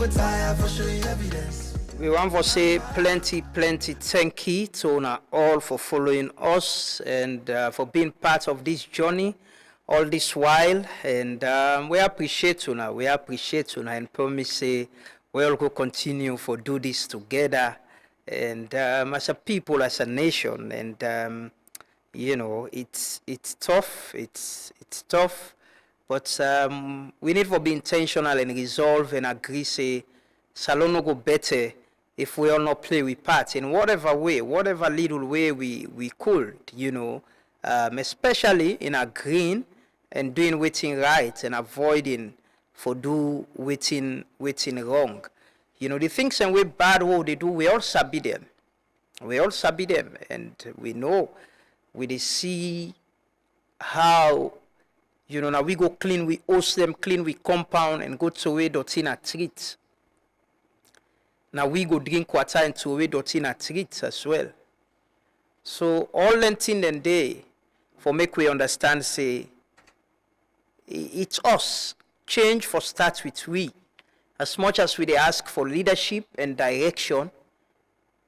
go tire for show you evidence. We want to say plenty thank you to all for following us and for being part of this journey all this while. And we appreciate you now. We appreciate you now and promise say we all go continue for do this together and as a people, as a nation. And you know, it's tough. It's tough, but we need to be intentional and resolve and agree. Say Salone go better if we all not play with part in whatever way, whatever little way we could, you know, especially in agreeing and doing waiting right and avoiding for do waiting wrong. You know, the things and way bad what they do, we all sabi them. We all sabi them, and we know, we dey see how, you know, now we go clean, we host them, clean we compound and go to away dirty na treat. Now we go drink water and to away dirty na treat as well. So all lentin and day for make we understand say it's us. Change for start with we. As much as we dey ask for leadership and direction,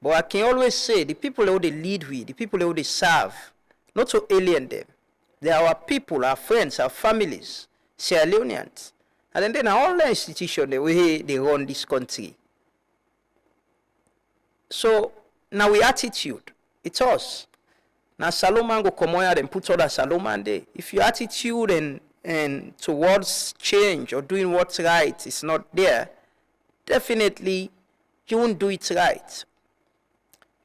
but I can always say the people who they lead with, the people who they serve, not to alien them. They are our people, our friends, our families, Sierra Leoneans. And then all the institutions, the way they run this country. So now we attitude, it's us. Now Salome go come out and put other Salome there. If your attitude and towards change or doing what's right is not there, definitely you won't do it right.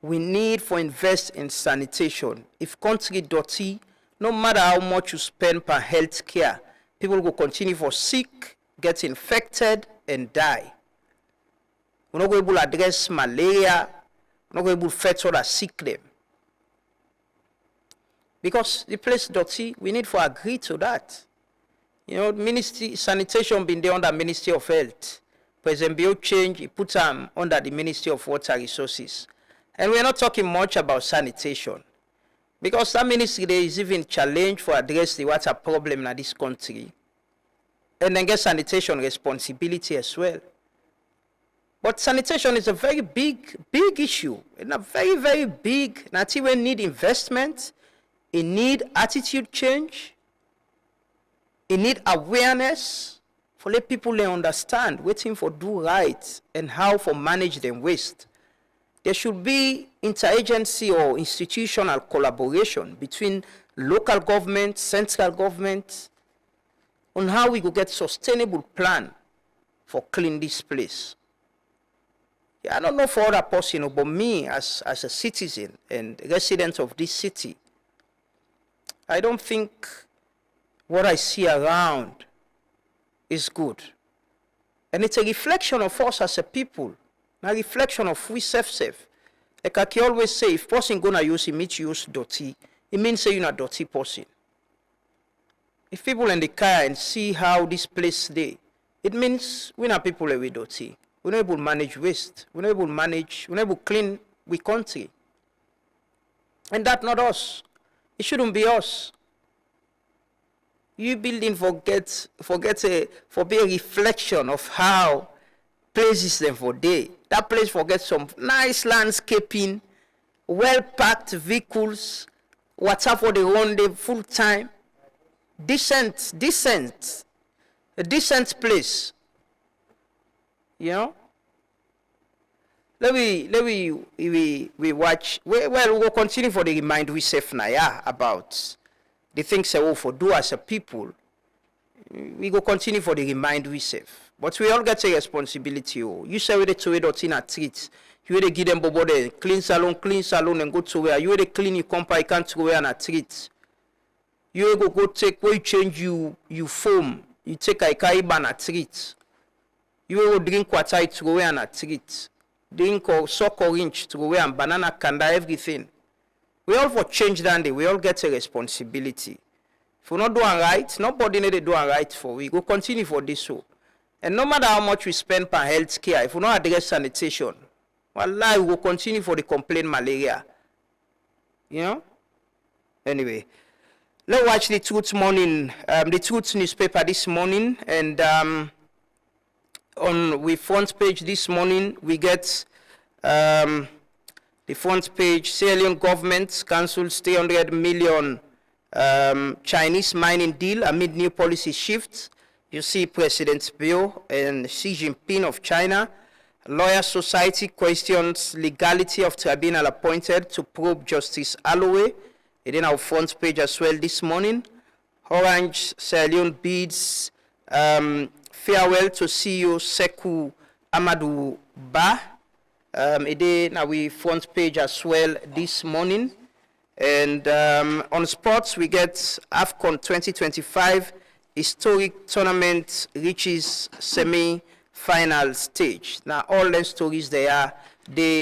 We need for invest in sanitation. If country dirty, no matter how much you spend per health care, people will continue for sick, get infected, and die. We're not going to address malaria. We're not going to fetch all that sick them. Because the place dirty, we need to agree to that. You know, ministry sanitation been there under Ministry of Health. President Bio change, he put them under the Ministry of Water Resources. And we're not talking much about sanitation. Because that ministry there is even challenged for address the water problem in this country. And then get sanitation responsibility as well. But sanitation is a very big issue. And a very big, not even need investment. It need attitude change. It need awareness for let people understand, waiting for do right and how for manage them waste. There should be interagency or institutional collaboration between local government, central government, on how we could get sustainable plan for clean this place. Yeah, I don't know for other person, but me as a citizen and resident of this city, I don't think what I see around is good. And it's a reflection of us as a people. A reflection of we self. Like I can always say, if person gonna use dirty, it means say you're not a dirty person. If people in the car and see how this place they, it means we're not people that we dirty. We're not able to manage waste. We're not able to manage, we're not able to clean we country. And that's not us. It shouldn't be us. You building for be a reflection of how places them for day. That place forget some nice landscaping, well-packed vehicles, water for the run day full time. Decent, a decent place. You know? Let me watch. Well, we'll continue for the remind we safe now about the things that we for do as a people. We go continue for the remind we safe. But we all get a responsibility. You say we the to it in a treat. You will give them bobo there, clean salon and go to where. You will clean your company, can't throw away and a treat. You will go take where you change you foam. You take a kaiba and a treat. You will drink water to go away and a treat. Drink or sock orange to go away and banana kanda everything. We all for change that day. We all get a responsibility. If we're not doing right, nobody need to do right for. We go continue for this show. And no matter how much we spend per health care, if we don't address sanitation, wallahi, we will continue for the complaint malaria. You know? Anyway, let's watch the Truth Morning, the Truth newspaper this morning. And on we front page this morning, we get the front page, Sierra Leone government cancels 300 million Chinese mining deal amid new policy shifts. You see President Bill and Xi Jinping of China. Lawyer Society questions legality of tribunal appointed to probe Justice Alloway. It in our front page as well this morning. Orange Sierra Leone bids farewell to CEO Sekou Amadou Ba. It in our front page as well this morning. And on sports, we get AFCON 2025 historic tournament reaches semi-final stage. Now, all the stories there,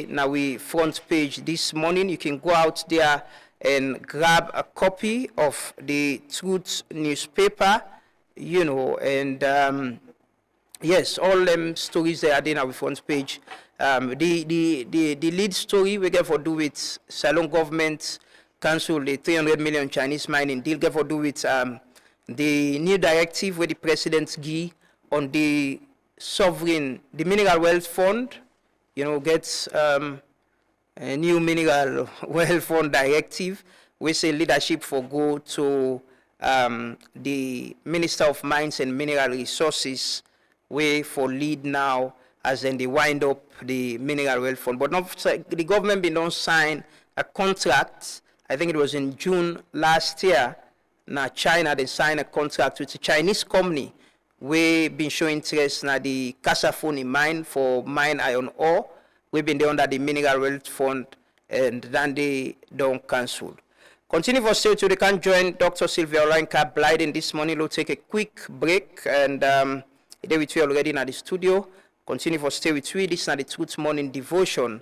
now we front page this morning. You can go out there and grab a copy of the Truth newspaper, you know, and yes, all them stories there are now we front page. The lead story we get for do with Salone government cancel the 300 million Chinese mining deal, get for do with the new directive where the president give on the sovereign, the mineral wealth fund, you know, gets a new mineral wealth fund directive. We say leadership for go to the Minister of Mines and Mineral Resources, way for lead now as then they wind up the mineral wealth fund. But not, the government been don't sign a contract. I think it was in June last year. Now China, they signed a contract with a Chinese company. We been showing interest in the Kasafoni mine for mine iron ore. We've been there under the mineral wealth fund, and then they don't cancel. Continue for stay till they can join Dr. Sylvia Blyden this morning. We'll take a quick break, and today with you already in the studio. Continue for stay with you. This is the Truth Morning Devotion.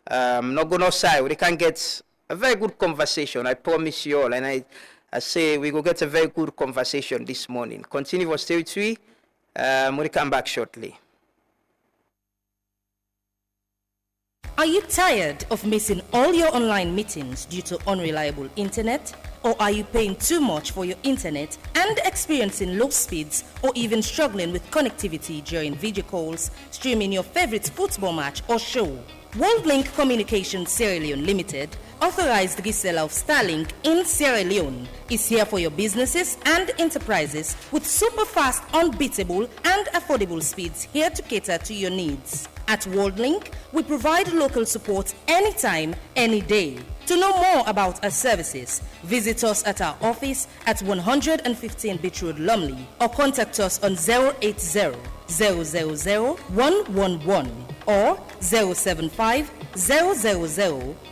Not going outside. We can get a very good conversation. I promise you all, and I say we will get a very good conversation this morning. Continue for stay with me. We'll come back shortly. Are you tired of missing all your online meetings due to unreliable internet? Or are you paying too much for your internet and experiencing low speeds or even struggling with connectivity during video calls, streaming your favorite football match or show? WorldLink Communications Sierra Leone Limited, authorized reseller of Starlink in Sierra Leone, is here for your businesses and enterprises with super fast, unbeatable and affordable speeds here to cater to your needs. At WorldLink, we provide local support anytime, any day. To know more about our services, visit us at our office at 115 Beach Road, Lumley, or contact us on 080 000 111 or 075 000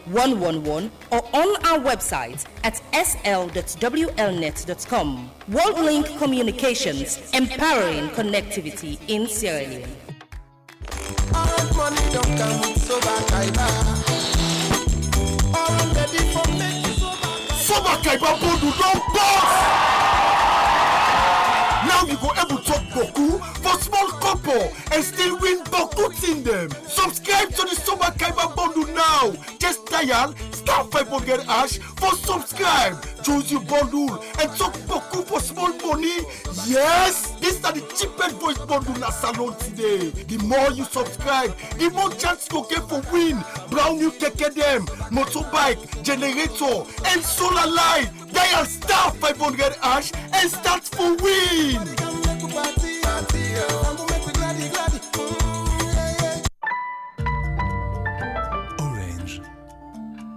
111 or on our website at sl.wlnet.com. WorldLink Communications, empowering connectivity in Sierra Leone. Now you go able to talk Boku for small couple and still win Boku in them. Subscribe to the Soba Kaiba bundle now. Just dial *500# for subscribe. Choose your bundle and talk Boku for small money. Yes, this is the cheapest voice bundle na Salone today. The more you subscribe, the more chance you get for win. Brown new keke dem, motorbike, generator, and solar light. Dial *500# and start for win. Orange.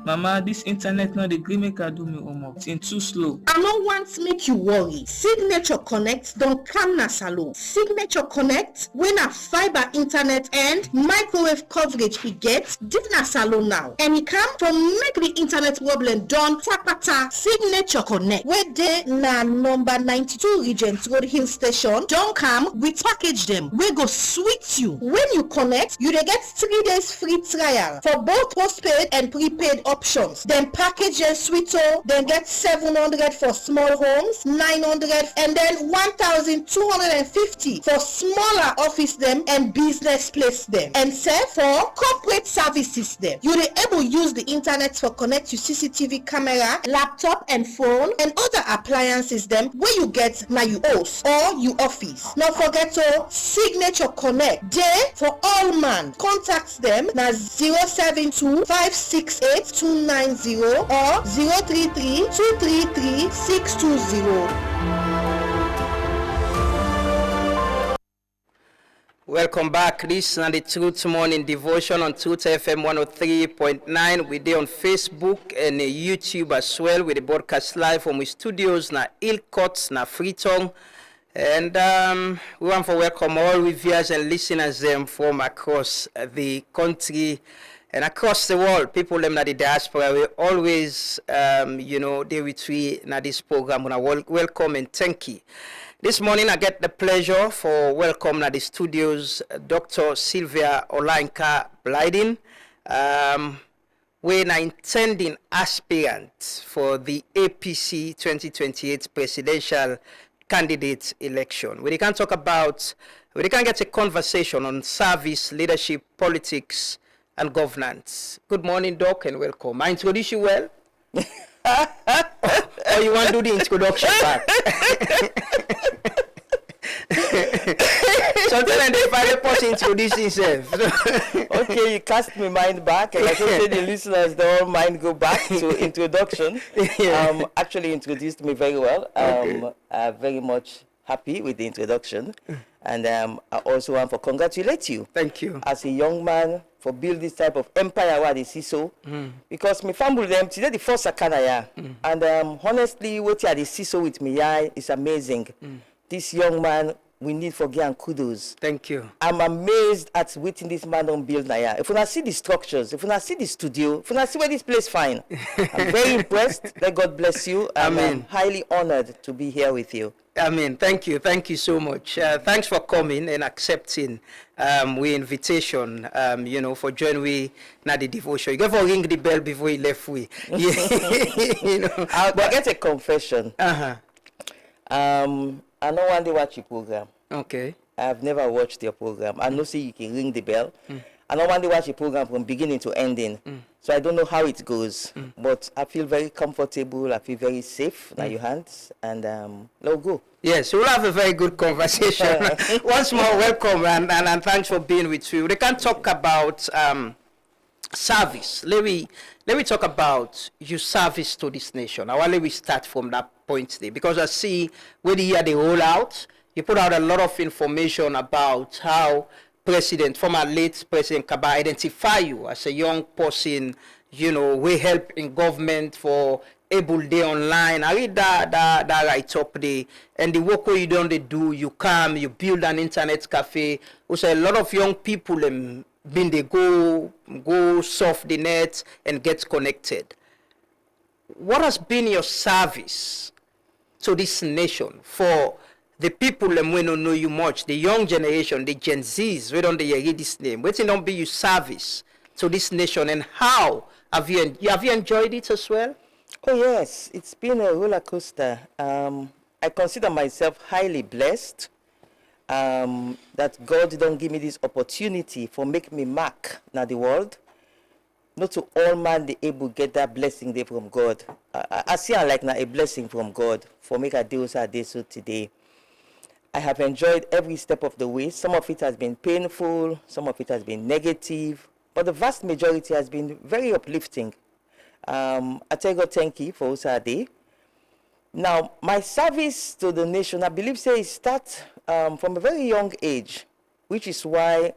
Mama, this internet not the gree make I do me homework. It's too slow. I no want make you worry. Signature Connect don come na Salone. Signature Connect, when a fiber internet and microwave coverage e get, dey na Salone now. And e come from make the internet problem done takpata. Signature Connect, where dey na number 92 Regent Road Hill Station, don come with package them. We go sweet you. When you connect, you dey get 3 days free trial for both postpaid and prepaid operators. options. Then package and sweeto, then get 700 for small homes, 900 and then 1,250 for smaller office them and business place them. And say for corporate services them. You will able use the internet for connect to CCTV camera, laptop and phone and other appliances them where you get na you house or you office. Not forget to Signature Connect. Day for all man. Contact them na 072 568 290 or 033 233 620. Welcome back. This is the Truth Morning Devotion on Truth FM 103.9. We're there on Facebook and YouTube as well with the broadcast live from the studios na Ilcots na Freetown. And we want to welcome all viewers and listeners them from across the country and across the world. People them na the diaspora, we always they with we na this program. Welcome and thank you. This morning I get the pleasure for welcome at the studios Dr. Sylvia Blyden. We're an intending aspirant for the APC 2028 presidential candidate election. We can talk about, we can get a conversation on service, leadership, politics, and governance. Good morning, Doc, and welcome. I introduce you well? Or you want to do the introduction back? Sometimes the private person introduce himself. Okay, you cast my mind back, and I can say the listeners don't mind go back to introduction. Actually introduced me very well. I'm very much happy with the introduction, and I also want to congratulate you. Thank you. As a young man, for build this type of empire where they see so, because my family them today the first Sakanaya, and honestly, what you see so with me is amazing. This young man, we need for give kudos. Thank you. I'm amazed at what this man don't build now. If I see the structures, if I see the studio, if I see where this place fine, I'm very impressed. Let God bless you. I'm highly honored to be here with you. Amen. Thank you. Thank you so much. Thanks for coming and accepting we invitation, for joining we na the devotion. You got to ring the bell before you left we. I'll get a confession. I know one day watch your program. Okay. I've never watched your program. I know say you can ring the bell. I know one day watch your program from beginning to ending. So I don't know how it goes. But I feel very comfortable. I feel very safe in your hands. And let's go. Yes, we'll have a very good conversation. Once more, welcome and thanks for being with you. We can talk about service. Let me talk about your service to this nation. I want to start from that point there, because I see when you hear the rollout, you put out a lot of information about how former late President Kaba identify you as a young person, we help in government for able day online. I read that right up there, and the work you don't do, you come, you build an internet cafe. Also, a lot of young people been they go surf the net and get connected. What has been your service to this nation for the people them we don't know you much, the young generation, the Gen Zs, we don't hear this name. What don't be your service to this nation, and how have you enjoyed it as well? Oh yes, it's been a roller coaster. I consider myself highly blessed that God don't give me this opportunity for make me mark now the world. Not to all man they able get that blessing there from God. I see it like now a blessing from God for make a deal so today. I have enjoyed every step of the way. Some of it has been painful, some of it has been negative, but the vast majority has been very uplifting. I tell God thank you for Usade. Now, my service to the nation, I believe, it starts from a very young age, which is why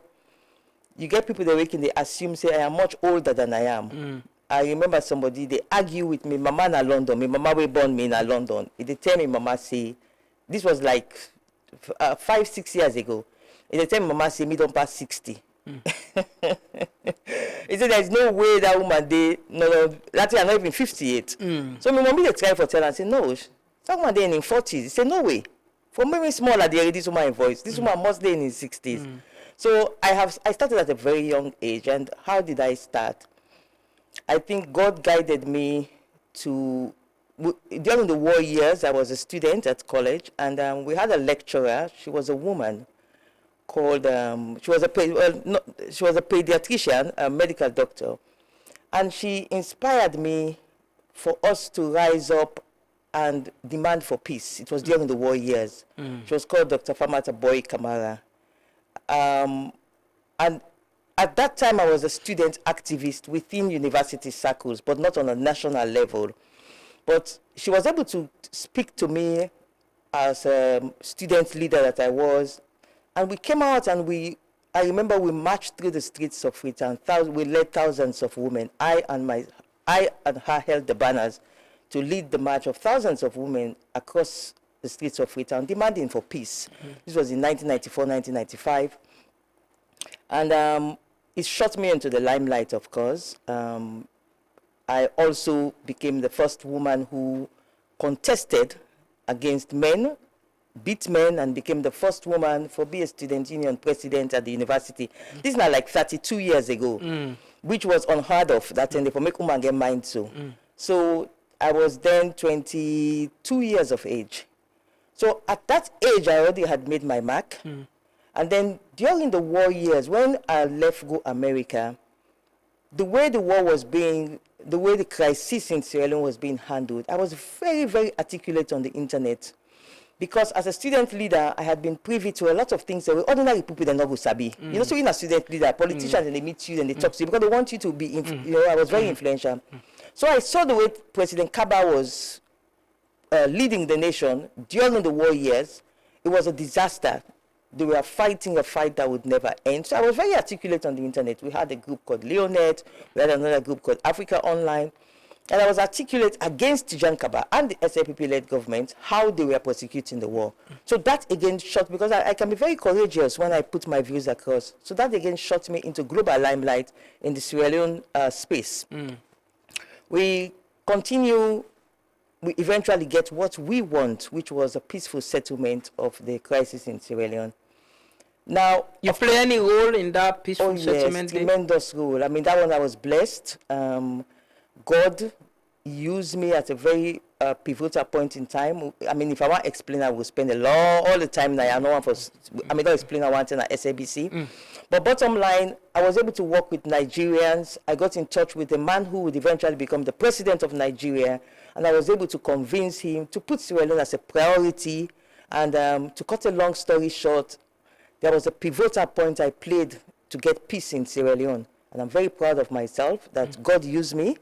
you get people that they assume, say, I am much older than I am. I remember somebody, they argue with me, Mama in London, my mama was born me in London. They tell me, Mama say, this was like 5-6 years ago. They tell me, Mama say, me don't pass 60. He said, there's no way that woman, that year I'm not even 58. So my mommy, they try for tell and say, no, someone there in 40s. He said, no way. For me, smaller, they this woman in voice. This woman must be in his 60s. So I started at a very young age. And how did I start? I think God guided me to, during the war years, I was a student at college, and we had a lecturer. She was a woman called, she was a pediatrician, a medical doctor, and she inspired me for us to rise up and demand for peace. It was during the war years. She was called Dr. Famata Boy Kamara. And at that time, I was a student activist within university circles, but not on a national level. But she was able to speak to me as a student leader that I was. And we came out and I remember we marched through the streets of Freetown. We led thousands of women. I and her held the banners to lead the march of thousands of women across the streets of Freetown, demanding for peace. This was in 1994, 1995. And it shot me into the limelight, of course. I also became the first woman who contested against men, beat men, and became the first woman for be a student union president at the university. This is now like 32 years ago, which was unheard of that time for make woman get mind so. So I was then 22 years of age. So at that age, I already had made my mark. And then during the war years, when I left go America, the way the war was being, the way the crisis in Sierra Leone was being handled, I was very, very articulate on the internet. Because as a student leader, I had been privy to a lot of things that were ordinary people that never sabi. You know, so in a student leader, politicians, and they meet you and they talk to you because they want you to be, you know, I was very influential. So I saw the way President Kaba was leading the nation during the war years. It was a disaster. They were fighting a fight that would never end. So I was very articulate on the internet. We had a group called Leonet. We had another group called Africa Online. And I was articulate against Tijan Kaba and the SAPP-led government, how they were prosecuting the war. So that again shot, because I can be very courageous when I put my views across. So that again shot me into global limelight in the Sierra Leone space. We continue, we eventually get what we want, which was a peaceful settlement of the crisis in Sierra Leone. Now, you play any role in that peaceful settlement? Yes, tremendous role. I mean, that one I was blessed. God used me at a very pivotal point in time. I mean, if I want to explain, I will spend all the time that I know don't explain I want in at SABC. But bottom line, I was able to work with Nigerians. I got in touch with a man who would eventually become the president of Nigeria, and I was able to convince him to put Sierra Leone as a priority. And to cut a long story short, there was a pivotal point I played to get peace in Sierra Leone. And I'm very proud of myself that God used me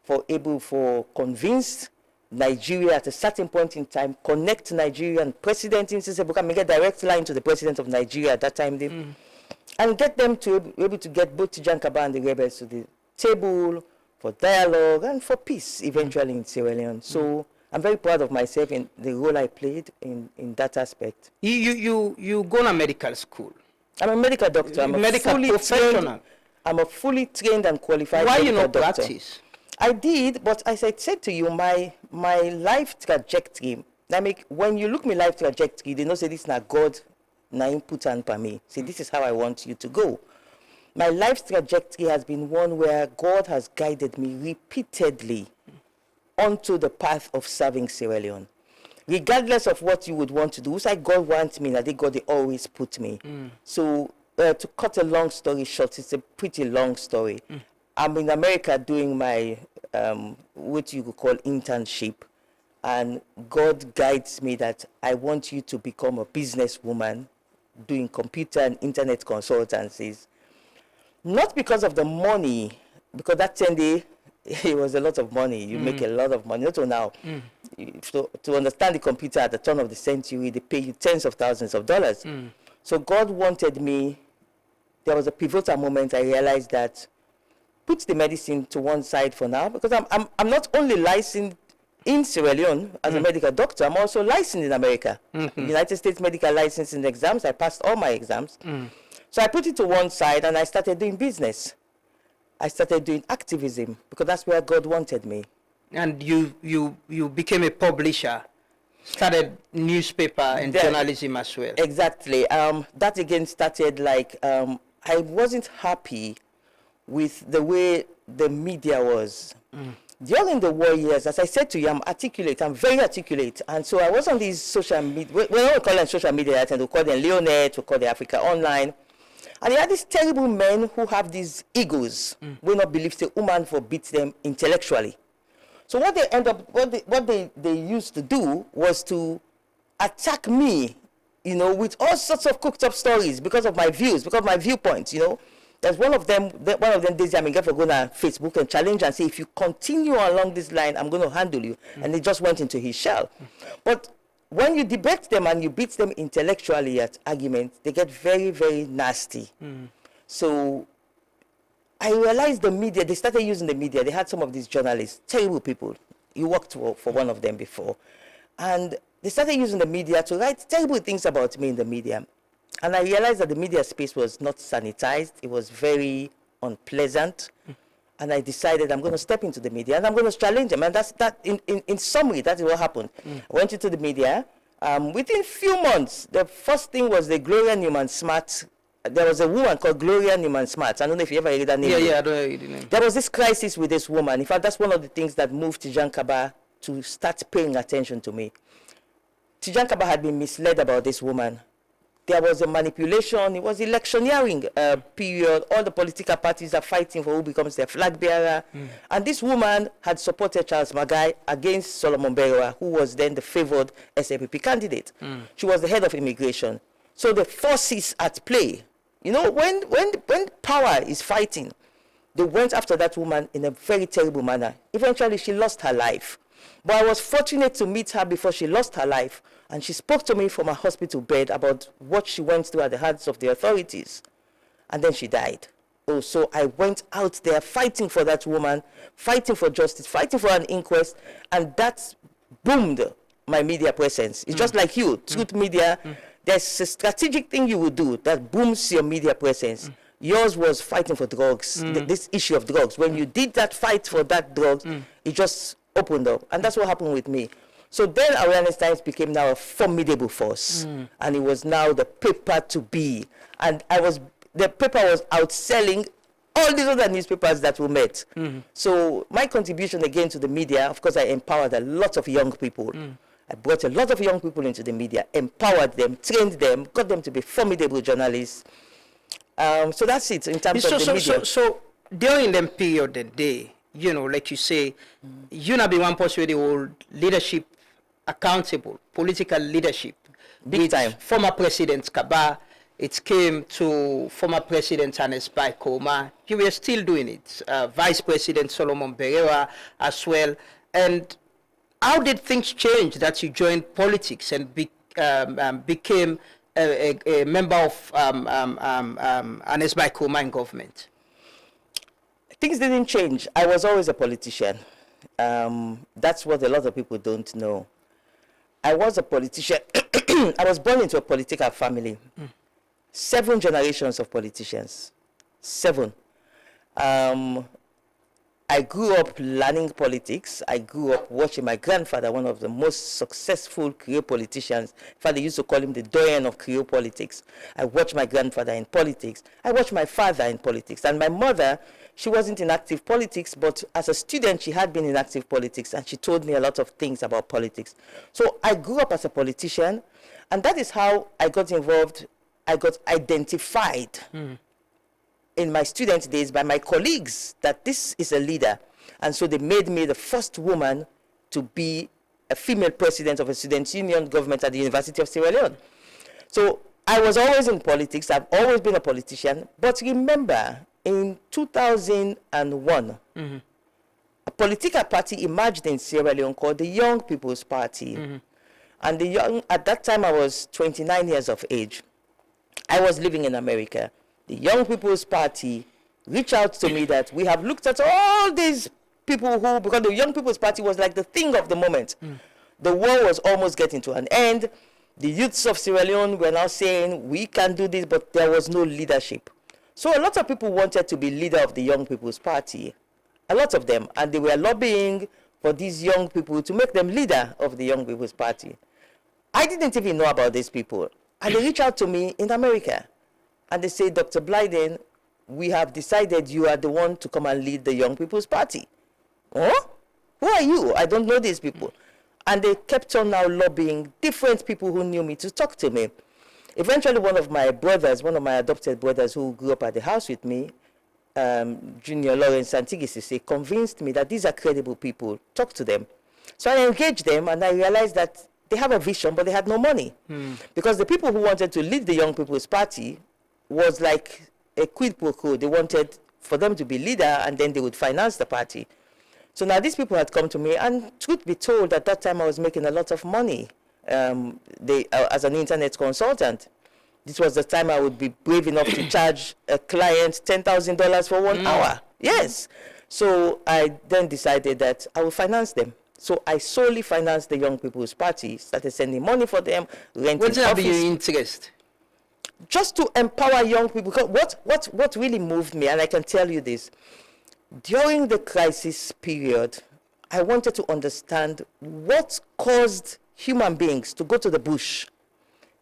for convince Nigeria at a certain point in time, connect Nigeria and President Nsisebuka, make a direct line to the President of Nigeria at that time, and get them to be able to get both Tijan Kaba and the rebels to the table for dialogue and for peace eventually in Sierra Leone. So I'm very proud of myself in the role I played in that aspect. You go to medical school. I'm a medical doctor. I'm a medical fully professional. Trained, I'm a fully trained and qualified Why medical you not doctor. practice? I did, but as I said to you, my life trajectory, when you look my life trajectory, they know say this is not God, na input and for me. Say this is how I want you to go. My life trajectory has been one where God has guided me repeatedly onto the path of serving Sierra Leone. Regardless of what you would want to do, it's like God wants me, that God they always put me. So to cut a long story short, it's a pretty long story. I'm in America doing my, what you could call internship. And God guides me that I want you to become a businesswoman doing computer and internet consultancies. Not because of the money, because that 10 day, it was a lot of money. You make a lot of money, not till now. To understand the computer at the turn of the century, they pay you tens of thousands of dollars. So God wanted me, there was a pivotal moment I realized that put the medicine to one side for now, because I'm not only licensed in Sierra Leone as a medical doctor, I'm also licensed in America. United States medical licensing exams, I passed all my exams. So I put it to one side and I started doing business. I started doing activism because that's where God wanted me. And you became a publisher, started newspaper and journalism as well. Exactly. That again started like, I wasn't happy with the way the media was. During the war years, as I said to you, I'm articulate, I'm very articulate. And so I was on these social media, we don't call them social media, we call them Leonet, we call them Africa Online. And they are these terrible men who have these egos, will not believe the woman forbids them intellectually. So what they end up, what they used to do was to attack me, you know, with all sorts of cooked up stories because of my views, because of my viewpoints, you know. There's one of them, Daisy Aminga, go on Facebook and challenge and say, if you continue along this line, I'm going to handle you. And he just went into his shell. But when you debate them and you beat them intellectually at argument, they get very, very nasty. So I realized the media, they started using the media. They had some of these journalists, terrible people. You worked for one of them before. And they started using the media to write terrible things about me in the media. And I realized that the media space was not sanitized. It was very unpleasant. And I decided I'm going to step into the media and I'm going to challenge them. And that's that. In summary, that is what happened. I went into the media. Within few months, the first thing was the Gloria Newman-Smart. There was a woman called Gloria Newman-Smart. I don't know if you ever heard that name. Yeah, I don't know the name. There was this crisis with this woman. In fact, that's one of the things that moved Tijan Kaba to start paying attention to me. Tijan Kaba had been misled about this woman. There was a manipulation. It was electioneering period. All the political parties are fighting for who becomes their flag bearer. And this woman had supported Charles Magai against Solomon Berewa, who was then the favored SAPP candidate. She was the head of immigration. So the forces at play, you know, when power is fighting, they went after that woman in a very terrible manner. Eventually, she lost her life. But I was fortunate to meet her before she lost her life. And she spoke to me from her hospital bed about what she went through at the hands of the authorities. And then she died. Oh, so I went out there fighting for that woman, fighting for justice, fighting for an inquest. And that boomed my media presence. It's just like you, Truth Media. There's a strategic thing you will do that booms your media presence. Yours was fighting for drugs, this issue of drugs. When you did that fight for that drugs, it just opened up. And that's what happened with me. So then Awareness Times became now a formidable force. And it was now the paper to be. And the paper was outselling all these other newspapers that we met. So my contribution again to the media, of course, I empowered a lot of young people. I brought a lot of young people into the media, empowered them, trained them, got them to be formidable journalists. So that's it in terms of the media. So during the period, the day, you know, like you say, you not be one person with the whole leadership accountable, political leadership. Big time. Former President Kaba, it came to former President Hannes Baikoma. You were still doing it. Vice President Solomon Berewa as well. And how did things change that you joined politics and became a member of Hannes Baikoma in government? Things didn't change. I was always a politician. That's what a lot of people don't know. I was a politician. I was born into a political family. 7 generations of politicians. 7. I grew up learning politics. I grew up watching my grandfather, one of the most successful Creole politicians. In fact, they used to call him the doyen of Creole politics. I watched my grandfather in politics. I watched my father in politics. And my mother, she wasn't in active politics, but as a student, she had been in active politics, and she told me a lot of things about politics. So I grew up as a politician, and that is how I got involved. I got identified in my student days by my colleagues that this is a leader. And so they made me the first woman to be a female president of a student union government at the University of Sierra Leone. So I was always in politics. I've always been a politician. But remember, in 2001, a political party emerged in Sierra Leone called the Young People's Party. And at that time, I was 29 years of age. I was living in America. The Young People's Party reached out to me that we have looked at all these people who, because the Young People's Party was like the thing of the moment. The war was almost getting to an end. The youths of Sierra Leone were now saying, we can do this, but there was no leadership. So a lot of people wanted to be leader of the Young People's Party. A lot of them. And they were lobbying for these young people to make them leader of the Young People's Party. I didn't even know about these people. And they reached out to me in America. And they say, Dr. Blyden, we have decided you are the one to come and lead the Young People's Party. Huh? Who are you? I don't know these people. And they kept on now lobbying different people who knew me to talk to me. Eventually, one of my adopted brothers who grew up at the house with me, Junior Lawrence Santigisi, convinced me that these are credible people. Talk to them. So I engaged them, and I realized that they have a vision, but they had no money. Because the people who wanted to lead the Young People's Party was like a quid pro quo. They wanted for them to be leader, and then they would finance the party. So now these people had come to me, and truth be told, at that time I was making a lot of money as an internet consultant. This was the time I would be brave enough to charge a client $10,000 for 1 hour. Yes. So I then decided that I would finance them. So I solely financed the Young People's Party, started sending money for them, renting office. What's your interest? Just to empower young people. Because what really moved me, and I can tell you this, during the crisis period, I wanted to understand what caused human beings to go to the bush,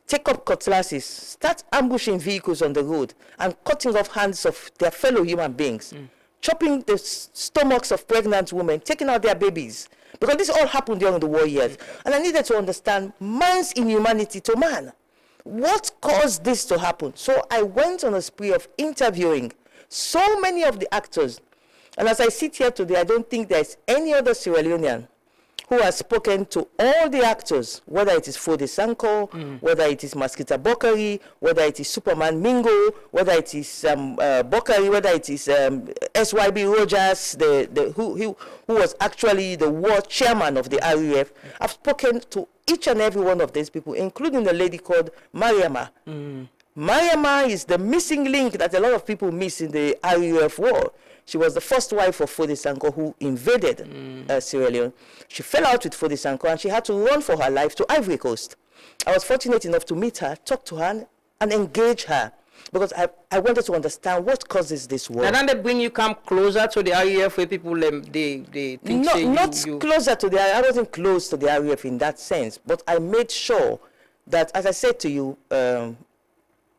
take up cutlasses, start ambushing vehicles on the road, and cutting off hands of their fellow human beings, chopping the stomachs of pregnant women, taking out their babies. Because this all happened during the war years. And I needed to understand man's inhumanity to man. What caused this to happen? So I went on a spree of interviewing so many of the actors. And as I sit here today, I don't think there's any other Sierra Leonean who has spoken to all the actors, whether it is Fode Sanko, whether it is Maskita Bokari, whether it is Superman Mingo, whether it is Bokari, whether it is SYB Rogers, who was actually the war chairman of the RUF. I've spoken to each and every one of these people, including a lady called Mariama. Mariama is the missing link that a lot of people miss in the RUF war. She was the first wife of Fode Sanko who invaded Sierra Leone. She fell out with Fode Sanko, and she had to run for her life to Ivory Coast. I was fortunate enough to meet her, talk to her, and engage her, because I wanted to understand what causes this war. And then they bring you come closer to the RUF where people, they think not closer to the RUF. I wasn't close to the RUF in that sense, but I made sure that, as I said to you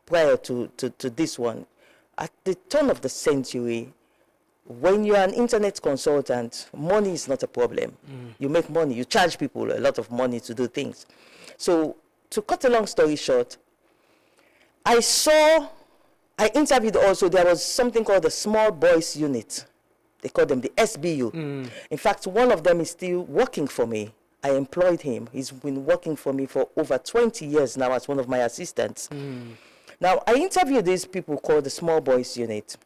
prior to this one, at the turn of the century, when you're an internet consultant, money is not a problem. You make money. You charge people a lot of money to do things. So to cut a long story short, I interviewed also, there was something called the Small Boys Unit. They call them the SBU. In fact, one of them is still working for me. I employed him. He's been working for me for over 20 years now as one of my assistants. Now, I interviewed these people called the Small Boys Unit.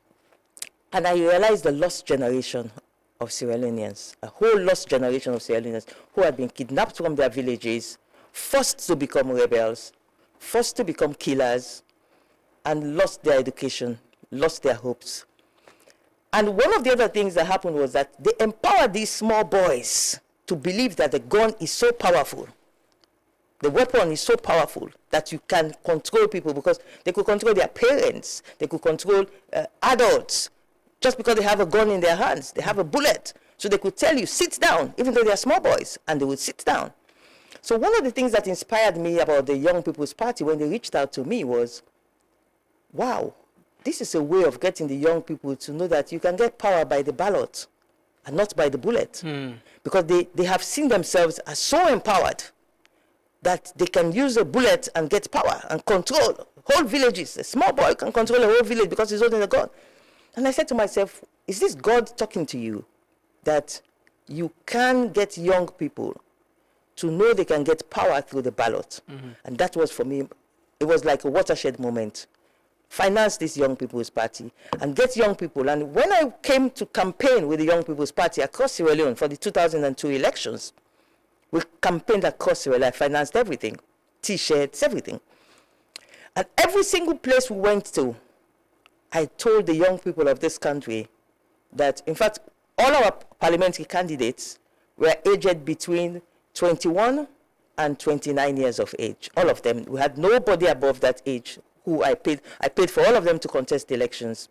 And I realized the lost generation of Sierra Leoneans, a whole lost generation of Sierra Leoneans who had been kidnapped from their villages, forced to become rebels, forced to become killers, and lost their education, lost their hopes. And one of the other things that happened was that they empowered these small boys to believe that the gun is so powerful. The weapon is so powerful that you can control people, because they could control their parents, they could control adults. Just because they have a gun in their hands, they have a bullet. So they could tell you, sit down, even though they are small boys, and they would sit down. So one of the things that inspired me about the Young People's Party when they reached out to me was, wow, this is a way of getting the young people to know that you can get power by the ballot and not by the bullet. Because they have seen themselves as so empowered that they can use a bullet and get power and control whole villages. A small boy can control a whole village because he's holding a gun. And I said to myself, is this God talking to you? That you can get young people to know they can get power through the ballot. And that was, for me, it was like a watershed moment. Finance this Young People's Party and get young people. And when I came to campaign with the Young People's Party across Sierra Leone for the 2002 elections, we campaigned across Sierra Leone. I financed everything, T-shirts, everything. And every single place we went to, I told the young people of this country that, in fact, all our parliamentary candidates were aged between 21 and 29 years of age. All of them. We had nobody above that age who I paid. I paid for all of them to contest the elections.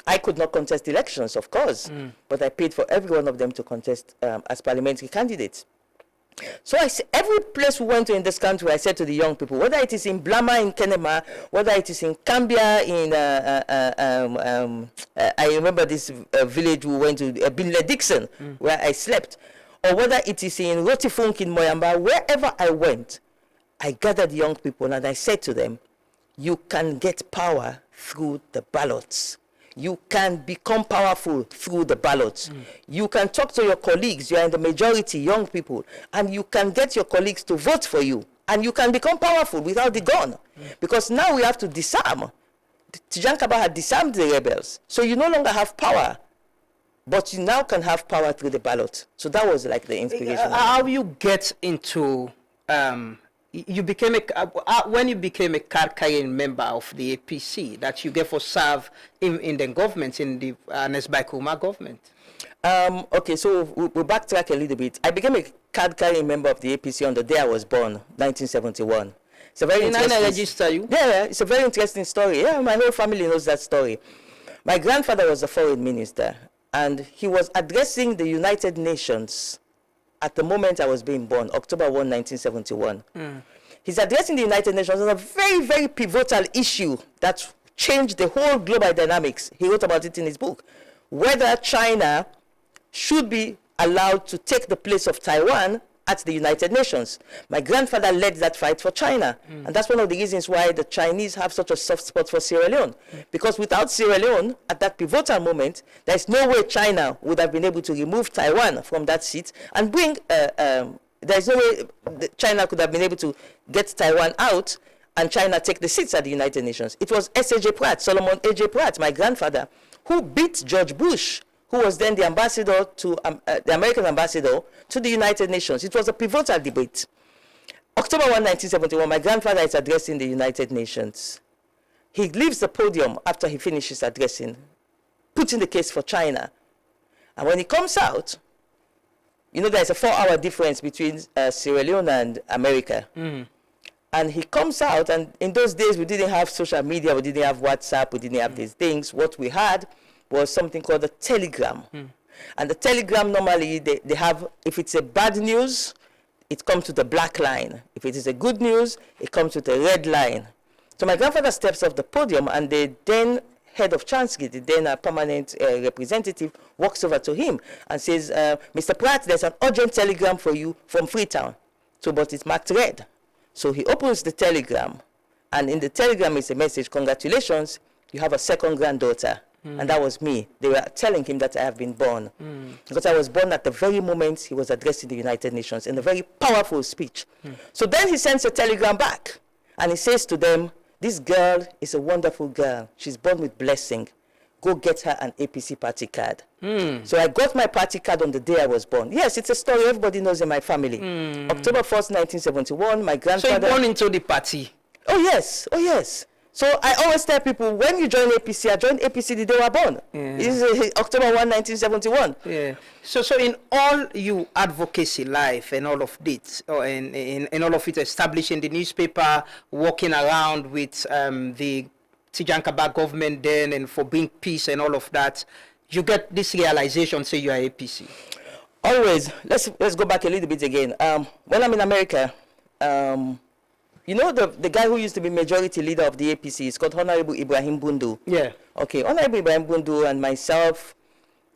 I could not contest elections, of course, but I paid for every one of them to contest as parliamentary candidates. So every place we went to in this country, I said to the young people, whether it is in Blama in Kenema, whether it is in Cambia in, I remember this village we went to, Binle Dixon, where I slept, or whether it is in Rotifunk in Moyamba, wherever I went, I gathered young people and I said to them, you can get power through the ballots. You can become powerful through the ballots. You can talk to your colleagues, you are in the majority, young people, and you can get your colleagues to vote for you. And you can become powerful without the gun. Because now we have to disarm. Tijan Kaba had disarmed the rebels. So you no longer have power. But you now can have power through the ballot. So that was like the inspiration. How you get into... you became when you became a card-carrying member of the APC, that you therefore serve in the government, in the Ernest Bai Koroma government. Okay, so we'll backtrack a little bit. I became a card-carrying member of the APC on the day I was born, 1971. It's a very interesting... register you? Yeah, it's a very interesting story. Yeah, my whole family knows that story. My grandfather was a foreign minister, and he was addressing the United Nations at the moment I was being born, October 1, 1971. He's addressing the United Nations on a very, very pivotal issue that changed the whole global dynamics. He wrote about it in his book. Whether China should be allowed to take the place of Taiwan at the United Nations. My grandfather led that fight for China. And that's one of the reasons why the Chinese have such a soft spot for Sierra Leone. Because without Sierra Leone, at that pivotal moment, there's no way China would have been able to remove Taiwan from that seat and bring, there's no way China could have been able to get Taiwan out and China take the seats at the United Nations. It was S.A.J. Pratt, Solomon A.J. Pratt, my grandfather, who beat George Bush, who was then the ambassador to, the American ambassador to the United Nations. It was a pivotal debate. October 1, 1971, my grandfather is addressing the United Nations. He leaves the podium after he finishes addressing, putting the case for China. And when he comes out, you know, there's a 4-hour difference between Sierra Leone and America. And he comes out, and in those days, we didn't have social media, we didn't have WhatsApp, we didn't have these things. What we had was something called a telegram. And the telegram, normally, they have, if it's a bad news, it comes to the black line. If it is a good news, it comes to the red line. So my grandfather steps off the podium, and the then head of Chanski, the then permanent representative, walks over to him and says, Mr. Pratt, there's an urgent telegram for you from Freetown. So, but it's marked red. So he opens the telegram, and in the telegram is a message, congratulations, you have a second granddaughter. And that was me. They were telling him that I have been born. Because I was born at the very moment he was addressing the United Nations in a very powerful speech. So then he sends a telegram back, and he says to them, this girl is a wonderful girl. She's born with blessing. Go get her an APC party card. So I got my party card on the day I was born. Yes, it's a story everybody knows in my family. October 1st, 1971, my grandfather... So you born into the party? Oh, yes. Oh, yes. So I always tell people, when you join APC, I joined APC the day I was born. This is October 1, 1971. Yeah. So in all your advocacy life and all of this, or in all of it, establishing the newspaper, walking around with the Tijan Kaba government then, and for bring peace and all of that, you get this realization, say you are APC. Always. Let's go back a little bit again. When I'm in America, you know the guy who used to be majority leader of the APC is called Honorable Ibrahim Bundu. Yeah. Okay. Honorable Ibrahim Bundu and myself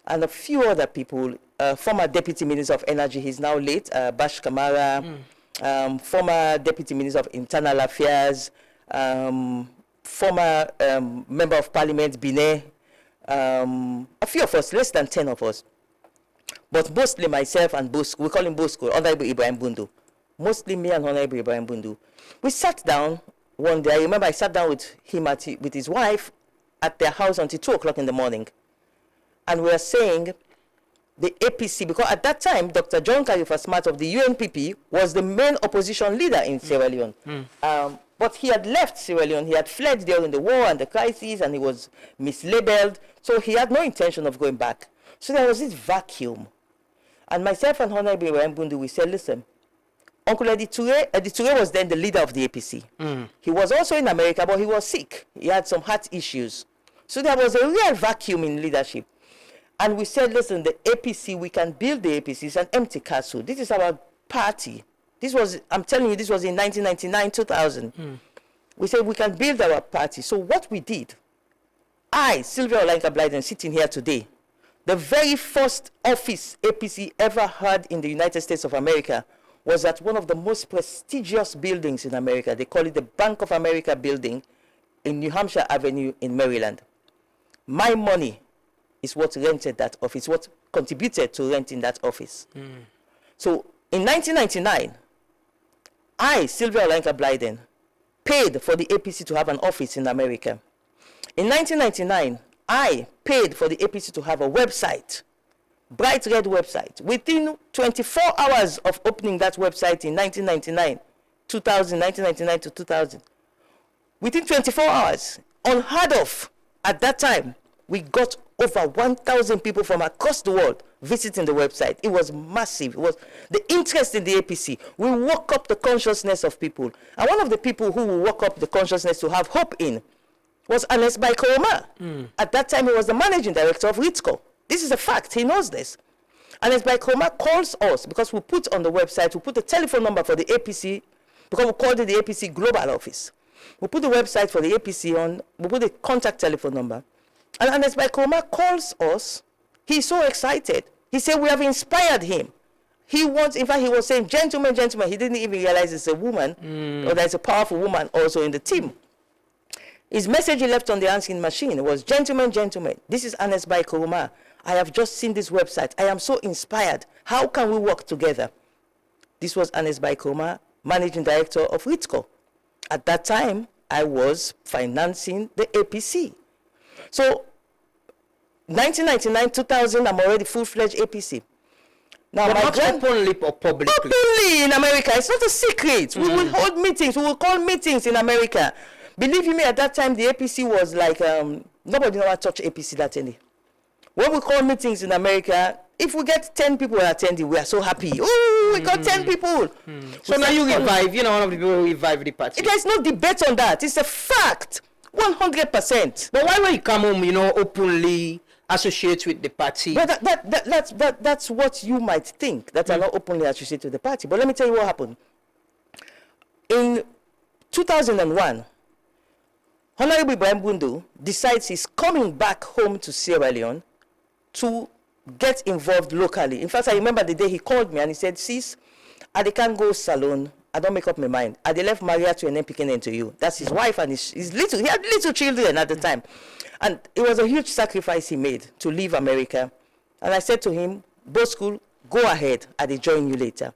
and a few other people, former Deputy Minister of Energy, he's now late, Bash Kamara, former Deputy Minister of Internal Affairs, former Member of Parliament, Binet, a few of us, less than 10 of us. But mostly myself and Bosco, we call him Bosco, Honorable Ibrahim Bundu. Mostly me and Honorable Ibrahim Bundu. We sat down one day. I remember I sat down with him with his wife at their house until 2 o'clock in the morning. And we were saying the APC, because at that time, Dr. John Khalifa Smart of the UNPP was the main opposition leader in Sierra Leone. But he had left Sierra Leone. He had fled during the war and the crisis, and he was mislabeled. So he had no intention of going back. So there was this vacuum. And myself and Honorable Ibrahim Bundu, we said, listen, Uncle Eddie Toure was then the leader of the APC. He was also in America, but he was sick. He had some heart issues. So there was a real vacuum in leadership. And we said, listen, the APC, we can build the APC. It's an empty castle. This is our party, I'm telling you, this was in 1999, 2000. We said we can build our party. So what we did, I, Sylvia Blyden, sitting here today, the very first office APC ever had in the United States of America was at one of the most prestigious buildings in America. They call it the Bank of America building in New Hampshire Avenue in Maryland. My money is what rented that office, what contributed to renting that office. So in 1999, I, Sylvia Blyden, paid for the APC to have an office in America. In 1999, I paid for the APC to have a website, bright red website. Within 24 hours of opening that website in 1999 to 2000, within 24 hours, unheard of at that time, we got over 1,000 people from across the world visiting the website. It was massive. It was the interest in the APC. We woke up the consciousness of people. And one of the people who we woke up the consciousness to have hope in was Ernest Baikoroma. At that time, he was the managing director of Ritzco. This is a fact. He knows this. Ernest Baikoroma calls us because we put on the website, we put the telephone number for the APC, because we called it the APC Global Office. We put the website for the APC on, we put the contact telephone number. And Ernest Baikoroma calls us. He's so excited. He said, we have inspired him. He wants, in fact, he was saying, gentlemen, gentlemen. He didn't even realize it's a woman, or there's a powerful woman also in the team. His message he left on the answering machine was, gentlemen, gentlemen, this is Ernest Baikoroma. I have just seen this website. I am so inspired. How can we work together? This was Ernest Baikoroma, managing director of Ritzco. At that time, I was financing the APC. So, 1999, 2000, I'm already full-fledged APC. Now, But not openly or publicly. Openly in America. It's not a secret. We will hold meetings. We will call meetings in America. Believe me, at that time, the APC was like, nobody know how to touch APC that any. When we call meetings in America, if we get 10 people attending, we are so happy. Oh, we got 10 people. So now you revive, one of the people who revive the party. There's no debate on that. It's a fact. 100%. But why when you come home, openly associate with the party? But that's what you might think, that are not openly associated with the party. But let me tell you what happened. In 2001, Honorable Ibrahim Bundu decides he's coming back home to Sierra Leone to get involved locally. In fact, I remember the day he called me and he said, sis, I can't go Salone. I don't make up my mind. I left Maria to an MPKN to you. That's his wife and his little, he had little children at the time. And it was a huge sacrifice he made to leave America. And I said to him, Bosco, go ahead, I'll join you later.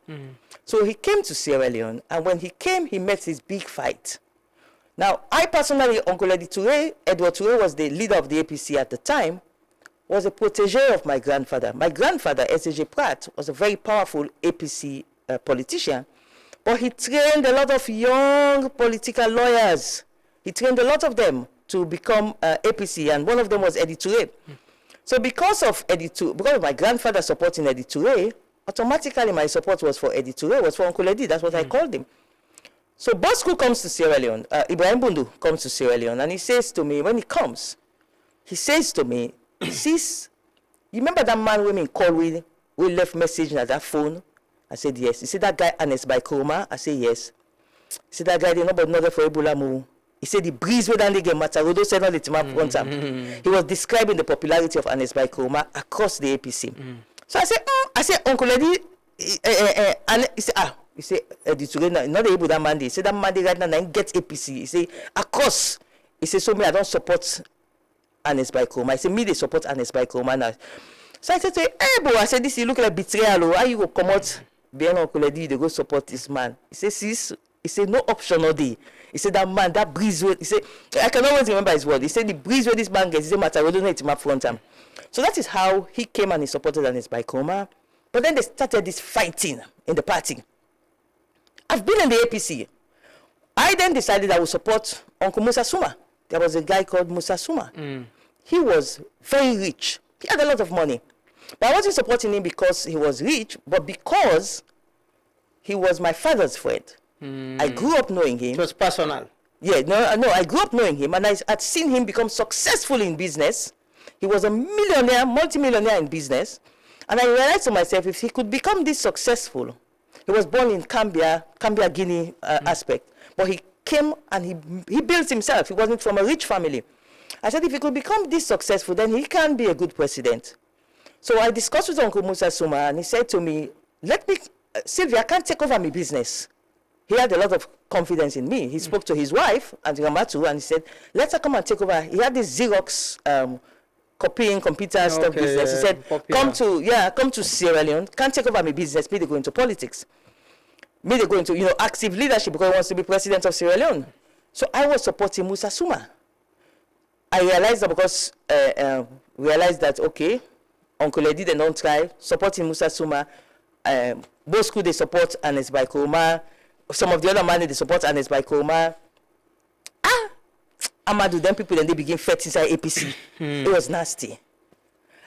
So he came to Sierra Leone, and when he came, he met his big fight. Now, I personally, Uncle Edward Toure was the leader of the APC at the time, was a protege of my grandfather. My grandfather, S.J. Pratt, was a very powerful APC politician, but he trained a lot of young political lawyers. He trained a lot of them to become APC, and one of them was Eddie Toure. So because of my grandfather supporting Eddie Toure, automatically my support was for Eddie Toure, was for Uncle Eddie. That's what I called him. So Bosco comes to Sierra Leone, Ibrahim Bundu comes to Sierra Leone, and he says to me, when he comes, he says to me, sis, you remember that man women call we left message at that phone? I said, yes. He said, that guy Ernest Baikoroma? I said, yes. He said, that guy, they nobody know for Ebola move. He said, the breeze with the game Matarodo said, not the team one time. He was describing the popularity of Ernest Baikoroma across the APC. So I said, Uncle Eddie, and he said, he said, not able that Monday. He said, that Monday right now, I get APC. He said, across. He said, so me, I don't support Ernest Baikoroma. I said, me, they support Ernest Baikoroma now. So I said to him, hey, boy, I said, this, you look like betrayal. How you go come out, being Uncle Eddie, they go support this man? He said, sis, he said, no option all day. He said, that man, that breeze, he said, I can always remember his word. He said, the breeze where this man gets, he said, matter, we don't need to front him. So that is how he came and he supported Ernest Baikoroma. But then they started this fighting in the party. I've been in the APC. I then decided I would support Uncle Musa Suma. There was a guy called Musa Suma. He was very rich. He had a lot of money. But I wasn't supporting him because he was rich, but because he was my father's friend. I grew up knowing him. It was personal. Yeah, no, I grew up knowing him, and I had seen him become successful in business. He was a millionaire, multimillionaire in business. And I realized to myself, if he could become this successful, He was born in Cambia, Guinea aspect. But he came and he built himself. He wasn't from a rich family. I said, if he could become this successful, then he can be a good president. So I discussed with Uncle Musa Suma, and he said to me, Sylvia, I can't take over my business. He had a lot of confidence in me. He spoke to his wife, Auntie Ramatu, and he said, let her come and take over. He had this Xerox copying computer stuff business. He said, come to Sierra Leone, can't take over my business, me to go into politics. Me to go into, active leadership because he wants to be president of Sierra Leone. So I was supporting Musa Suma. I realized that, okay, Uncle Eddie, they don't try, supporting Musa Suma. Both schools, they support Anes Baikoma. Some of the other money, they support Anes Baikoma. Amadou, then people, then they begin fighting inside APC. It was nasty.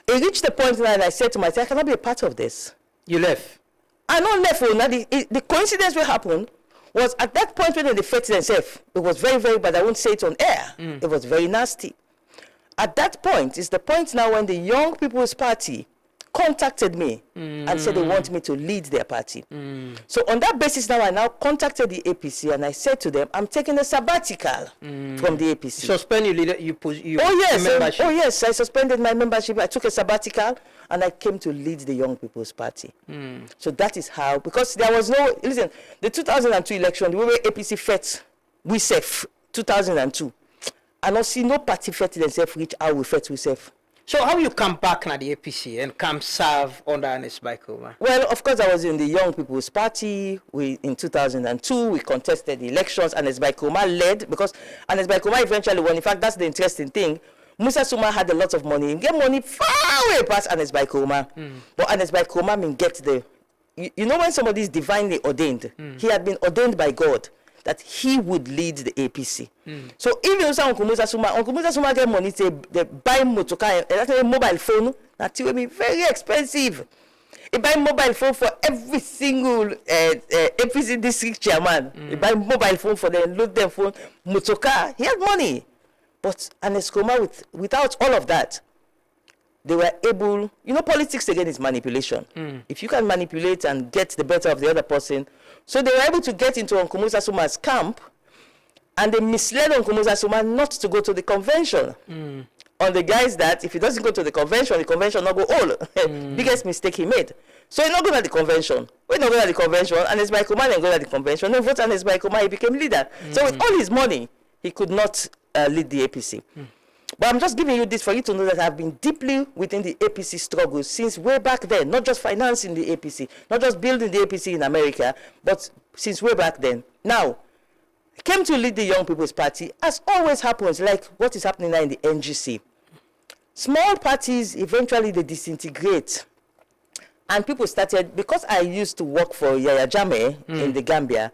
It reached the point where I said to myself, I cannot be a part of this. You left? I not left. Now, the coincidence what happened was at that point when they fought themselves, it was very, very bad. I won't say it on air. It was very nasty. At that point, it's the point now when the Young People's Party contacted me and said they want me to lead their party. So on that basis now, I now contacted the APC and I said to them, I'm taking a sabbatical from the APC. Suspend your membership? Oh yes, I suspended my membership. I took a sabbatical and I came to lead the Young People's Party. So that is how, because there was no, listen, the 2002 election, the way APC fought, we safe, 2002. I don't see no party fought themselves reach how we fought we safe. So how you come back now the APC and come serve under Anes Baikoma? Well, of course, I was in the Young People's Party. In 2002, we contested the elections. Anes Baikoma led, because Anes Baikoma eventually won. In fact, that's the interesting thing. Musa Suma had a lot of money. He get money far away past Anes Baikoma. But Anes Baikoma get the... You know when somebody is divinely ordained, he had been ordained by God that he would lead the APC. So if you say Uncle Musa Suma get money, say they buy motoka, that's a mobile phone, that will be very expensive. He buy mobile phone for every single APC district chairman. He buy mobile phone for them, load their phone, motoka. He had money. But Anes Koma, without all of that, they were able, politics again is manipulation. If you can manipulate and get the better of the other person, so they were able to get into Uncle Musa Suma's camp, and they misled Uncle Musa Suma not to go to the convention. On the guise that if he doesn't go to the convention not go all. Biggest mistake he made. So he's not going to the convention. When not going to the convention, and Anes Baikoma didn't go to the convention, no vote Anes Baikoma, he became leader. So with all his money, he could not lead the APC. But I'm just giving you this for you to know that I've been deeply within the APC struggle since way back then, not just financing the APC, not just building the APC in America, but since way back then. Now, I came to lead the Young People's Party, as always happens, like what is happening now in the NGC. Small parties, eventually they disintegrate. And people started, because I used to work for Yaya Jammeh in the Gambia,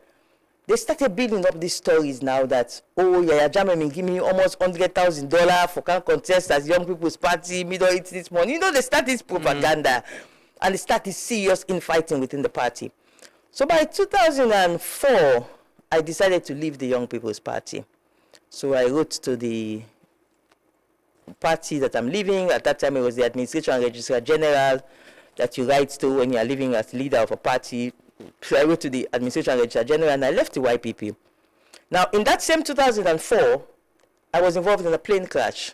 they started building up these stories now that, Yaya Jammeh may give me almost $100,000 for can contest as Young People's Party, me don't eat this money. They start this propaganda and they start this serious infighting within the party. So by 2004, I decided to leave the Young People's Party. So I wrote to the party that I'm leaving. At that time, it was the Administration and Registrar General that you write to when you are leaving as leader of a party. So I wrote to the Administration and Registrar General and I left the YPP. Now, in that same 2004, I was involved in a plane crash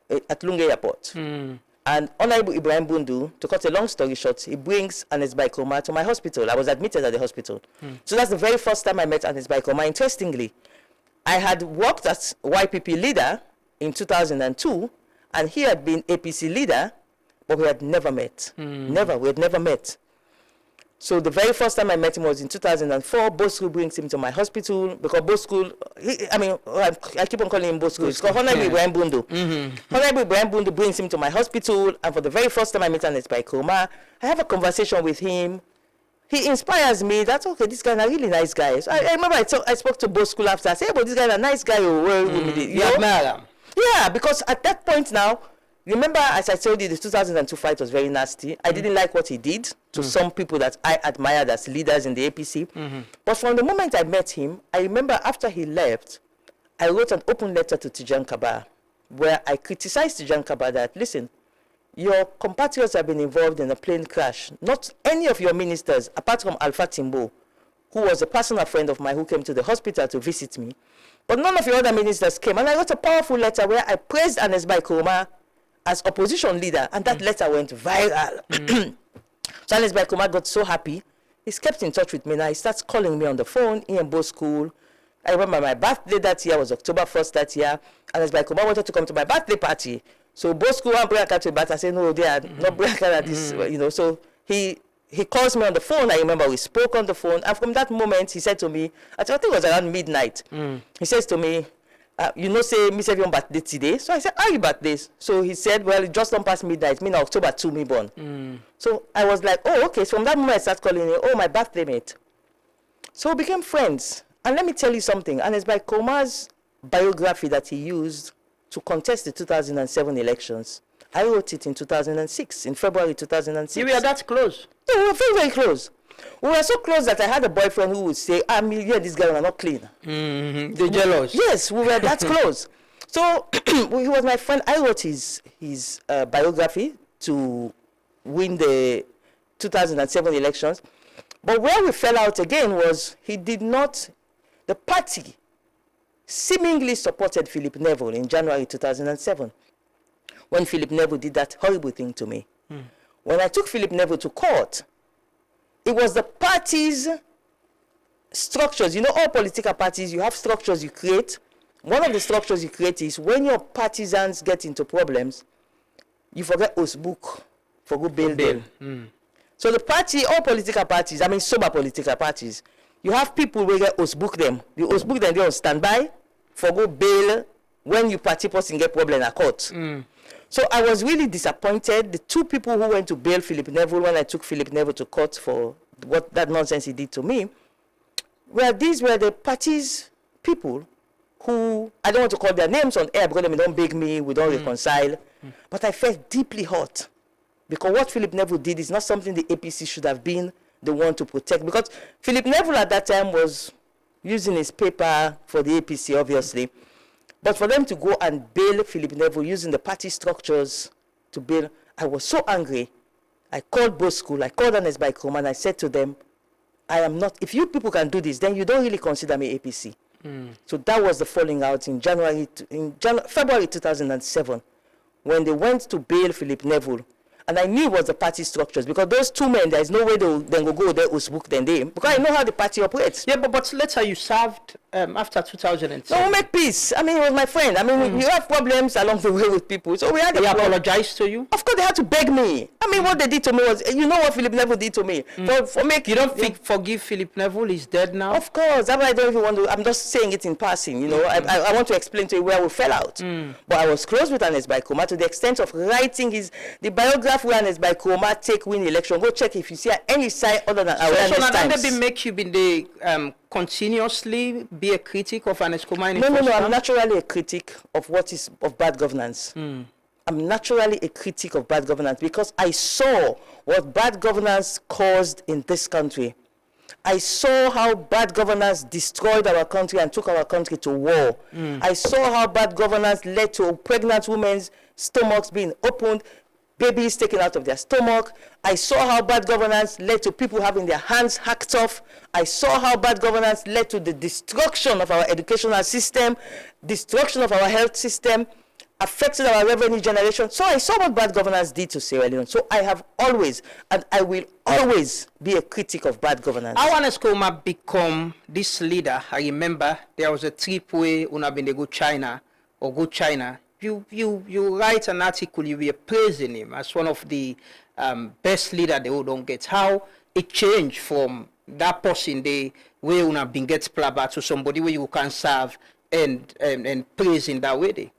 at Lunge Airport. And Honorable Ibrahim Bundu, to cut a long story short, he brings Anes Baikoma to my hospital. I was admitted at the hospital. So that's the very first time I met Anes Baikoma. Interestingly, I had worked as YPP leader in 2002, and he had been APC leader, but we had never met. We had never met. So the very first time I met him was in 2004. Bosco brings him to my hospital because Bosco, I keep on calling him Bosco. It's called Honorable Ibrahim Bundu. Honorable Ibrahim Bundu brings him to my hospital, and for the very first time I met Anes Baikoma, I have a conversation with him. He inspires me that, okay, this guy is a really nice guy. So I remember I spoke to Bosco after. I said, but this guy is a nice guy. Yeah, because at that point now, remember, as I told you, the 2002 fight was very nasty. I didn't like what he did to some people that I admired as leaders in the APC. But from the moment I met him, I remember after he left, I wrote an open letter to Tijan Kaba, where I criticized Tijan Kaba that, listen, your compatriots have been involved in a plane crash. Not any of your ministers, apart from Alpha Timbo, who was a personal friend of mine who came to the hospital to visit me. But none of your other ministers came. And I wrote a powerful letter where I praised Anesbai Kuruma as opposition leader. And that letter went viral. So Anesbai Kuruma got so happy. He's kept in touch with me now. He starts calling me on the phone, in Bo School. I remember my birthday that year was October 1st that year. Anesbai Kuruma wanted to come to my birthday party. So Bo School and Bria Cat I said, no, they are not Bria Cat at this, you know. So he calls me on the phone. I remember we spoke on the phone. And from that moment, he said to me, I think it was around midnight. He says to me, you know, say, Miss Evion birthday today. So I said, how you birthdays? So he said, well, it just don't pass midnight. Mean October 2, me born. So I was like, oh, okay. So from that moment, I started calling him, oh, my birthday mate. So we became friends. And let me tell you something. And it's by Kuma's biography that he used to contest the 2007 elections. I wrote it in 2006, in February 2006. You were that close? Yeah, we were very, very close. We were so close that I had a boyfriend who would say, yeah, this guy are not clean. They're jealous. Yes, we were that close. So he was my friend. I wrote his biography to win the 2007 elections. But where we fell out again was the party seemingly supported Philip Neville in January 2007 when Philip Neville did that horrible thing to me. When I took Philip Neville to court, it was the party's structures. You know, all political parties, you have structures you create. One of the structures you create is when your partisans get into problems, you forget Osbook for good bail them. So the party, all political parties, I mean sober political parties, you have people who get Osbook them. The Osbook them, they on standby for good bail when you party person get problem at court. So I was really disappointed. The two people who went to bail Philip Neville when I took Philip Neville to court for what that nonsense he did to me, these were the party's people who, I don't want to call their names on air because they don't beg me, we don't reconcile. But I felt deeply hurt because what Philip Neville did is not something the APC should have been the one to protect. Because Philip Neville at that time was using his paper for the APC, obviously. But for them to go and bail Philip Neville using the party structures to bail, I was so angry. I called both school, I called Anesbai Kuruma, and I said to them, I am not, if you people can do this, then you don't really consider me APC. So that was the falling out in February 2007, when they went to bail Philip Neville. And I knew it was the party structures because those two men, there is no way they will go there Usbook than them because I know how the party operates. Yeah, but later you served after 2007. No, we make peace. I mean, he was my friend. I mean, you have problems along the way with people. So we had They apologized to you? Of course, they had to beg me. I mean, what they did to me was, you know what Philip Neville did to me? You don't forgive Philip Neville? He's dead now? Of course. That's why I don't even want to, I'm just saying it in passing, you know. I want to explain to you where we fell out. But I was close with Anesbai Kuruma to the extent of writing the biography where Anesbai Kuruma take win election. Go check if you see any sign other than awareness so times. So make you been the continuously be a critic of Anesbai Kuruma? No. I'm naturally a critic of bad governance. I'm naturally a critic of bad governance because I saw what bad governance caused in this country. I saw how bad governance destroyed our country and took our country to war. I saw how bad governance led to pregnant women's stomachs being opened, babies taken out of their stomach. I saw how bad governance led to people having their hands hacked off. I saw how bad governance led to the destruction of our educational system, destruction of our health system, affected our revenue generation. So I saw what bad governance did to Sierra Leone. So I have always, and I will always be a critic of bad governance. How Anesbai Kuruma become this leader? I remember there was a trip where una been go China. You write an article, you were praising him as one of the best leader they don't get. How it changed from that person they where una been get plaba to somebody where you can serve and praise in that way.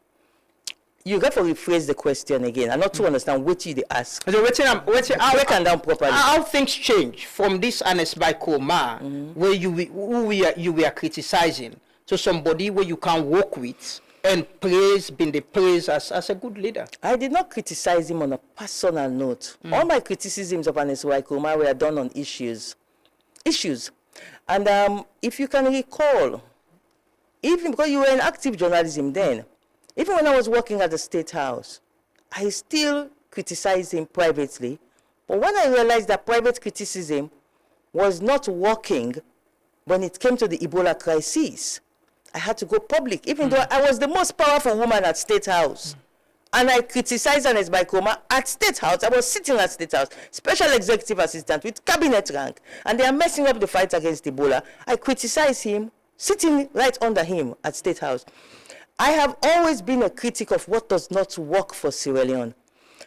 You got to rephrase the question again. I'm not to understand what you ask. So break down properly. How things change from this Anesbai Kuruma where you were criticizing to somebody where you can work with and being the praise as a good leader. I did not criticize him on a personal note. All my criticisms of Anesbai Kuruma were done on issues. And if you can recall, even because you were in active journalism then, even when I was working at the State House, I still criticize him privately. But when I realized that private criticism was not working when it came to the Ebola crisis, I had to go public, even though I was the most powerful woman at State House. And I criticized Ernest Baikoma at State House. I was sitting at State House, special executive assistant with cabinet rank, and they are messing up the fight against Ebola. I criticized him, sitting right under him at State House. I have always been a critic of what does not work for Sierra Leone.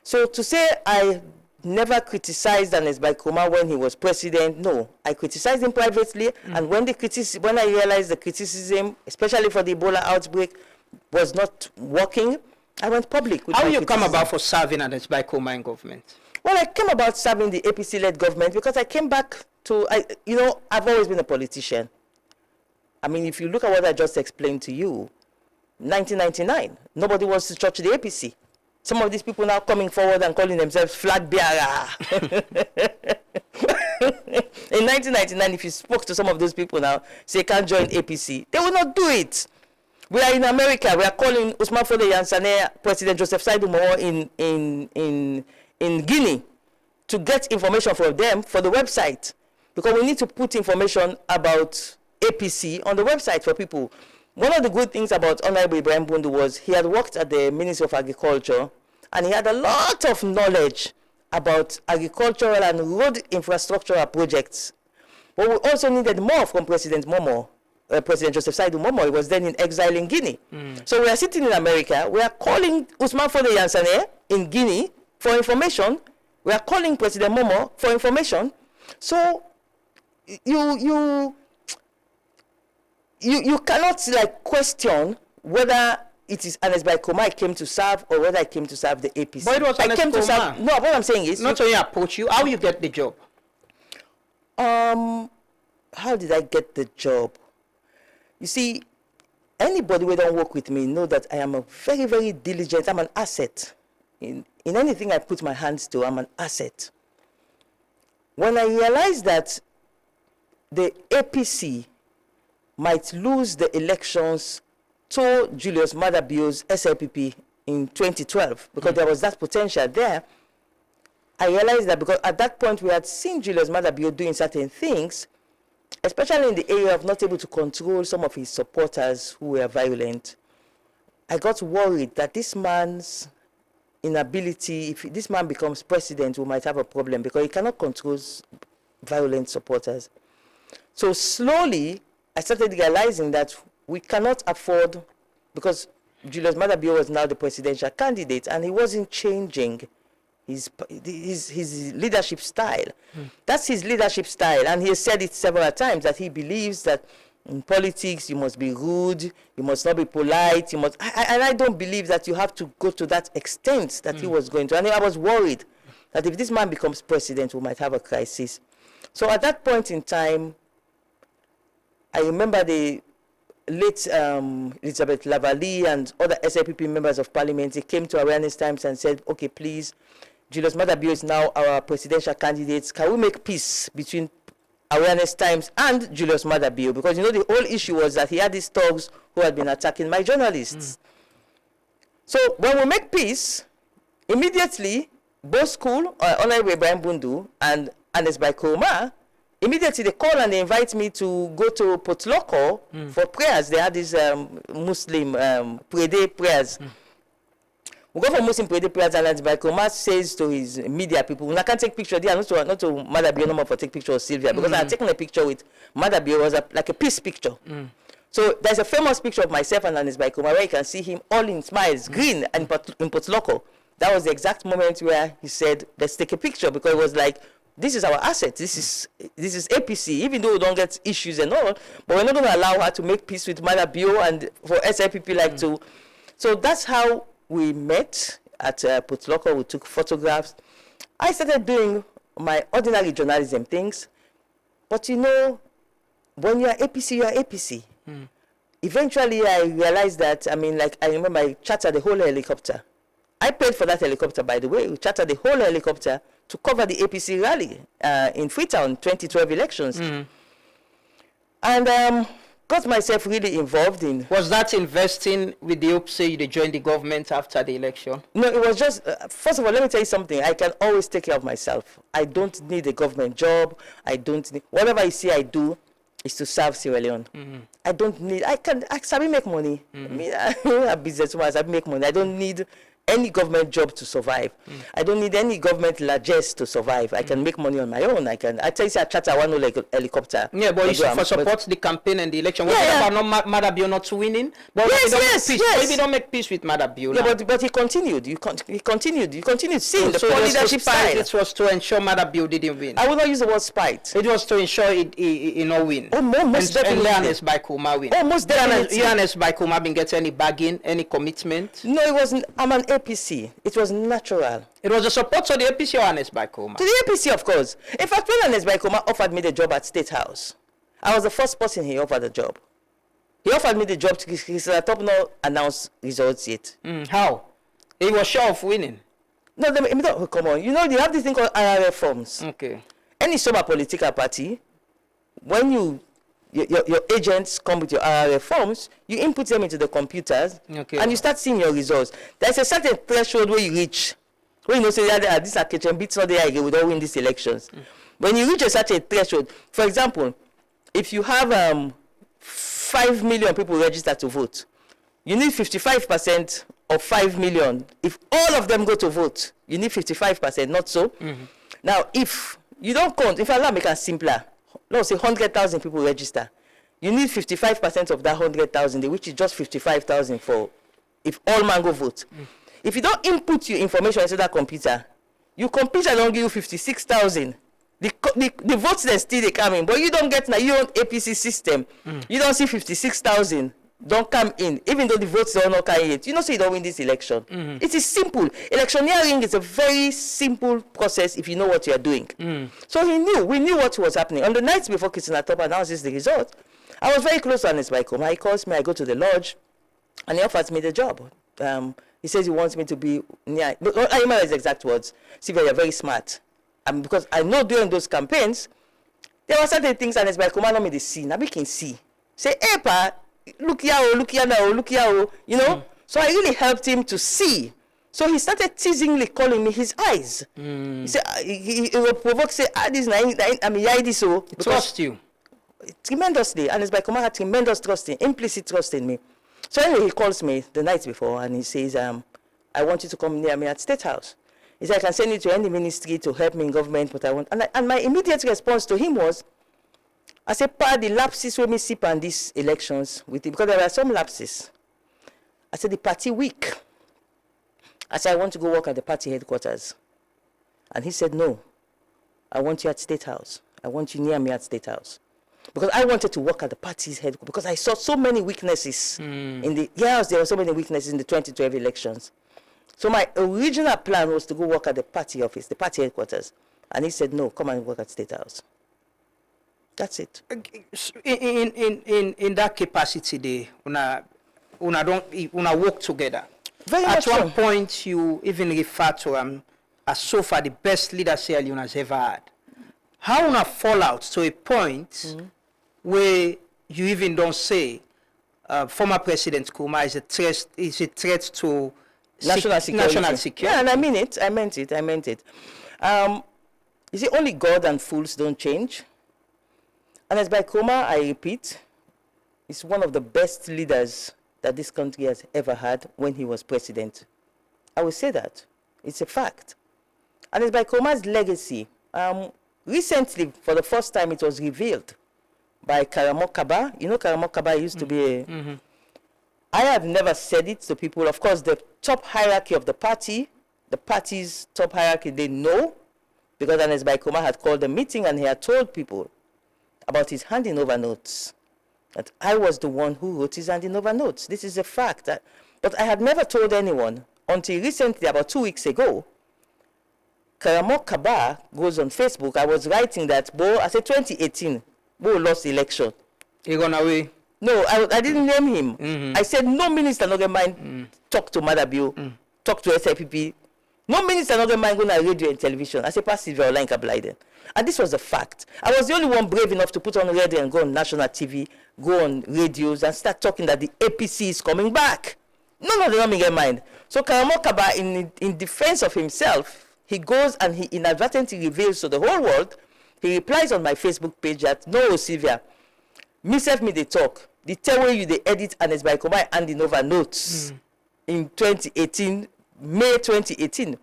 So to say I never criticized Ernest Baikoma when he was president, no. I criticized him privately, and when I realized the criticism, especially for the Ebola outbreak, was not working, I went public with How my you come criticism. about for serving Ernest Baikoma in government? Well, I came about serving the APC-led government because I came back to, I've always been a politician. I mean, if you look at what I just explained to you, 1999, nobody wants to touch the APC. Some of these people now coming forward and calling themselves flag bearer. In 1999, if you spoke to some of those people now, say can't join APC, they will not do it. We are in America. We are calling Usman Fode Yansane, President Joseph Saidu Moho in Guinea to get information from them for the website, because we need to put information about APC on the website for people. One of the good things about Honorable Ibrahim Bundu was he had worked at the Ministry of Agriculture, and he had a lot of knowledge about agricultural and road infrastructural projects. But we also needed more from President Momo. President Joseph Saidu Momo. He was then in exile in Guinea. So we are sitting in America. We are calling Usman Fode Yansane in Guinea for information. We are calling President Momo for information. So you cannot like question whether it is Ernest Baikoma I came to serve or whether I came to serve the APC. But it was Ernest came to serve. Baikoma. No, what I'm saying is Not only approach you, how you get the job? How did I get the job? You see, anybody who don't work with me know that I am a very, very diligent. I'm an asset. In anything I put my hands to, I'm an asset. When I realized that the APC might lose the elections to Julius Maada Bio's SLPP in 2012, because there was that potential there, I realized that because at that point we had seen Julius Maada Bio doing certain things, especially in the area of not able to control some of his supporters who were violent. I got worried that this man's inability, if this man becomes president, we might have a problem because he cannot control violent supporters. So slowly, I started realizing that we cannot afford, because Julius Maada Bio was now the presidential candidate and he wasn't changing his leadership style. That's his leadership style, and he has said it several times that he believes that in politics you must be rude, you must not be polite, and I don't believe that you have to go to that extent that he was going to. And I was worried that if this man becomes president, we might have a crisis. So at that point in time, I remember the late Elizabeth Lavalley and other SLPP members of parliament, they came to Awareness Times and said, okay, please, Julius Maada Bio is now our presidential candidate. Can we make peace between Awareness Times and Julius Maada Bio? Because, the whole issue was that he had these thugs who had been attacking my journalists. So when we make peace, immediately, both school, Honorable Ibrahim Bundu and Ernest Baikoma, immediately they call and they invite me to go to Potloko for prayers. They had these Muslim Prede prayers. We go for Muslim Prede prayers, and Baikoma says to his media people, I can't take picture there, not to Maada Bio no more for take picture of Sylvia, because I had taken a picture with Maada Bio, was like a peace picture. So there's a famous picture of myself and Ernest Baikoma where you can see him all in smiles, green, and in Potloko. That was the exact moment where he said, let's take a picture, because it was like, this is our asset. This is APC, even though we don't get issues and all, but we're not going to allow her to make peace with Maada Bio and for SLPP like to. So that's how we met at Potloko. We took photographs. I started doing my ordinary journalism things, but when you are APC, you are APC. Eventually, I realized that, I remember I chartered the whole helicopter. I paid for that helicopter, by the way. We chartered the whole helicopter to cover the APC rally in Freetown, 2012 elections. And got myself really involved in. Was that investing with the hope say you join the government after the election? No, it was just, first of all, let me tell you something. I can always take care of myself. I don't need a government job. I don't need, whatever you see I do is to serve Sierra Leone. I don't need, I sabi make money. Me, I'm a businesswoman, I sabi make money. I don't need any government job to survive. I don't need any government largesse to survive. I can make money on my own. I tell you, I charter one like helicopter. Yeah, but you should for support the campaign and the election. What about not Madabio not winning? But yes. Maybe don't make peace with Madabio. Yeah, but he continued. You continued seeing the poor leadership style. It was to ensure Madabio didn't win. I will not use the word spite. It was to ensure he not win. Oh, most definitely. And Leones by Kuma win. Oh, most definitely. Leones by Kuma been getting any bargain, any commitment? No, it wasn't. I'm an APC. It was natural. It was a support to the APC or Ernest Baikoma? To the APC, of course. In fact, when Ernest Baikoma offered me the job at State House, I was the first person he offered the job. He offered me the job. He's top not announced results yet. How? He was sure of winning. No, come on. You know, they have this thing called RRF forms. Okay. Any sober political party, when your agents come with your RRF forms, you input them into the computers, and you start seeing your results. There's a certain threshold where you reach, where you know, say, this are kitchen beats, not there, we don't win these elections. When you reach a certain threshold, for example, if you have 5 million people registered to vote, you need 55% of 5 million. If all of them go to vote, you need 55%, not so? Now, if you don't count, if I make it simpler, let's say 100,000 people register. You need 55% of that 100,000, which is just 55,000 for if all man go vote. If you don't input your information into that computer, your computer don't give you 56,000. The votes that still they come in, but you don't get now your own APC system. You don't see 56,000 don't come in, even though the votes are not coming yet. You know, so you don't win this election. It is simple. Electioneering is a very simple process if you know what you are doing. So we knew what was happening. On the nights before Christina Top announces the result, I was very close to Ernest Baikoma. He calls me, I go to the lodge, and he offers me the job. He says he wants me to be near, I remember his exact words, Sylvia, you're very smart. Because I know during those campaigns, there were certain things Ernest Baikoma not me to see. Now we can see. Say, hey, pa, look here, you know. So I really helped him to see. So he started teasingly calling me his eyes. He said, he will provoke, say, this is so. Trust you. Tremendously. And it's by Kuma had tremendous trust implicit trust in me. So anyway, he calls me the night before and he says, I want you to come near me at State House. He said, I can send you to any ministry to help me in government, but I want. And my immediate response to him was, I said, pa, the lapses when me sip on these elections with it, because there were some lapses. I said, the party weak. I said, I want to go work at the party headquarters. And he said, no, I want you at State House. I want you near me at State House. Because I wanted to work at the party's headquarters, because I saw so many weaknesses in the, yes, there were so many weaknesses in the 2012 elections. So my original plan was to go work at the party office, the party headquarters. And he said, no, come and work at State House. That's it. In that capacity, they una work together. Very At much one so. point, you even refer to as so far the best leader Sierra Leone has ever had. How una fall out to a point where you even don't say former President Kuma is a threat to National security. Yeah, and I mean it. I meant it. You see, only God and fools don't change. And as by Kuma, I repeat, he's one of the best leaders that this country has ever had when he was president. I will say that. It's a fact. And as by Kuma's legacy, recently, for the first time, it was revealed by Karamo Kaba. You know, Karamo Kaba used to be a... I have never said it to people. Of course, the top hierarchy of the party's top hierarchy, they know, because Ernest Baikoma had called a meeting and he had told people about his handing over notes, that I was the one who wrote his handing over notes. This is a fact. But I had never told anyone until recently, about 2 weeks ago. Karamo Kaba goes on Facebook. I was writing that, I said 2018, Bo lost the election. He gone away. No, I didn't name him. I said no minister no get mind talk to Madabio, talk to SIPP, No minister not going to radio and television. I say, pass Sylvia Blyden. And this was a fact. I was the only one brave enough to put on radio and go on national TV, go on radios and start talking that the APC is coming back. None of them get mind. So Karamo Kaba, in defense of himself, he goes and he inadvertently reveals to the whole world, he replies on my Facebook page that, no, Sylvia, myself me they talk. The tell way you they edit and it's by Komai handing over notes in 2018, May 2018.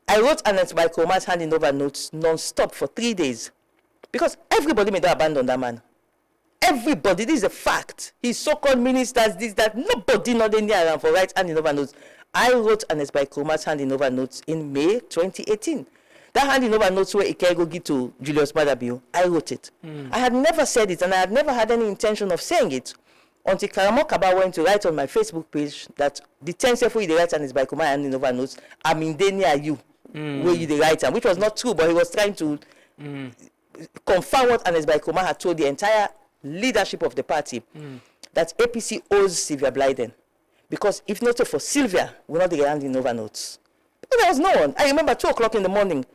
I wrote an by Komai handing over notes non-stop for 3 days because everybody made abandon that man. Everybody, this is a fact. His so-called ministers, this, that, nobody not in there around for right handing over notes. I wrote an by Komai handing over notes in May 2018. That handing over notes where Ikego give to Julius Madabio, I wrote it. I had never said it, and I had never had any intention of saying it until Karamo Kaba went to write on my Facebook page that the 10th Sefu the write and is by Kumai handing over notes, I'm in there near you, where you the writer, which was not true, but he was trying to confirm what Anes by Kumai had told the entire leadership of the party, that APC owes Sylvia Blyden. Because if not for Sylvia, we're not handing over notes. But there was no one. I remember 2 o'clock in the morning,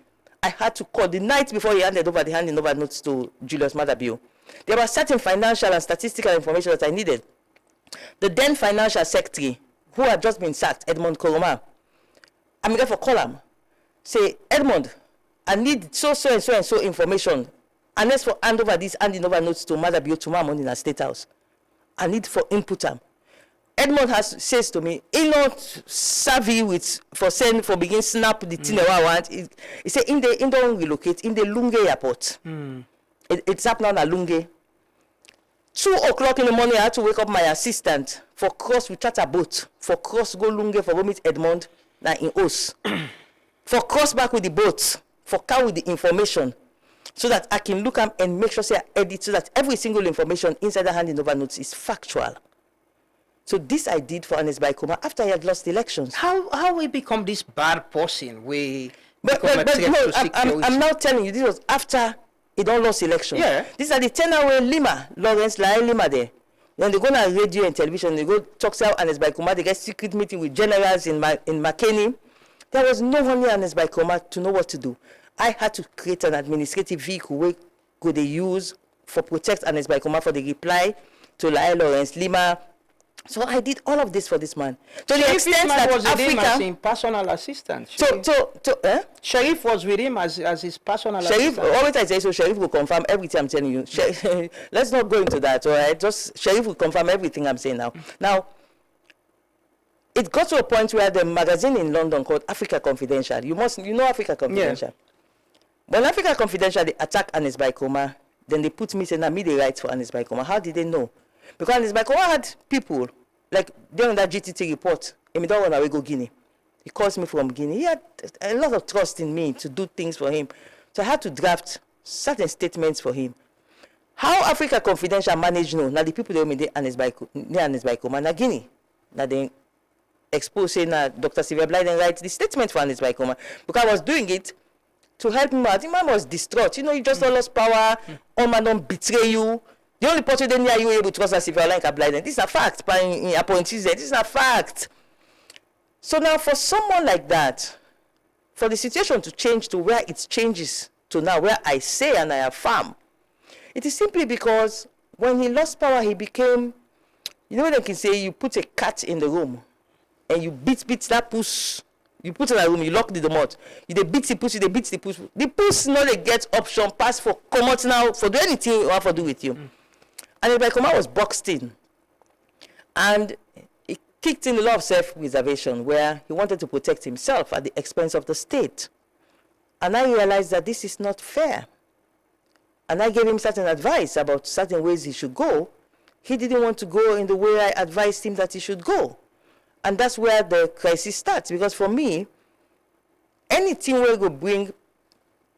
I had to call the night before he handed over the handing over notes to Julius Madabio. There was certain financial and statistical information that I needed. The then financial secretary, who had just been sacked, Edmond Koroma, I'm there for call him. Say, Edmond, I need so and so information. Unless for hand over this handing over notes to Madabio tomorrow morning at State House. I need for input him. Edmond says to me, he not savvy with for begin snap the thing I want. He said in don't relocate in the Lunge airport. It's up now at Lunge. 2 o'clock in the morning, I had to wake up my assistant for cross with charter boat for cross go Lunge for go meet Edmond now in Os. For cross back with the boat for car with the information so that I can look up and make sure say I edit so that every single information inside the handing over notes is factual. So this I did for Anes Baikoma after he had lost the elections. How we become this bad person? But no, I'm now telling you, this was after he don't lost election. Yeah. These are the 10-hour Lima, Lawrence Lai Lima there. When they go on radio and television, they go talk to Anes Baikoma, they get secret meeting with generals in Makeni. There was no one near Anes Baikoma to know what to do. I had to create an administrative vehicle where could they use for protect Anes Baikoma for the reply to Lai Lawrence Lima. So I did all of this for this man. To the extent that was Africa, with him as his personal assistant. Sharif was with him as his personal Sharif, assistant. always I say so. Sharif will confirm everything I'm telling you. Let's not go into that. All right, just Sharif will confirm everything I'm saying now. Now, it got to a point where the magazine in London called Africa Confidential. You know Africa Confidential. Yeah. When Africa Confidential they attack Anes Baikoma, then they put me saying, "Now me they write for Anes Baikoma." How did they know? Because Anes Baikoma had people, like during that GTT report, he don't want to go Guinea. He calls me from Guinea. He had a lot of trust in me to do things for him. So I had to draft certain statements for him. How Africa Confidential managed no, now the people that made Anes Baikoma, na Guinea. Now they expose saying Dr. Sylvia Blyden writes the statement for Anes Baikoma. Because I was doing it to help him out. The man was distraught. You know, you just lost power, all man don't betray you. The only person then you were able to trust Sylvia Blyden. This is a fact. By appointees, this is a fact. So now, for someone like that, for the situation to change to where it changes to now, where I say and I affirm, it is simply because when he lost power, he became, you know what they can say, you put a cat in the room and you beat that puss. You put in a room, you lock the mouth. You beat the puss, you beat the puss. The puss now they get option pass for come out now for do anything you want to do with you. And Ibrahima was boxed in. And he kicked in a lot of self-preservation where he wanted to protect himself at the expense of the state. And I realized that this is not fair. And I gave him certain advice about certain ways he should go. He didn't want to go in the way I advised him that he should go. And that's where the crisis starts. Because for me, anything where will bring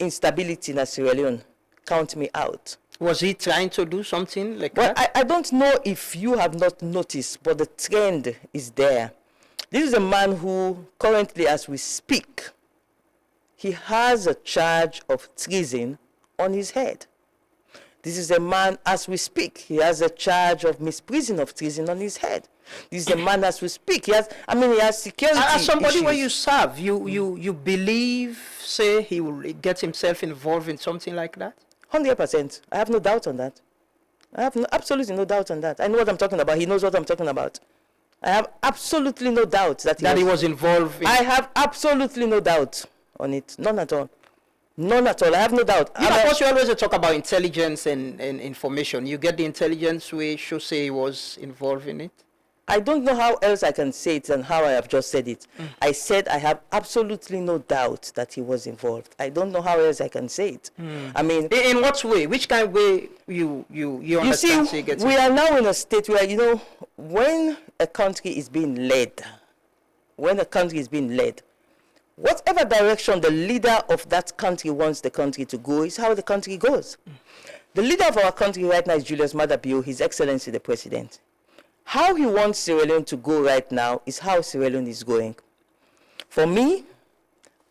instability in Sierra Leone, count me out. Was he trying to do something like that? Well, I don't know if you have not noticed, but the trend is there. This is a man who currently, as we speak, he has a charge of treason on his head. This is a man, as we speak, he has a charge of misprision of treason on his head. This is a man as we speak. He has security As somebody issues. where you serve, you believe, say, he will get himself involved in something like that? 100%. I have no doubt on that. I have absolutely no doubt on that. I know what I'm talking about. He knows what I'm talking about. I have absolutely no doubt that He was involved in... I have absolutely no doubt on it. None at all. None at all. I have no doubt. You know, of course, you always talk about intelligence and information. You get the intelligence we should say he was involved in it? I don't know how else I can say it than how I have just said it. I said I have absolutely no doubt that he was involved. I don't know how else I can say it. I mean... In what way? Which kind of way you understand? You see, we are now in a state where, you know, when a country is being led, whatever direction the leader of that country wants the country to go is how the country goes. The leader of our country right now is Julius Maada Bio, His Excellency the President. How he wants Sierra Leone to go right now is how Sierra Leone is going. For me,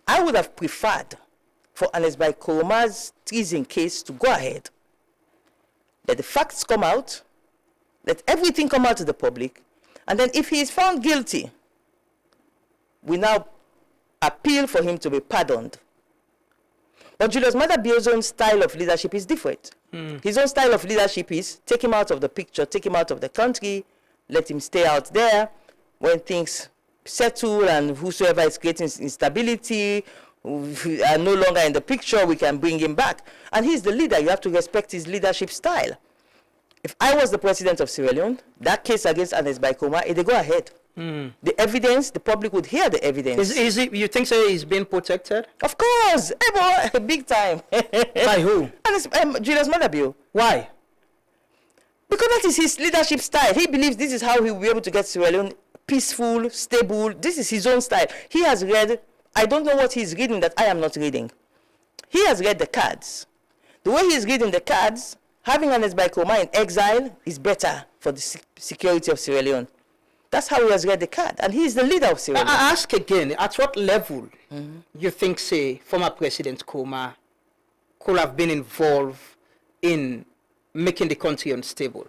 I would have preferred for Ernest Bai Koroma's treason case to go ahead. Let the facts come out, let everything come out to the public, and then if he is found guilty, we now appeal for him to be pardoned. But Julius Maada Bio's own style of leadership is different. His own style of leadership is take him out of the picture, take him out of the country, let him stay out there. When things settle and whosoever is creating instability are no longer in the picture, we can bring him back. And he's the leader. You have to respect his leadership style. If I was the president of Sierra Leone, that case against Ernest Bai Koroma, they go ahead. The evidence, the public would hear the evidence. Is it, you think so he's being protected? Of course. Hey, boy, big time. By who? Julius Maada Bio. Why? Because that is his leadership style. He believes this is how he will be able to get Sierra Leone peaceful, stable. This is his own style. He has read, I don't know what he's reading that I am not reading. He has read the cards. The way he's reading the cards, having Ernest Bai Koroma in exile is better for the security of Sierra Leone. That's how he has read the card. And he is the leader of Sierra Leone. I ask again, at what level you think, say, former President Koroma could have been involved in making the country unstable?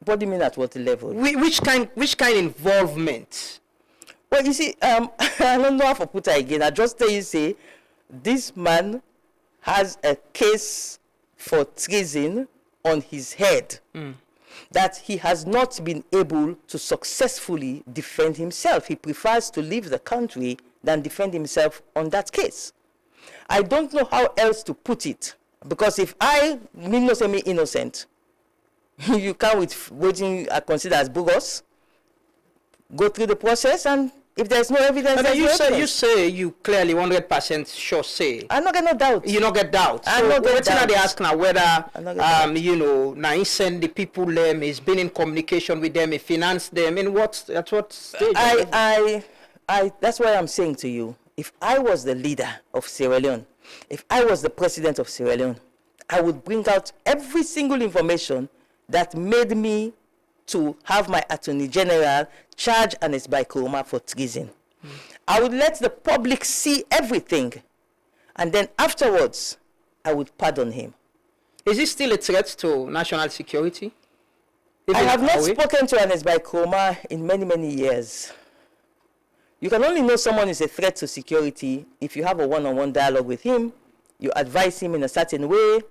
What do you mean at what level? Which kind involvement? Well, you see, I don't know how to put it again. I just tell you, say, this man has a case for treason on his head that he has not been able to successfully defend himself. He prefers to leave the country than defend himself on that case. I don't know how else to put it. Because if I mean no semi innocent, you come with waiting I consider as bogus, go through the process, and if there's no evidence, but you say you clearly 100% sure say. I not get no doubt. You not get doubt. I not get doubt. They ask now whether you know now he send the people them, he's been in communication with them, he financed them. In what at what stage? I that's why I'm saying to you, if I was the leader of Sierra Leone, if I was the president of Sierra Leone, I would bring out every single information that made me to have my Attorney General charge Ernest Bai Koroma for treason. I would let the public see everything, and then afterwards, I would pardon him. Is he still a threat to national security? I have not spoken to Ernest Bai Koroma in many, many years. You can only know someone is a threat to security if you have a one-on-one dialogue with him, you advise him in a certain way,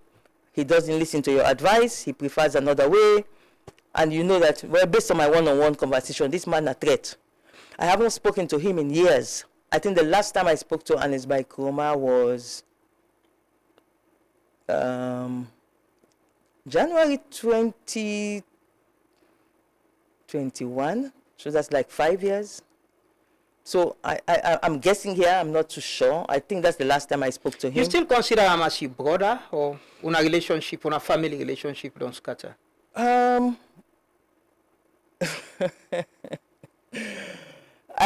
he doesn't listen to your advice, he prefers another way, and you know that, well, based on my one-on-one conversation, this man is a threat. I haven't spoken to him in years. I think the last time I spoke to Ernest Bai Koroma was January 2021, so that's like 5 years. So I'm guessing here, I'm not too sure. I think that's the last time I spoke to him. You still consider him as your brother, or on a relationship, on a family relationship don't scatter? I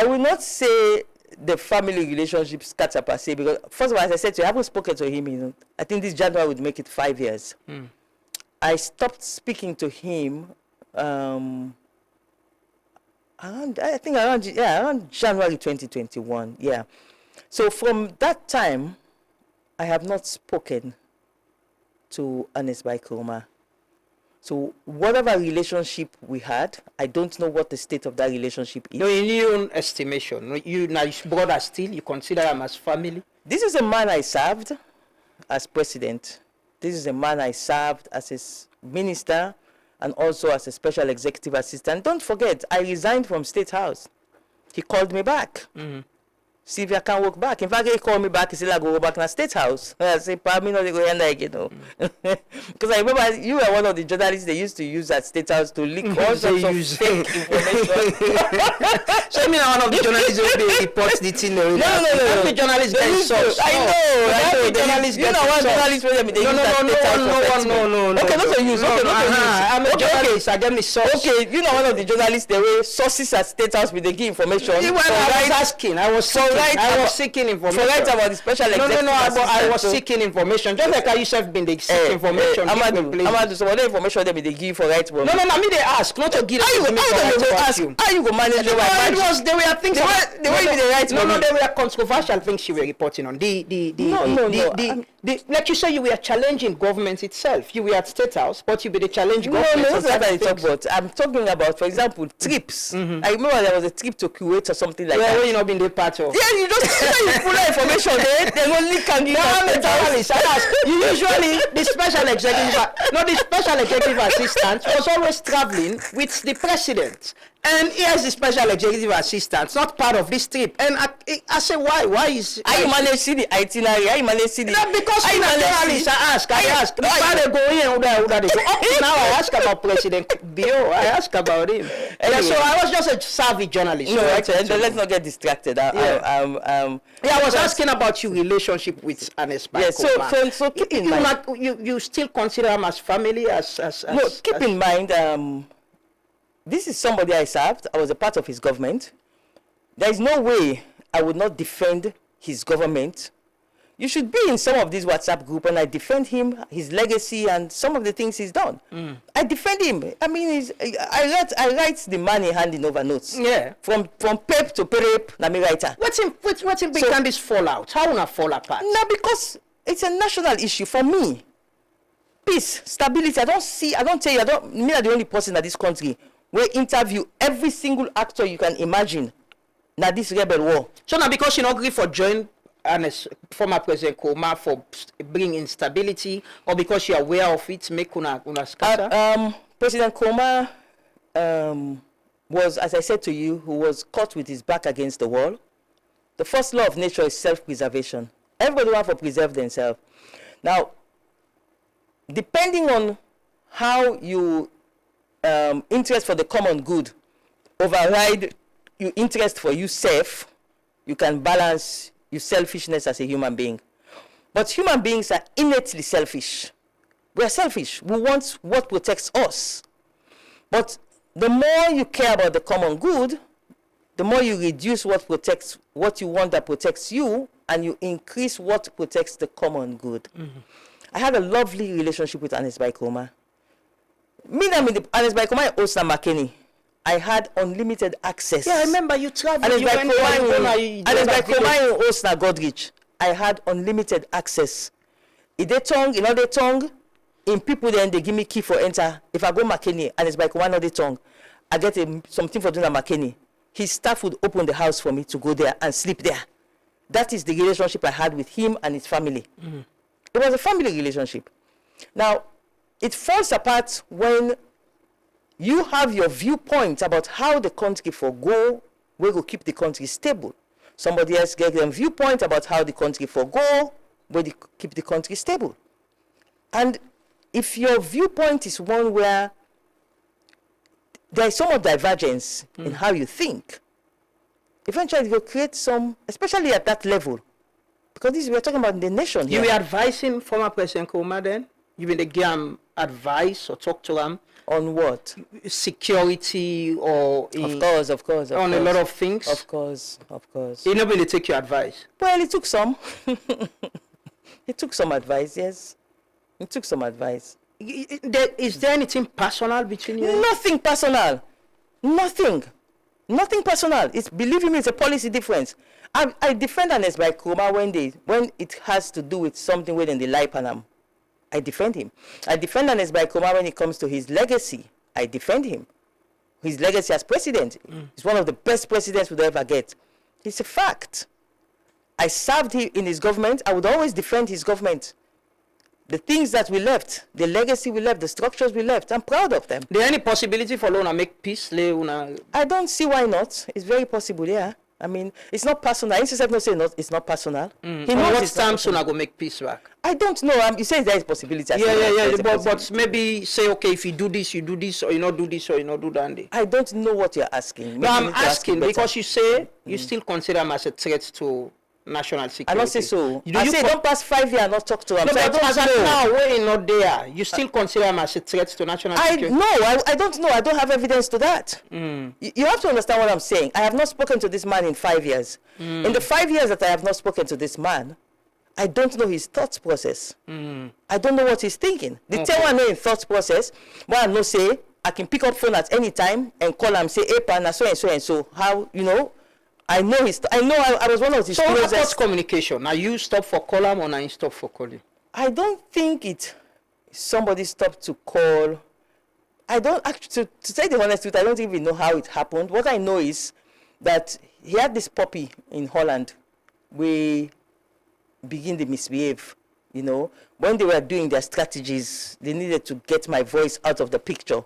will not say the family relationship scatter per se, because first of all, as I said to you, I haven't spoken to him in, I think this January would make it 5 years. I stopped speaking to him around January 2021, yeah. So from that time, I have not spoken to Ernest Bai Koroma. So whatever relationship we had, I don't know what the state of that relationship is. No, in your own estimation, no, you now his brother still, you consider him as family? This is a man I served as president. This is a man I served as a minister and also as a special executive assistant. Don't forget, I resigned from State House. He called me back. Sylvia can't walk back. In fact, he called me back. He said, I go back to the State House. I said, probably not go in there again. Because I remember you were one of the journalists they used to use at State House to leak all sorts of fake information. So I mean, one of the journalists will report the thing. No. Every journalist gets source. I know. Every journalist you gets know one journalist where they use at State House. No. Okay, not to use. I'm a journalist. I get me source. Okay, you know one of the journalists, they were sources at State House, but they give information. I was seeking information. For right about the special executive assistant. I was seeking information. Just like I yourself been the seek information. Amadu, so what information they give for right one? No, I mean they ask, not to give them information. How you go manage the right? It was there were things. The way you the right. No, there were controversial things you were reporting on. Like you say, you were challenging government itself. You were at State House, but you be the challenge government. No, that's what I talk about. I'm talking about, for example, trips. I remember there was a trip to Kuwait or something like that. Where you not been the part of? Yeah, you just you full of information there. They only can give journalist. You usually the special executive assistant was always traveling with the president. And here's the special executive assistant, not part of this trip. And I say, why? Why is... How you manage see the itinerary? How you manage see the... Not because I'm a journalist, I ask. Why they go here, who they go? Now I ask about President Bio. I ask about him. Anyway. So I was just a savvy journalist. No, actually, let's not get distracted. I was asking about your relationship with Ernest Bai. Yeah, so keep in mind... You still consider him as family? No, keep in mind... this is somebody I served. I was a part of his government. There is no way I would not defend his government. You should be in some of these WhatsApp group, and I defend him, his legacy, and some of the things he's done. I defend him. I mean, I write the money handing over notes. Yeah. From pep to perep, na me writer. What's in become this fallout? How will I fall apart? No, because it's a national issue for me. Peace, stability. I'm the only person in this country we interview every single actor you can imagine. Now this rebel war. So now because you not agree for join former President Koma for bringing instability, or because you are aware of it, make una scatter? President Koma was, as I said to you, who was caught with his back against the wall. The first law of nature is self-preservation. Everybody wants to preserve themselves. Now, depending on how you interest for the common good override your interest for yourself, you can balance your selfishness as a human being. But human beings are innately selfish. We are selfish. We want what protects us. But the more you care about the common good, the more you reduce what you want that protects you, and you increase what protects the common good. I had a lovely relationship with Ernest Bai Koma. Ernest Bai Koma and Osna McKinney, I had unlimited access. Yeah, I remember you traveled. Ernest Bai Koma and Osna Godrich, I had unlimited access. In their tongue, in other tongue, in people then they give me key for enter. If I go McKinney, Ernest Bai Koma another tongue, I get something for doing at McKinney. His staff would open the house for me to go there and sleep there. That is the relationship I had with him and his family. It was a family relationship. Now, it falls apart when you have your viewpoint about how the country we will keep the country stable. Somebody else get their viewpoint about how the country where they keep the country stable. And if your viewpoint is one where there is so much divergence in how you think, eventually it will create some, especially at that level, because we are talking about the nation here. You were advising former President Koma then? You been give advice or talk to him? On what? Security or... Of course. On a lot of things? Of course. He never really take your advice? Well, he took some. He took some advice, yes. He took some advice. Is there anything personal between you? Nothing personal. Nothing personal. Believe me, it's a policy difference. I defend Ernest Bai Koma when it has to do with something within the lie Panam. I defend him. I defend Ernest Bai Koroma when it comes to his legacy. I defend him. His legacy as president. He's one of the best presidents we'll ever get. It's a fact. I served him in his government. I would always defend his government. The things that we left, the legacy we left, the structures we left, I'm proud of them. There any possibility for Lona make peace? I don't see why not. It's very possible, yeah. I mean, it's not personal. NCSF not saying it's not personal. He knows what time Sona go make peace back. I don't know. You say there is possibility. But maybe say, okay, if you do this, or you not do this, or you not do that. I don't know what you're asking. No, I'm asking because you say you still consider him as a threat to national security. I don't say so. I say don't pass 5 years and not talk to him. No, so but as of now, when he's not there, you still consider him as a threat to national security? I don't know. I don't have evidence to that. You have to understand what I'm saying. I have not spoken to this man in 5 years. In the 5 years that I have not spoken to this man, I don't know his thought process. I don't know what he's thinking. The tell I know in thought process, what I know say, I can pick up phone at any time and call him, say, hey, partner, so and so and so. How, you know, I know I was one of his closest. So what's communication? Now you stop for call him or now you stop for calling? I don't think somebody stopped to call. I don't actually, to say the honest truth, I don't even know how it happened. What I know is that he had this puppy in Holland. We begin to misbehave, you know. When they were doing their strategies, they needed to get my voice out of the picture.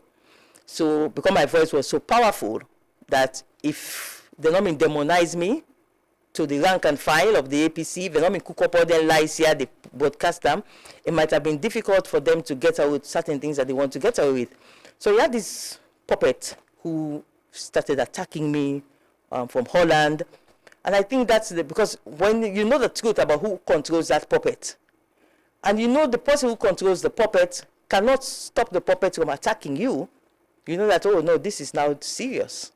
So because my voice was so powerful that if they not mean demonize me to the rank and file of the APC, they not mean cook up all their lies here, they broadcast them, it might have been difficult for them to get away with certain things that they want to get away with. So we had this puppet who started attacking me from Holland. And I think that's because when you know the truth about who controls that puppet, and you know the person who controls the puppet cannot stop the puppet from attacking you, you know that, oh no, this is now serious.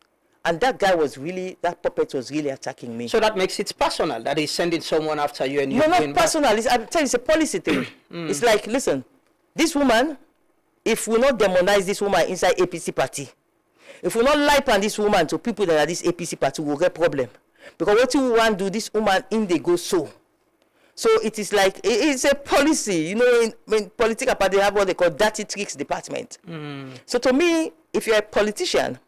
And that puppet was really attacking me. So that makes it personal, that he's sending someone after you and you're not personal. I'm telling you, it's a policy thing. It's like, listen, this woman, if we not demonize this woman inside APC party, if we not lie on this woman to people that are this APC party, we'll get problem. Because what you want to do, this woman in they go so. So it is like, it's a policy. You know, in political party, they have what they call dirty tricks department. So to me, if you're a politician,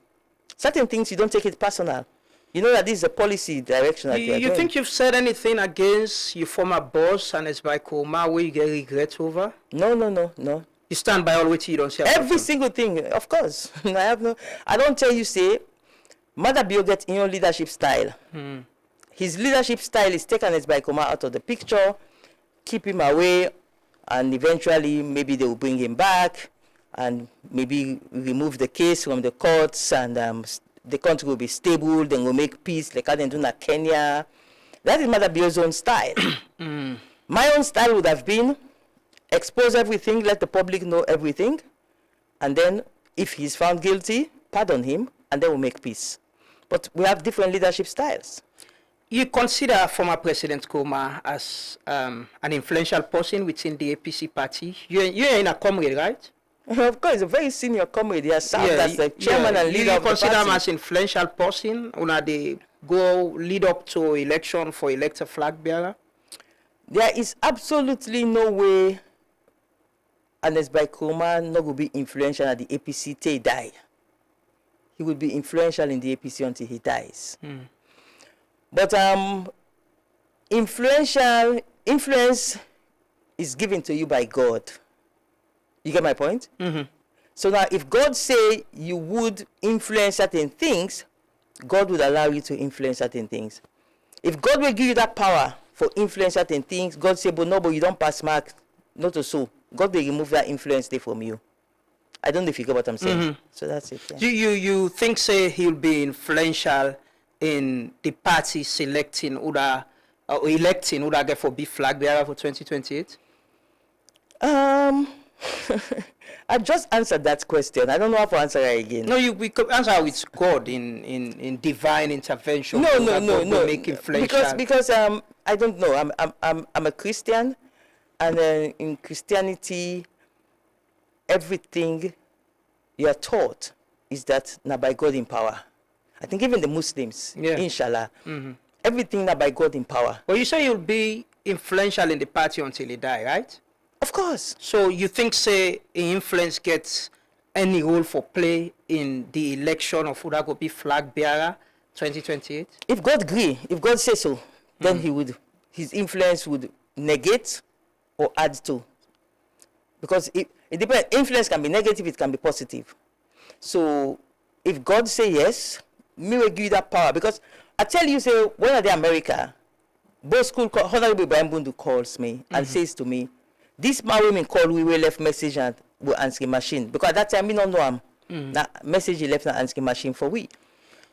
certain things you don't take it personal. You know that this is a policy direction. That you think you've said anything against your former boss, Ernest Bai Koroma, where you get regret over? No. You stand by all which you don't say. Every single thing, of course. I don't tell you, say, Mother Bio get in your leadership style. His leadership style is take Ernest Bai Koroma out of the picture, keep him away, and eventually maybe they will bring him back and maybe remove the case from the courts, and the country will be stable, then we'll make peace like I didn't do in Kenya. That is Mother Bio's own style. My own style would have been expose everything, let the public know everything, and then if he's found guilty, pardon him, and then we'll make peace. But we have different leadership styles. You consider former President Koroma as an influential person within the APC party. You're in a comrade, right? Of course, a very senior comrade. He has served as the chairman and leader of the party. You consider him as influential person when they go lead up to election for elected flag bearer? There is absolutely no way Ernest Bai Koroma not will be influential at the APC till he die. He will be influential in the APC until he dies. But influence is given to you by God. You get my point? So now, if God say you would influence certain things, God would allow you to influence certain things. If God will give you that power for influence certain things, God say, but no, but you don't pass mark, not so. God will remove that influence there from you. I don't know if you get what I'm saying. So that's it. Yeah. You think, say, he'll be influential in the party selecting or electing who get for be flag bearer for 2028? I just answered that question. I don't know how to answer it again. No, we could answer with God in divine intervention. No. Make influential. Because I don't know. I'm a Christian, and in Christianity, everything you are taught is that now by God in power. I think even the Muslims, inshallah, everything now by God in power. Well, you say you'll be influential in the party until you die, right? Of course. So you think, say, influence gets any role for play in the election of Udagobi flag bearer 2028? If God agree, if God says so, then his influence would negate or add to. Because it depends. Influence can be negative, it can be positive. So if God say yes, me will give you that power. Because I tell you, say, when I did America, both school, Honorable Brian Bundu calls me and says to me, this man women call, we will left message and will answer machine. Because at that time, we don't know him. That message he left an answer machine for we.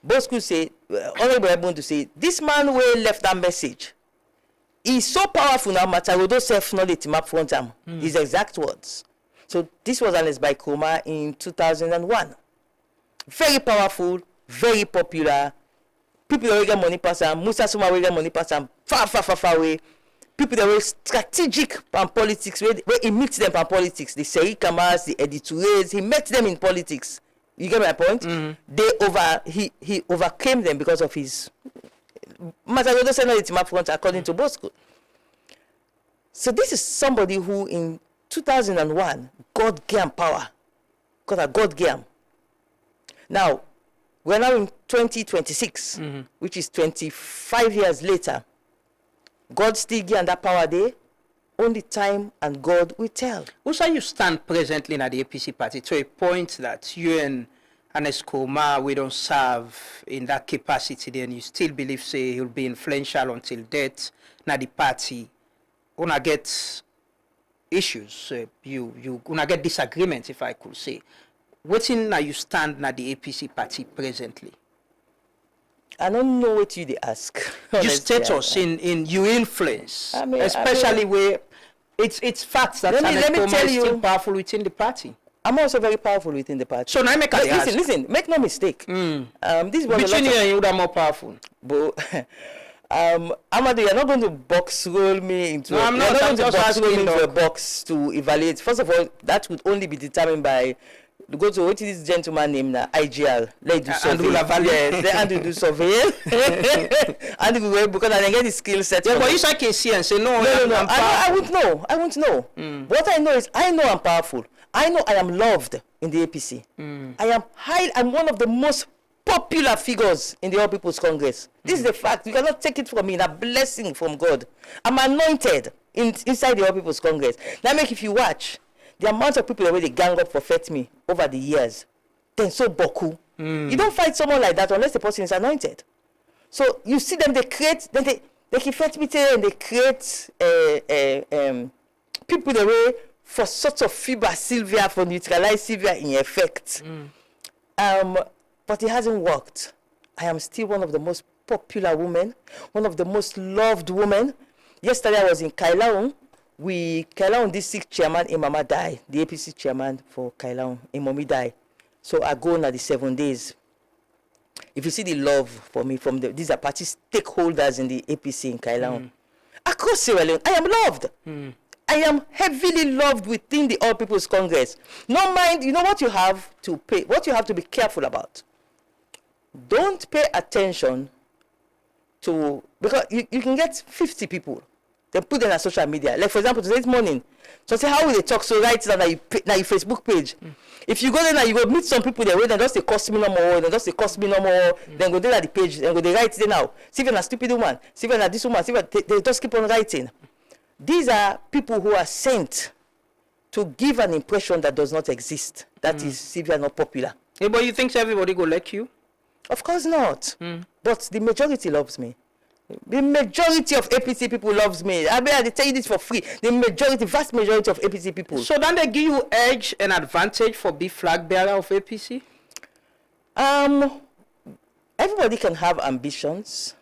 Both schools say, Honorable Brian Bundu say, this man will left that message. He's so powerful now, Matarodo self-knowledge him up front him. His exact words. So this was announced by Kroma in 2001. Very powerful, very popular. People that will get money pass him. Musa Suma will get money pass him. Far away. People that were strategic in politics, where he meets them in politics. The Seri Kamas, the editorials, he met them in politics. You get my point? He overcame them because of his Matarodo self-knowledge him up front, according to Bosco. So this is somebody who in 2001, God gave him power. God gave him. Now, we're now in 2026, which is 25 years later. God still gave him that power there. Only time and God will tell. Also, you stand presently in the APC party to a point that you and Ernest Koroma, we don't serve in that capacity, then you still believe, say, he'll be influential until death. Now the party, gonna get issues, you gonna get disagreements, if I could say. What in now you stand na the APC party presently? I don't know what you ask. Your status in your influence, especially where it's facts that let me tell is you, still powerful within the party. I'm also very powerful within the party. So now make a listen, make no mistake. This was between you and you are more powerful. But Amadu, you're not going to box roll me into I'm not going to box roll me into a dog. box to evaluate. First of all, that would only be determined by go to what is this gentleman named IGL. Let do survey. Yes, let Andrew do survey. Andrew will because I didn't get the skill set. Yeah, but you can see and say no. I won't know. What I know is I know I'm powerful. I know I am loved in the APC. I'm one of the most popular figures in the All People's Congress. This is the fact. You cannot take it from me. It's a blessing from God. I'm anointed inside the All People's Congress. Now, if you watch the amount of people that they gang up for fet me over the years, then so boku. You don't fight someone like that unless the person is anointed. So you see them, they create, then they keep fet me and they create people the way for sort of fiber Sylvia, for neutralize Sylvia in effect. But it hasn't worked. I am still one of the most popular women, one of the most loved women. Yesterday I was in Kailaung. Kailaung district chairman Imama died, the APC chairman for Kailaung, Imomi died. So I go on the 7 days. If you see the love for me from these are party stakeholders in the APC in Kailaung. Across Sierra Leone, I am loved. I am heavily loved within the All People's Congress. No mind, you know what you have to pay, what you have to be careful about. Don't pay attention to, because you can get 50 people, then put them on social media. Like for example, this morning, so say how will they talk? So write it on your Facebook page. If you go there now, you go meet some people there, then just they cost me no more, then just they cost me no more, then go there at the page, then go they write there now. See if you're a stupid woman, see if you're this woman, see if they just keep on writing. These are people who are sent to give an impression that does not exist. That is Sylvia not popular. Yeah, but you think everybody go like you? Of course not. But the majority loves me. The majority of APC people loves me. I mean, I tell you this for free. The vast majority of APC people. So then they give you edge and advantage for be flag bearer of APC? Everybody can have ambitions.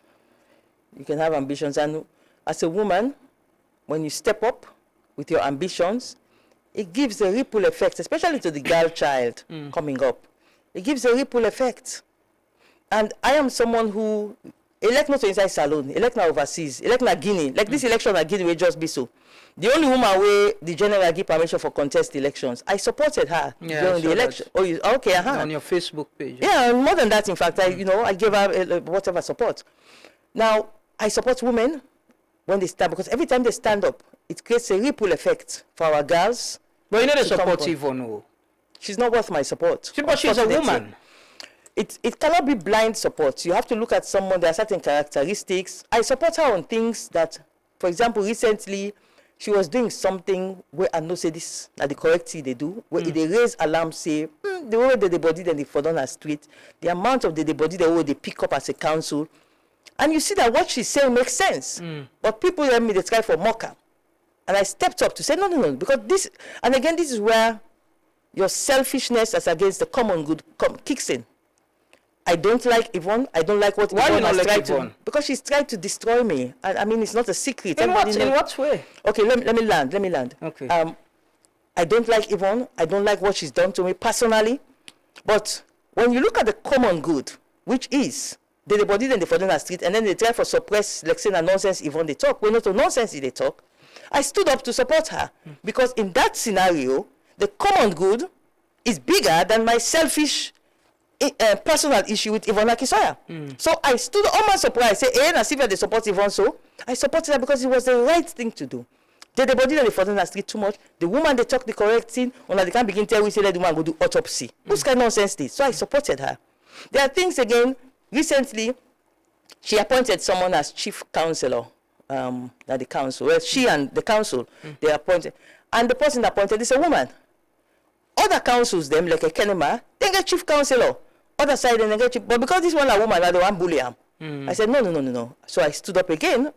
You can have ambitions, and as a woman, when you step up with your ambitions, it gives a ripple effect, especially to the girl child coming up. It gives a ripple effect. And I am someone who elect not inside Salone, elect not overseas, elect not Guinea. Like this election at Guinea will just be so. The only woman where the general give permission for contest elections, I supported her during the election. Oh, okay, on your Facebook page. Yeah, more than that, in fact, I gave her whatever support. Now, I support women when they stand, because every time they stand up, it creates a ripple effect for our girls. But you know the to come support on. Yvonne. Oh. She's not worth my support. But she's a unfortunately. woman. It cannot be blind support. You have to look at someone, there are certain characteristics. I support her on things that, for example, recently, she was doing something where I know say this, that the correct thing they do, where they raise alarm, say, the way the body then they fall down the street, the amount of the body they pick up as a council, and you see that what she's saying makes sense. But people hear me, they try for mocker. And I stepped up to say, no, because this, and again, this is where your selfishness as against the common good kicks in. I don't like Yvonne. I don't like what Why Yvonne you not has like tried Yvonne? to, because she's tried to destroy me. I mean, it's not a secret. In Everybody knows. what way? Okay, let me land. Okay. I don't like Yvonne. I don't like what she's done to me personally. But when you look at the common good, which is the body then they fall down the street, and then they try for suppress, like saying a nonsense Yvonne they talk. Well, not a nonsense they talk. I stood up to support her because in that scenario, the common good is bigger than my selfish personal issue with Yvonne Akisoya. So I stood on my surprise, say, and Sylvia they support Yvonne, so I supported her because it was the right thing to do. The body that they fall down the street too much, the woman they talk the correct thing, or they can't begin tell we say let the woman go do autopsy. Who's kind of nonsense this? So I supported her. There are things again, recently, she appointed someone as chief counselor at the council. Well, she and the council, they appointed, and the person appointed is a woman. Other councils, them, like a Kenema, they get chief counselor. Other side, they get chief, but because this one a woman, I don't want bully her. I said, no. So I stood up again,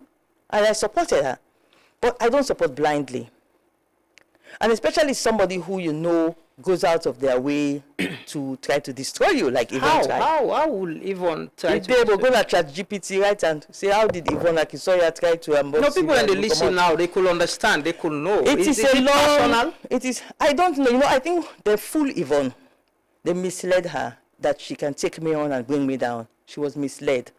and I supported her. But I don't support blindly. And especially somebody who you know goes out of their way to try to destroy you, like Yvonne tried. How will Yvonne try If to... they will go to ChatGPT, right, and say, how did Yvonne Akisoya try to... No, people when they listen now, they could understand, they could know. It is a it long... personal? It is... I don't know. You know, I think they fool Yvonne. They misled her that she can take me on and bring me down. She was misled.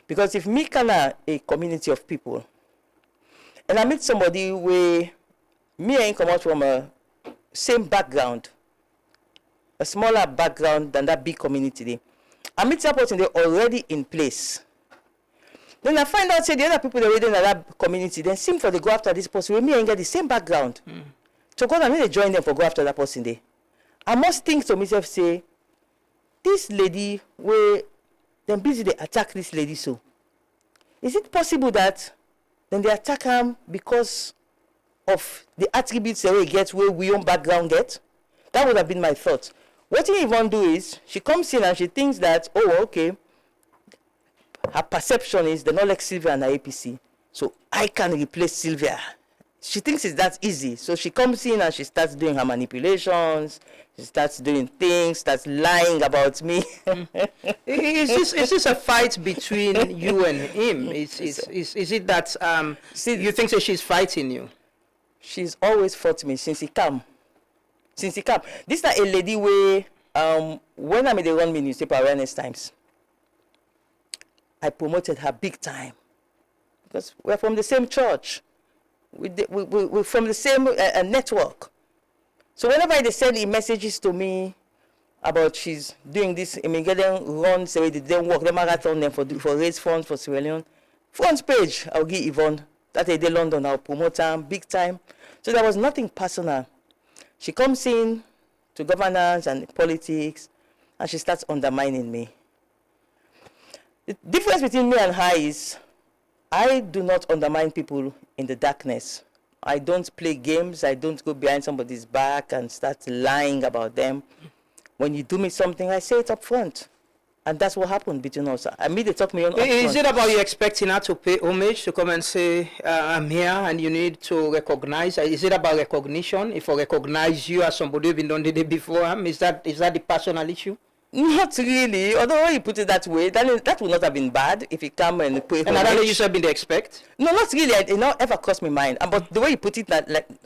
Because if me can a community of people, and I meet somebody where me ain't come out from a same background, a smaller background than that big community there. I meet that person, they're already in place. Then I find out, say, the other people that are already in that community, then seem for they go after this person, where me ain't get the same background. So God, I need to join them for go after that person there. I must think to myself, say, this lady, where them busy they attack this lady so. Is it possible that then they attack her because of the attributes that we get where we own background get? That would have been my thought. What he even do is, she comes in and she thinks that, oh, okay, her perception is they not like Sylvia and her APC, so I can replace Sylvia. She thinks it's that easy. So she comes in and she starts doing her manipulations, she starts doing things, starts lying about me. Is this a fight between you and him? Is it that you think that she's fighting you? She's always fought me since he came. This is not a lady where when I made the run me newspaper awareness times, I promoted her big time because we're from the same church. We're from the same network. So whenever they send messages to me about she's doing this, getting runs, they didn't work, the marathon them for raise funds for Sierra Leone. Front page, I'll give Yvonne. That day London, I'll promote her big time. So there was nothing personal. She comes in to governance and politics, and she starts undermining me. The difference between me and her is I do not undermine people in the darkness. I don't play games. I don't go behind somebody's back and start lying about them. When you do me something, I say it up front. And that's what happened between us. I mean, they talk me on. Is it about you expecting her to pay homage, to come and say, I'm here and you need to recognize? Is it about recognition? If I recognize you as somebody who's been done the day before, is that the personal issue? Not really. Although when you put it that way, then that would not have been bad if you come and pay homage. And I don't know you said been the expect? No, not really. It not ever crossed my mind. But the way you put it,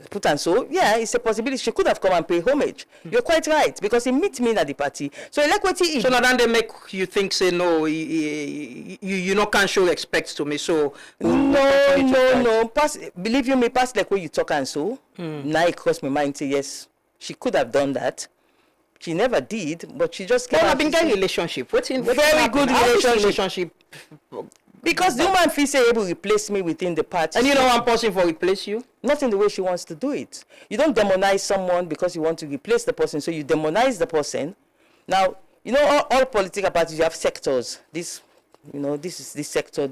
put and so, yeah, it's a possibility. She could have come and pay homage. You're quite right, because he meet me at the party. So like what he. So now then they make you think, say, no, you not can show respect to me. So no. Believe you me, pass like when you talk and so. Now it crossed my mind. Say yes, she could have done that. She never did, but she just came. Well, I've been getting relationship. Very good relationship. Because the woman feels able to replace me within the party. And you know one person for replace you? Not in the way she wants to do it. You don't demonize someone because you want to replace the person, so you demonize the person. Now, you know, all political parties, you have sectors. This, you know, this is this sector,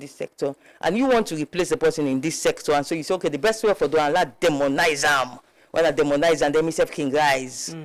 and you want to replace the person in this sector, and so you say, okay, the best way for doing that, demonize them. When I demonize and then myself can rise.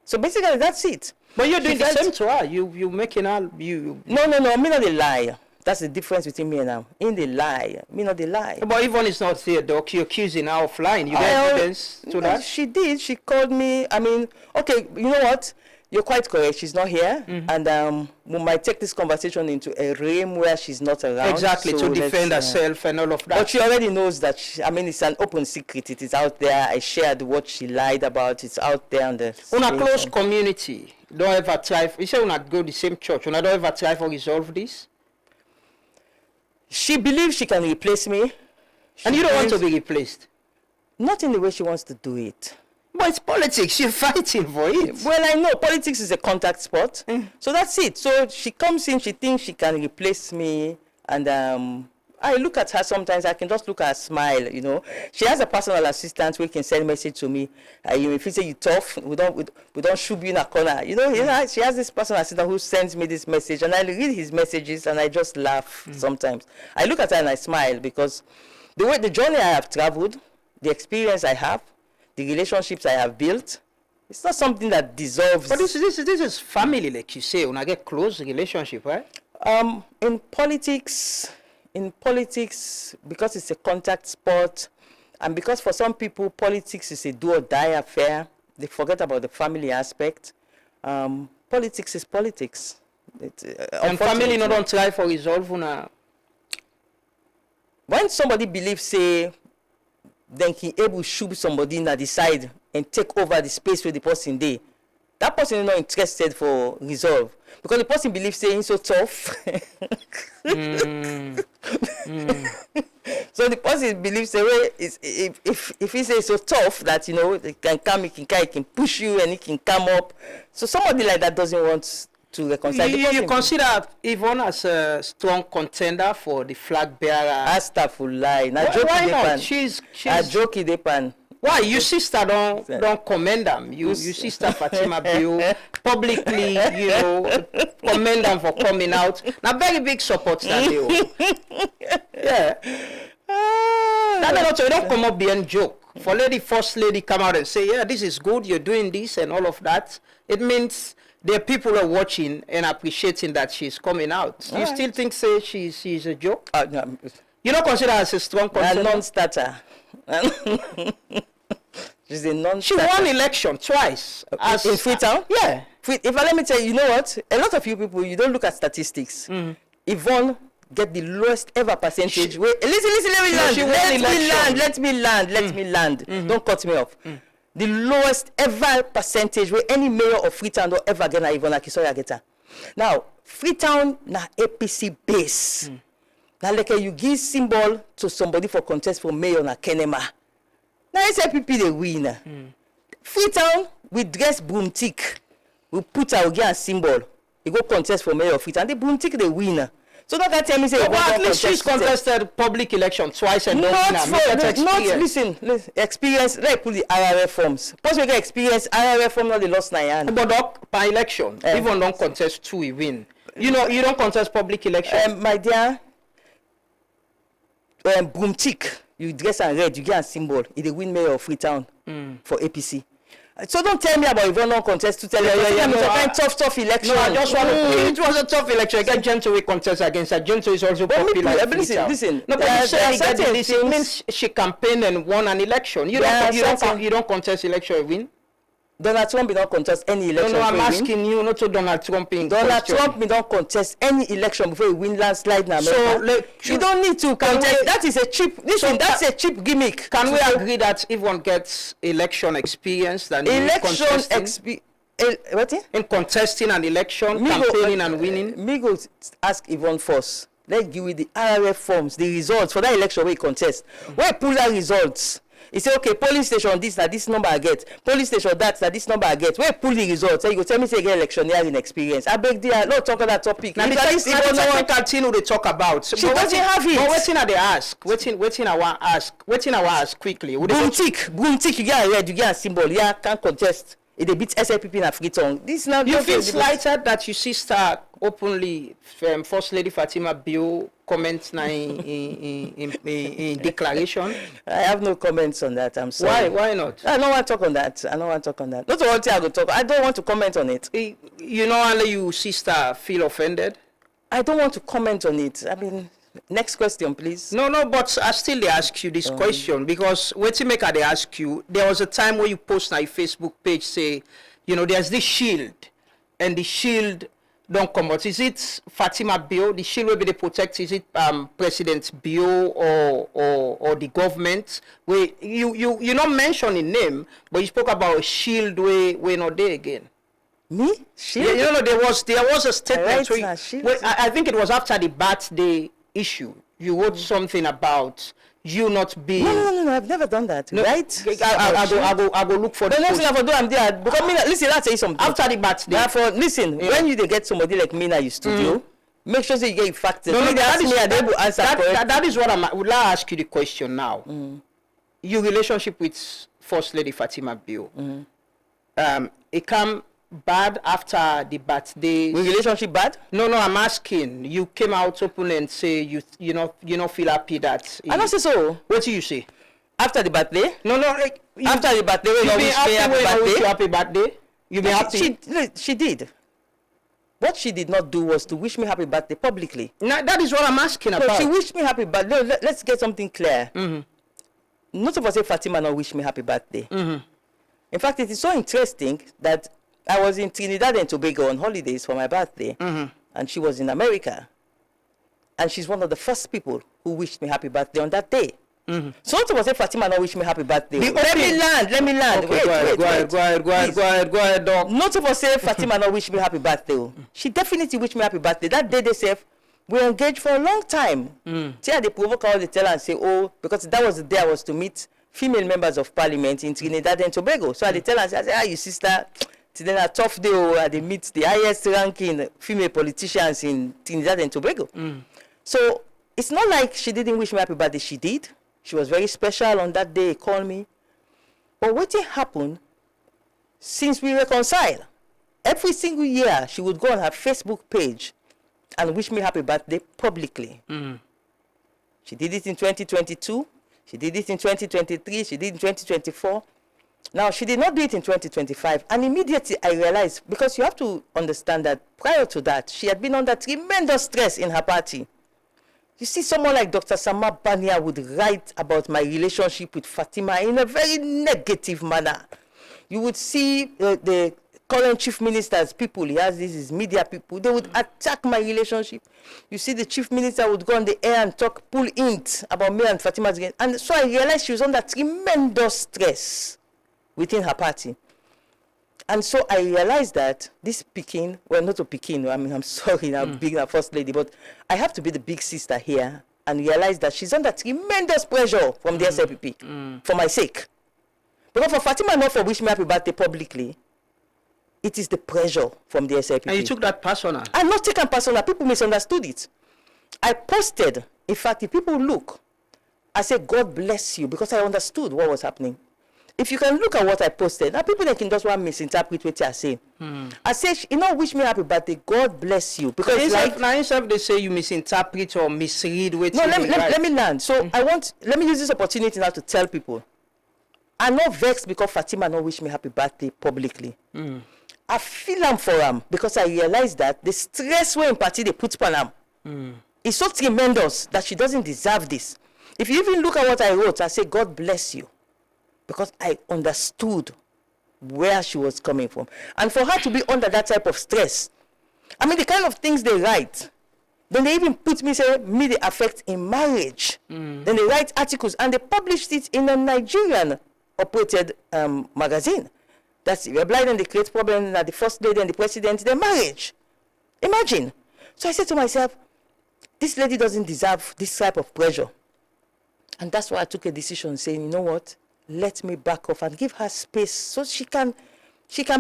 So basically, that's it. But you're doing the same to her. You making her, you... No, me not the lie. That's the difference between me and her. In the lie, me not the lie. But even it's not here, Doc. You're accusing her of lying. You got evidence to that? She did. She called me. I mean, okay, you know what? You're quite correct. She's not here. And we might take this conversation into a realm where she's not around. Exactly, so to defend herself and all of that. But she already knows that, I mean, it's an open secret. It is out there. I shared what she lied about. It's out there on the... On a close community, don't ever try... You say when I go to the same church, when I don't ever try for resolve this? She believes she can replace me. And you don't want to be replaced? Not in the way she wants to do it. But it's politics. You're fighting for it. Well, I know. Politics is a contact sport. So that's it. So she comes in, she thinks she can replace me. And I look at her sometimes. I can just look at her smile, you know. She has a personal assistant who can send message to me. If you say you're tough, we don't shoot you in a corner. You know, she has this personal assistant who sends me this message. And I read his messages and I just laugh sometimes. I look at her and I smile because the journey I have traveled, the experience I have, the relationships I have built, it's not something that dissolves. But this is family, like you say, when I get close relationship, right? In politics, because it's a contact sport, and because for some people politics is a do or die affair, they forget about the family aspect. Politics is politics. And family don't try for resolve una. When somebody believes, say, then he able to shoot somebody in the side and take over the space where the person dey. That person is not interested for resolve because the person believes saying so tough. So the person believes the way is if he says so tough that you know it can come, he can push you and he can come up. So somebody like that doesn't want to reconcile. You consider Yvonne as a strong contender for the flag bearer? Astagfirullah. Why not? She's a jokey depan. Why? Your sister don't commend them. Your sister Fatima Bio publicly, you know, commend them for coming out. Now very big support that they yeah. That they don't come up being joke. For first lady come out and say, yeah, this is good, you're doing this and all of that. It means there are people who are watching and appreciating that she's coming out. You still think say she's a joke? No. You don't consider her as a strong contender? A non-starter. She's a non-starter. She won election twice. In Freetown? Yeah. If I let me tell you, you know what? A lot of you people, you don't look at statistics. Yvonne get the lowest ever percentage. Wait, listen, let me land. Don't cut me off. The lowest ever percentage where any mayor of Freetown don't ever get na Yvonne Akisoya get her. Now, Freetown na APC base. Now, like you give symbol to somebody for contest for mayor na Kenema. Now, SLPP they win. Freetown, we dress broomstick. We put our gear symbol. We go contest for mayor of Freetown. The broomstick they win. So don't tell me say. Well, at least she's contested public election twice and listen, experience. Let's put the RRF forms. Once we get experience, RRF form not the lost nine. But by election, even don't contest two, we win. You know, you don't contest public election. My dear, broomstick, you dress and red, you get a symbol. It's the win mayor of Freetown for APC. So don't tell me about Yvonne non-contest to tell you tough election. No, I just want to. It was a tough election. You get Gentry contest against her. Gentry is also popular. Listen. No, but you say it means she campaigned and won an election. You don't contest election, you win. Donald Trump did not contest any election. No, I'm asking you, not to Donald Trump. Donald Trump did not contest any election before he win landslide in America. So you don't need to contest. That is a cheap. Listen, that's a cheap gimmick. Can we agree that everyone gets election experience than election experience? In contesting an election, campaigning and winning. Me go ask Yvonne first. Let's give you the RRF forms, the results for that election where he contest. Where he pull out results. He say, okay, polling station this, that this number I get. Polling station that this number I get. Where pull the results? So you go tell me say you get electioneering experience. I beg dear, no talk on that topic. Now the technical thing they talk about. She doesn't have it. But waiting at the ask. Waiting I want ask. Waiting I want ask quickly. Boom tick. You get a red, you get a symbol. Yeah, can't contest. It a bit SLPP in a free tongue. This now you feel slighted that your sister openly First Lady Fatima Bio comments now in declaration. I have no comments on that. I'm sorry. Why not? I don't want to talk on that. Not the one thing I go talk. I don't want to comment on it. You know, only your sister feel offended. I don't want to comment on it. I mean, next question, please. No, but I still they ask you this question because what you make they ask you, there was a time where you post on your Facebook page say, you know, there's this shield and the shield don't come out. Is it Fatima Bio? The shield will be the protect, is it President Bio or the government? Where you not mentioning name, but you spoke about a shield where not there again. Me? Shield? Yeah, you know, there was a statement where I think it was after the birthday issue. You wrote something about you not being. No, I've never done that. No, right? I go look for the next thing I do, I'm there. Because listen, I'll tell you something. After the birthday. Therefore, listen, when you get somebody like me in your studio, make sure that you get facts. That is what I would like to ask you the question now. Your relationship with First Lady Fatima Bio. It come bad after the birthday. With relationship bad? No, I'm asking. You came out open and say you not feel happy that. I don't say so. What do you say? After the birthday? No. Like, after the birthday, when you wish me happy birthday. You be happy. She did. What she did not do was to wish me happy birthday publicly. Now, that is what I'm asking about. She wished me happy birthday. No, let's get something clear. Not of us say Fatima not wish me happy birthday. In fact, it is so interesting that I was in Trinidad and Tobago on holidays for my birthday, and she was in America. And she's one of the first people who wished me happy birthday on that day. So not to say Fatima not wish me happy birthday. Let me land. Okay, go ahead, dog. Not to say Fatima not wish me happy birthday. She definitely wished me happy birthday. That day they said, we engaged for a long time. See, they provoke all the tell and say, oh, because that was the day I was to meet female members of parliament in Trinidad and Tobago. So I tell and say, you sister, today a tough day, they meet the highest ranking female politicians in Trinidad and Tobago. So it's not like she didn't wish me happy birthday. She did. She was very special on that day. Called me. But what happened since we reconciled? Every single year, she would go on her Facebook page and wish me happy birthday publicly. She did it in 2022. She did it in 2023. She did it in 2024. Now, she did not do it in 2025. And immediately I realized, because you have to understand that prior to that, she had been under tremendous stress in her party. You see, someone like Dr. Sama Bania would write about my relationship with Fatima in a very negative manner. You would see the current chief minister's people, he has this, his media people, they would attack my relationship. You see, the chief minister would go on the air and talk, pull int about me and Fatima's again. And so I realized she was under tremendous stress within her party. And so I realized that this Pekin, well, not a Pekin, I mean, I'm sorry, I'm being a first lady, but I have to be the big sister here and realize that she's under tremendous pressure from the SLPP for my sake. Because for Fatima not for wish me happy birthday publicly, it is the pressure from the SLPP. And you took that personal? I'm not taking personal. People misunderstood it. I posted, in fact, if people look, I said, God bless you, because I understood what was happening. If you can look at what I posted, now people they can just want to misinterpret what I say. I say, wish me happy birthday. God bless you. Because now they say you misinterpret or misread what. No, let me learn. So let me use this opportunity now to tell people. I'm not vexed because Fatima not wish me happy birthday publicly. I feel am for him because I realize that the stress when party they put on him is so tremendous that she doesn't deserve this. If you even look at what I wrote, I say, God bless you. Because I understood where she was coming from. And for her to be under that type of stress, I mean, the kind of things they write, then they even put me, say, me the effect in marriage. Then they write articles, and they published it in a Nigerian-operated magazine. That's Sylvia Blyden, the great problem that the first lady and the president, their marriage. Imagine. So I said to myself, this lady doesn't deserve this type of pressure. And that's why I took a decision saying, you know what? let me back off and give her space so she can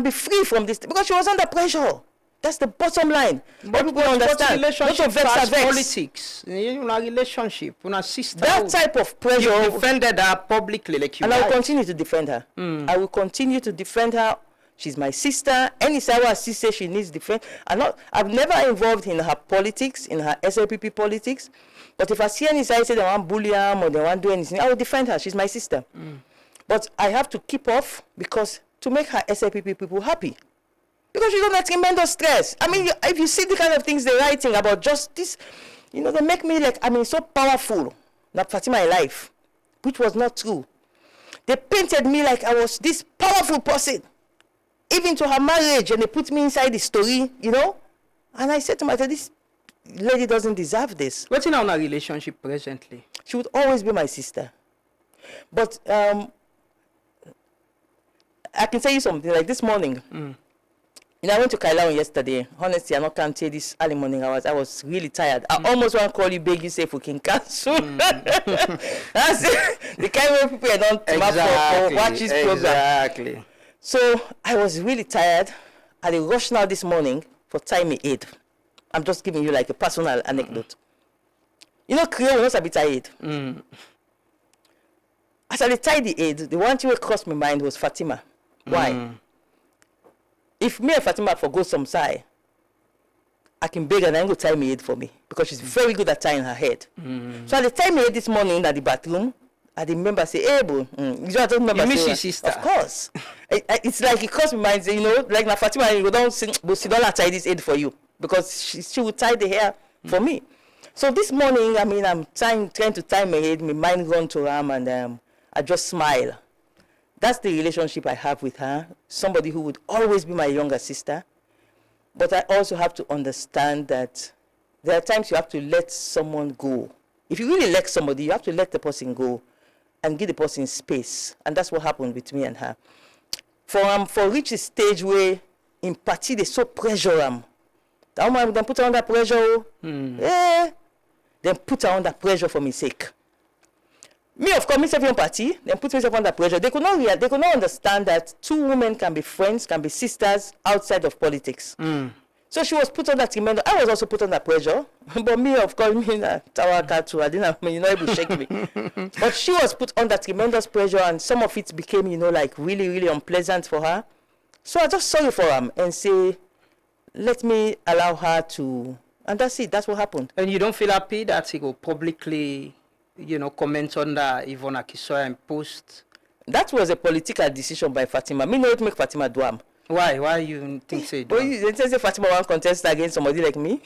be free from this, because she was under pressure. That's the bottom line. But people understand. Relationship has politics. Una relationship, una sister. That type of pressure. You defended her publicly, like you. And I will continue to defend her. I will continue to defend her. She's my sister. Any Sarah sister, she needs defense. I've never involved in her politics, in her SLPP politics. But if I see any side say they want bully her or they want to do anything, I will defend her. She's my sister. But I have to keep off, because to make her SLPP people happy. Because she's under tremendous stress. I mean, if you see the kind of things they're writing about justice, they make me like, so powerful. That Fatima in life, which was not true. They painted me like I was this powerful person. Even to her marriage, and they put me inside the story, And I said to myself, this lady doesn't deserve this. What's in our relationship presently? She would always be my sister. But I can tell you something, like this morning. I went to Kailao yesterday. Honestly, I can't tell this early morning hours. I was really tired. I almost want to call you, beg you, say if we can cancel. That's it. The kind of people I don't watch this program. Exactly. So I was really tired. I rushed now this morning for tie me aid. I'm just giving you like a personal anecdote. Creole was a bit tired. As I tied the aid, the one thing that crossed my mind was Fatima. Why? If me and Fatima forgo some side, I can beg her and go tie me aid for me, because she's very good at tying her head. So at the time me aid this morning at the bathroom, I remember say, hey, bro, you miss your sister. Of course. It's like it crossed my mind, like na Fatima, you don't sing, but she don't tie this aid for you, because she would tie the hair for me. So this morning, I'm trying to tie my head, my mind gone to her, and I just smile. That's the relationship I have with her, somebody who would always be my younger sister. But I also have to understand that there are times you have to let someone go. If you really like somebody, you have to let the person go and give the person space. And that's what happened with me and her. For reach a stage where in party they so pressure them. That woman then put her under pressure. Then put her under pressure for my sake. Me, of course, myself in party, then put myself under pressure. They could not understand that two women can be friends, can be sisters outside of politics. So she was put under tremendous. I was also put under pressure. But me, of course, tower cat I didn't able to shake me. But she was put under tremendous pressure, and some of it became, like really, really unpleasant for her. So I just sorry for her and say, let me allow her to, and that's it. That's what happened. And you don't feel happy that he will publicly, comment on that Yvonne Akisoya and post? That was a political decision by Fatima. Me not make Fatima do am. Why? Why you think so? Well, you say Fatima want contest against somebody like me?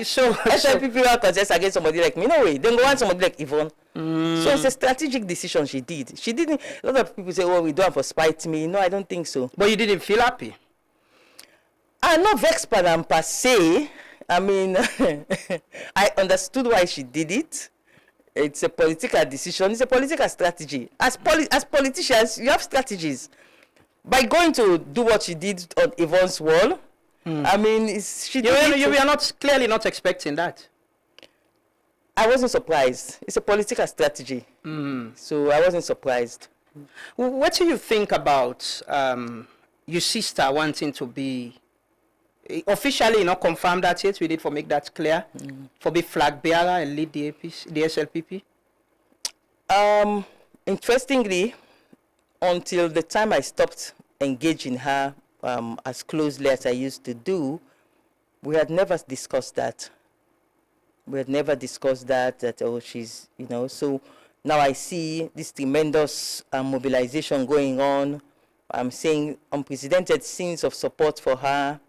So people want contest against somebody like me? No way. They go want somebody like Yvonne. So it's a strategic decision she did. She didn't. A lot of people say, "Oh, we do it for spite me." No, I don't think so. But you didn't feel happy. I'm not vexed by them per se. I understood why she did it. It's a political decision. It's a political strategy. As politicians, you have strategies. By going to do what she did on Yvonne's wall, she did you were clearly not expecting that. I wasn't surprised. It's a political strategy. So I wasn't surprised. What do you think about your sister wanting to be officially not confirmed that yet? We did for make that clear. For be flag bearer and lead the SLPP? Interestingly, until the time I stopped engaging her as closely as I used to do, we had never discussed that. That, oh, she's, so now I see this tremendous mobilization going on. I'm seeing unprecedented scenes of support for her.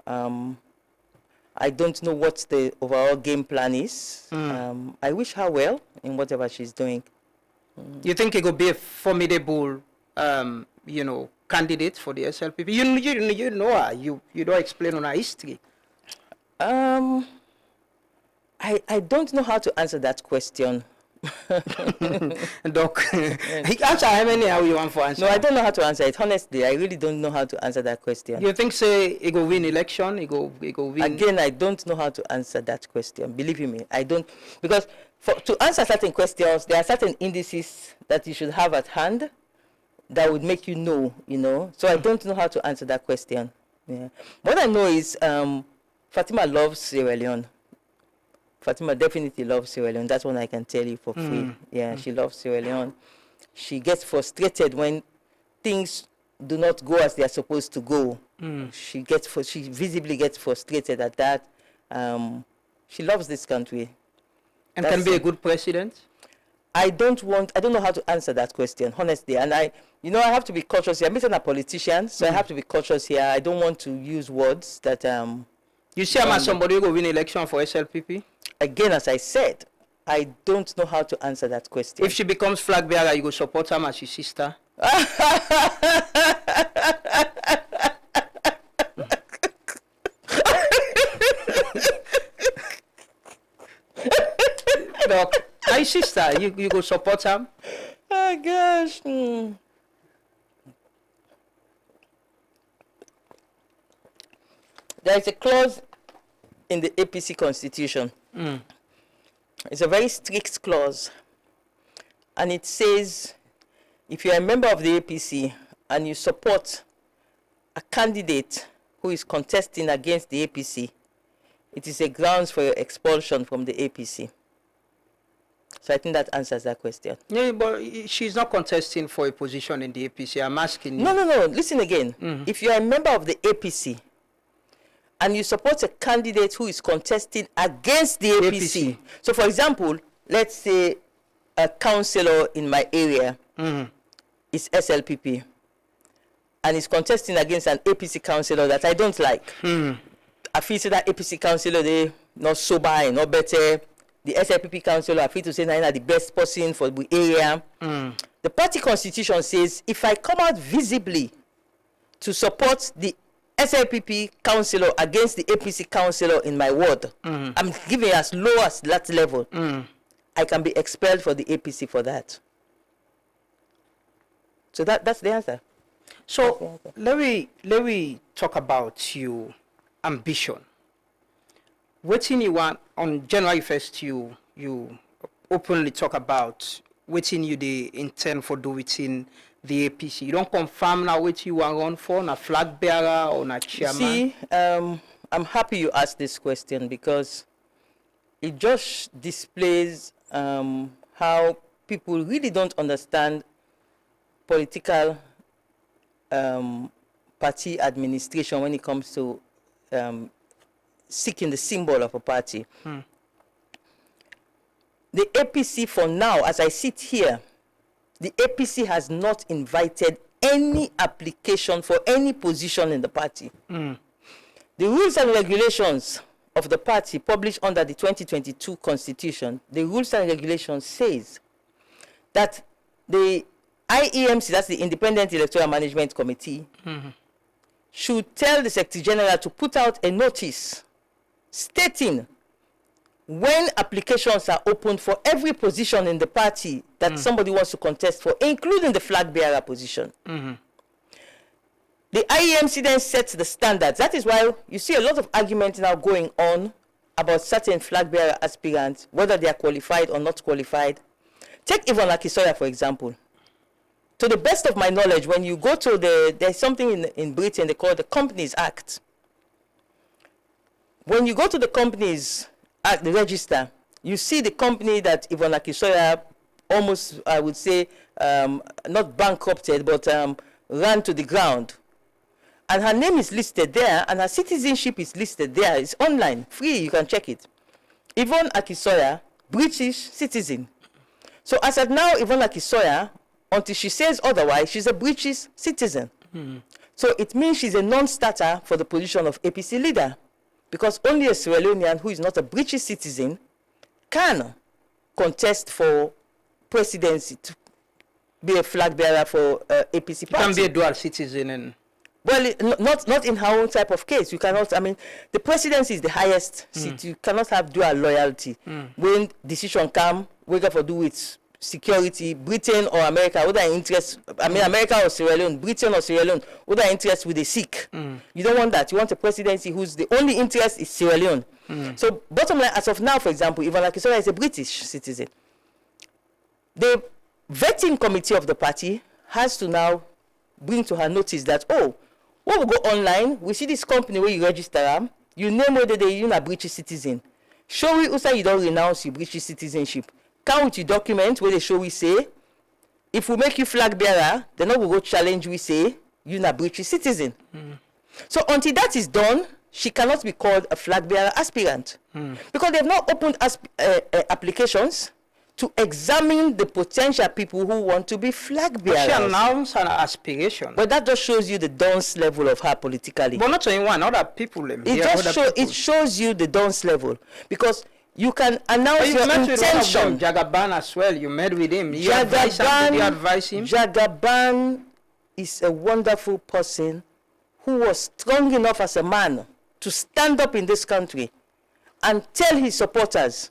I don't know what the overall game plan is. I wish her well in whatever she's doing. You think it could be a formidable, candidate for the SLPP? You know her. You don't explain on her history. I don't know how to answer that question. Doc, answer how many how you want for answer? No, I don't know how to answer it. Honestly, I really don't know how to answer that question. You think say he go win election? He go win? Again, I don't know how to answer that question. Believe me, I don't, because To answer certain questions, there are certain indices that you should have at hand that would make you know. So I don't know how to answer that question. Yeah. What I know is Fatima loves Sierra Leone. Fatima definitely loves Sierra Leone. That's one I can tell you for free. Yeah, she loves Sierra Leone. She gets frustrated when things do not go as they are supposed to go. She visibly gets frustrated at that. She loves this country. And can be a good president? I don't know how to answer that question, honestly. And I have to be cautious here. I'm not a politician, so I have to be cautious here. I don't want to use words that You see, I'm as somebody who will win election for SLPP? Again, as I said, I don't know how to answer that question. If she becomes flag bearer, you go support her as your sister? Look, my sister, you go support her? Oh gosh. There is a clause in the APC constitution. It's a very strict clause. And it says, if you're a member of the APC and you support a candidate who is contesting against the APC, it is a grounds for your expulsion from the APC. So I think that answers that question. Yeah, but she's not contesting for a position in the APC. I'm asking you. No. Listen again. If you're a member of the APC and you support a candidate who is contesting against the APC. So, for example, let's say a councillor in my area is SLPP and is contesting against an APC councillor that I don't like. I feel that APC councillor, they not sober and not better. The SLPP councillor, I feel to say that the best person for the area. The party constitution says if I come out visibly to support the SLPP councillor against the APC councillor in my ward, I'm giving as low as that level, I can be expelled for the APC for that. So that's the answer. So let me talk about your ambition. What you want on January 1st, you openly talk about what you the intend for do within the APC. You don't confirm now what you want run for, na flag bearer or na chairman. See, I'm happy you asked this question because it just displays how people really don't understand political party administration when it comes to seeking the symbol of a party. The APC for now, as I sit here, the APC has not invited any application for any position in the party. The rules and regulations of the party published under the 2022 constitution, the rules and regulations says that the IEMC, that's the Independent Electoral Management Committee, should tell the Secretary General to put out a notice stating when applications are opened for every position in the party that somebody wants to contest for, including the flag bearer position. The IEMC then sets the standards. That is why you see a lot of argument now going on about certain flag bearer aspirants, whether they are qualified or not qualified. Take Yvonne Akisoya, for example. To the best of my knowledge, when you go to there's something in Britain they call the Companies Act. When you go to the Companies Act, the register, you see the company that Yvonne Akisoya almost, I would say, not bankrupted, but ran to the ground. And her name is listed there, and her citizenship is listed there. It's online, free, you can check it. Yvonne Akisoya, British citizen. So as of now, Yvonne Akisoya, until she says otherwise, she's a British citizen. So it means she's a non-starter for the position of APC leader, because only a Sierra Leonean who is not a British citizen can contest for presidency, to be a flag bearer for APC party. You can be a dual citizen. And well, not in her own type of case. You cannot, I mean, the presidency is the highest seat. You cannot have dual loyalty. When decision come, we got to do it security, Britain or America, whether interest, America or Sierra Leone, Britain or Sierra Leone, whether interest with the Sikh. You don't want that. You want a presidency whose the only interest is Sierra Leone. So bottom line, as of now, for example, Ivan Akisola is a British citizen. The vetting committee of the party has to now bring to her notice that, oh, when we go online, we see this company where you register, you name whether you're a British citizen. Show we also you don't renounce your British citizenship. Come with your document where they show we say, if we make you flag bearer, then we go challenge we say, you're a British citizen. So until that is done, she cannot be called a flag bearer aspirant. Because they have not opened applications to examine the potential people who want to be flag bearers. But she announced an aspiration. But that just shows you the Dawn's level of her politically. But not only one, other people. It shows you the Dawn's level. Because you can announce your intention. Jagaban as well, you met with him. You advise him? Jagaban is a wonderful person who was strong enough as a man to stand up in this country and tell his supporters,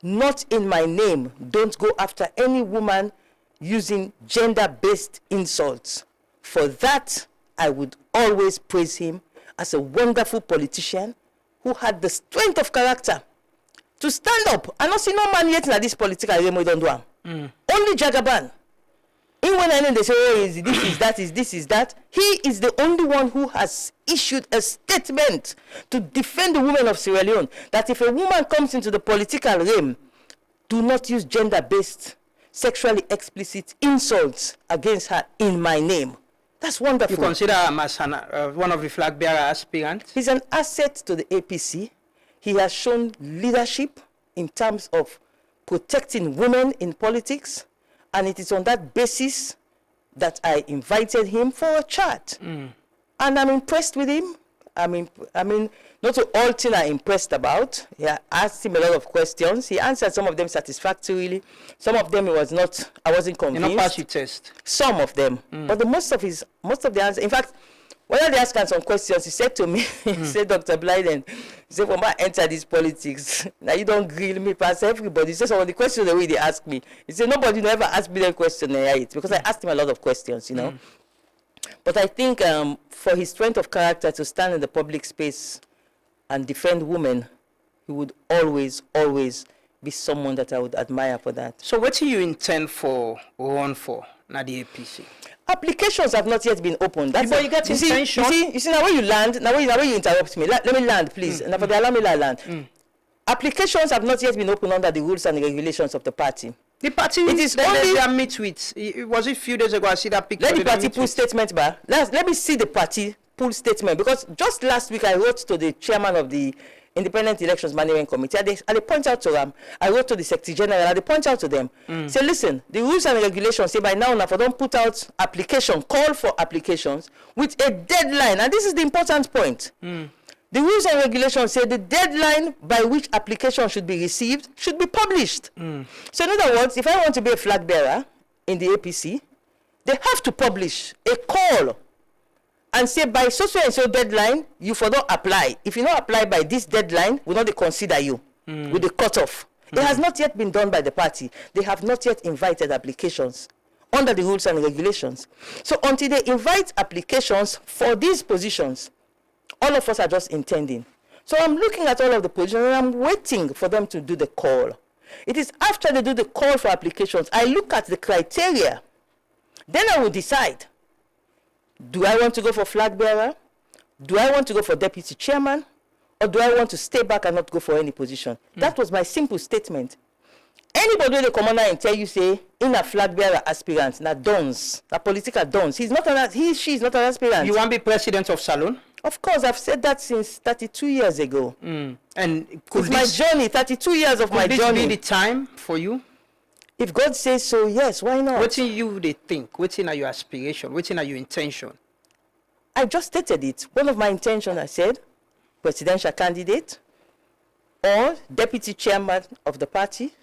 not in my name, don't go after any woman using gender-based insults. For that, I would always praise him as a wonderful politician who had the strength of character to stand up. I don't see no man yet in this political game we don't do. Only Jagaban. Even when they say, oh, this is that, he is the only one who has issued a statement to defend the women of Sierra Leone, that if a woman comes into the political realm, do not use gender-based, sexually explicit insults against her in my name. That's wonderful. You consider him as one of the flag bearer aspirants? He's an asset to the APC. He has shown leadership in terms of protecting women in politics. And it is on that basis that I invited him for a chat. And I'm impressed with him. I mean, not all things I'm impressed about. I asked him a lot of questions. He answered some of them satisfactorily. Some of them I wasn't convinced. You know, pass your test. Some of them. But most of the answers, in fact, when they asked him some questions, he said to me, he said, Dr. Blyden, he said, when I enter this politics, now you don't grill me past everybody. He said, some of the questions the way they ask me. He said, nobody never asked me that question, because I asked him a lot of questions, you know. But I think for his strength of character to stand in the public space and defend women, he would always, always be someone that I would admire for that. So what do you intend for run for now the APC? Applications have not yet been opened. That's you get intention. You see, now when you land, now when you interrupt me, let me land, please. And for the allow me to land. Applications have not yet been opened under the rules and regulations of the party. The party it is only they meet with. Was it a few days ago? I see that picture. Let the party pull statement back. Let me see the party pull statement, because just last week I wrote to the chairman of the Independent Elections Management Committee. They point out to them. I wrote to the Secretary General. And they point out to them. Say, listen, the rules and regulations say by now, if I don't put out application, call for applications with a deadline. And this is the important point. The rules and regulations say the deadline by which application should be received should be published. So in other words, if I want to be a flag bearer in the APC, they have to publish a call and say by so and so deadline, you for not apply. If you not apply by this deadline, we not consider you with the cutoff. It has not yet been done by the party. They have not yet invited applications under the rules and regulations. So until they invite applications for these positions, all of us are just intending. So I'm looking at all of the positions and I'm waiting for them to do the call. It is after they do the call for applications, I look at the criteria. Then I will decide. Do I want to go for flag bearer? Do I want to go for deputy chairman? Or do I want to stay back and not go for any position? That was my simple statement. Anybody in the commander and tell you, say, in a flag bearer aspirant, na dons, na political dons. She is not an aspirant. You want to be president of Salone? Of course, I've said that since 32 years ago. And could it's my journey, 32 years of my journey. Could this be the time for you? If God says so, yes, why not? What in you they think? What in are your aspiration? What in are your intention? I just stated it. One of my intentions, I said, presidential candidate, or deputy chairman of the party,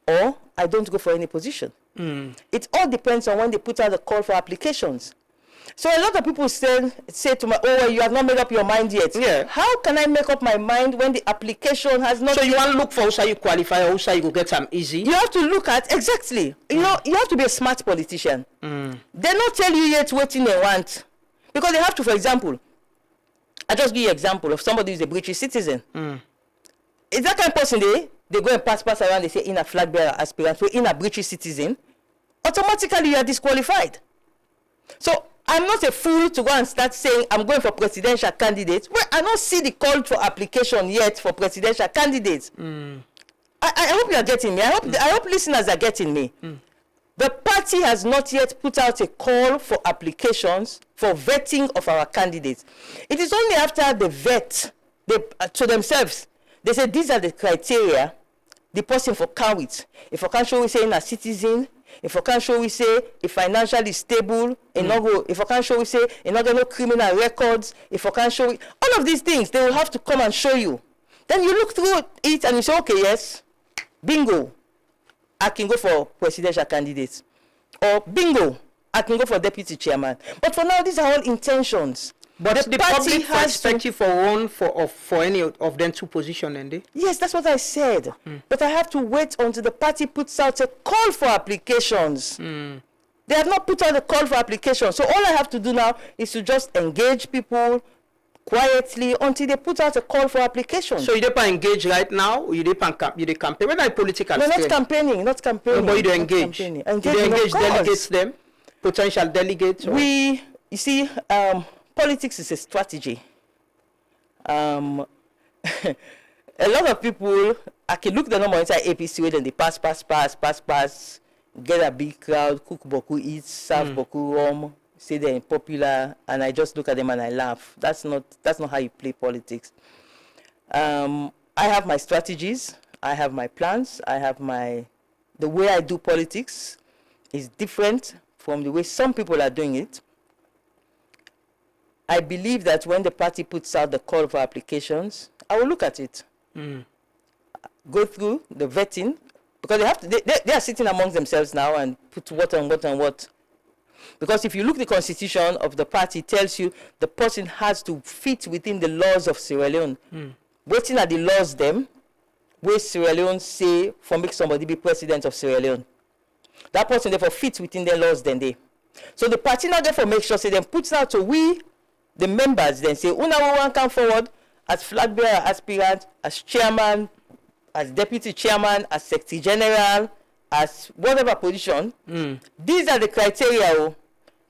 or I don't go for any position. It all depends on when they put out the call for applications. So a lot of people say to me, oh, well, you have not made up your mind yet. Yeah. How can I make up my mind when the application has not... So you want to look for who you qualify or who you go get some easy? You have to look at, exactly. You know, you have to be a smart politician. They not tell you yet what they want. Because they have to, for example, I just give you an example of somebody who's a British citizen. Is that kind of person they go and pass around, they say in a flag bearer aspirant, so in a British citizen, automatically you are disqualified. So I'm not a fool to go and start saying I'm going for presidential candidates. Well, I don't see the call for application yet for presidential candidates. I hope you are getting me. I hope listeners are getting me. The party has not yet put out a call for applications for vetting of our candidates. It is only after they vet to themselves. They say these are the criteria the person for count with. If I can show we say in a citizen, if I can show we say if financially stable, if I can show we say not no criminal records, if I can show all of these things, they will have to come and show you. Then you look through it and you say, okay, yes, bingo, I can go for presidential candidates. Or bingo, I can go for deputy chairman. But for now, these are all intentions. But the public expect you for one for any of them two positions, and they? Yes, that's what I said. But I have to wait until the party puts out a call for applications. They have not put out a call for applications. So all I have to do now is to just engage people quietly until they put out a call for applications. So you don't engage right now, or you don't campaign? When are political? No, not campaigning. No, but you don't engage. You don't engage delegates them, potential delegates? Or? You see, politics is a strategy. A lot of people, I can look the number inside APC where then they pass, get a big crowd, cook boku, eat, serve boku rum, say they're popular, and I just look at them and I laugh. That's not how you play politics. I have my strategies, I have my plans, the way I do politics is different from the way some people are doing it. I believe that when the party puts out the call for applications, I will look at it. Go through the vetting, because they are sitting amongst themselves now and put what and what and what. Because if you look at the constitution of the party, it tells you the person has to fit within the laws of Sierra Leone. Waiting at the laws them, where Sierra Leone say for make somebody be president of Sierra Leone. That person therefore fits within their laws then they. So the party now therefore makes sure say then puts out to we the members then say, una one come forward as flag bearer aspirant, as chairman, as deputy chairman, as secretary general, as whatever position. These are the criteria.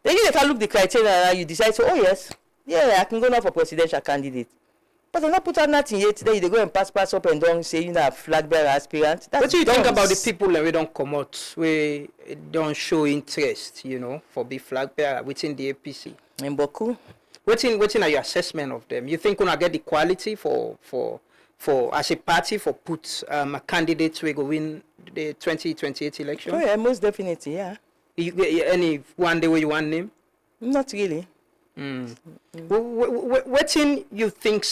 Then you can look the criteria and you decide, so, oh yes, yeah, I can go now for presidential candidate. But they not put out nothing yet. Then they go and pass up and down, say, you know, flag bearer aspirant. What do you think about the people that we don't come out, we don't show interest, for be flag bearer within the APC? In Boku. What are your assessment of them? You think we're gonna get the quality for as a party for put a candidate to go win the 2028 election? Oh yeah, most definitely, yeah. Any one day where you want name? Not really. What you think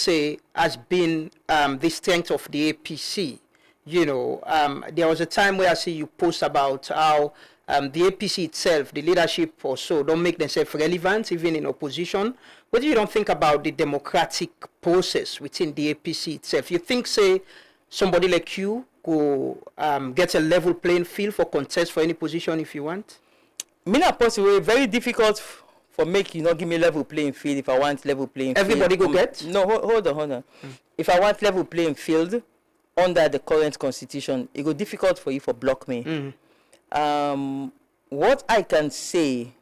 has been the strength of the APC? There was a time where I see you post about how the APC itself, the leadership or so, don't make themselves relevant even in opposition. What do you don't think about the democratic process within the APC itself? You think, somebody like you could get a level playing field for contest for any position if you want? Me not possible. Very difficult for make give me level playing field if I want level playing field. Everybody go get? No, hold on. If I want level playing field under the current constitution, it go difficult for you for block me. What I can say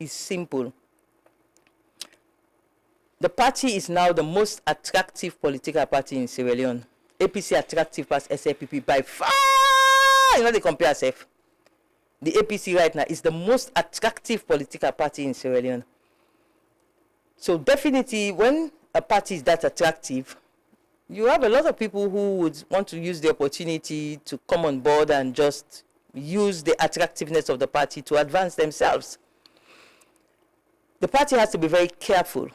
is simple. The party is now the most attractive political party in Sierra Leone. APC attractive past SLPP by far. They compare yourself. The APC right now is the most attractive political party in Sierra Leone. So definitely when a party is that attractive, you have a lot of people who would want to use the opportunity to come on board and just use the attractiveness of the party to advance themselves. The party has to be very careful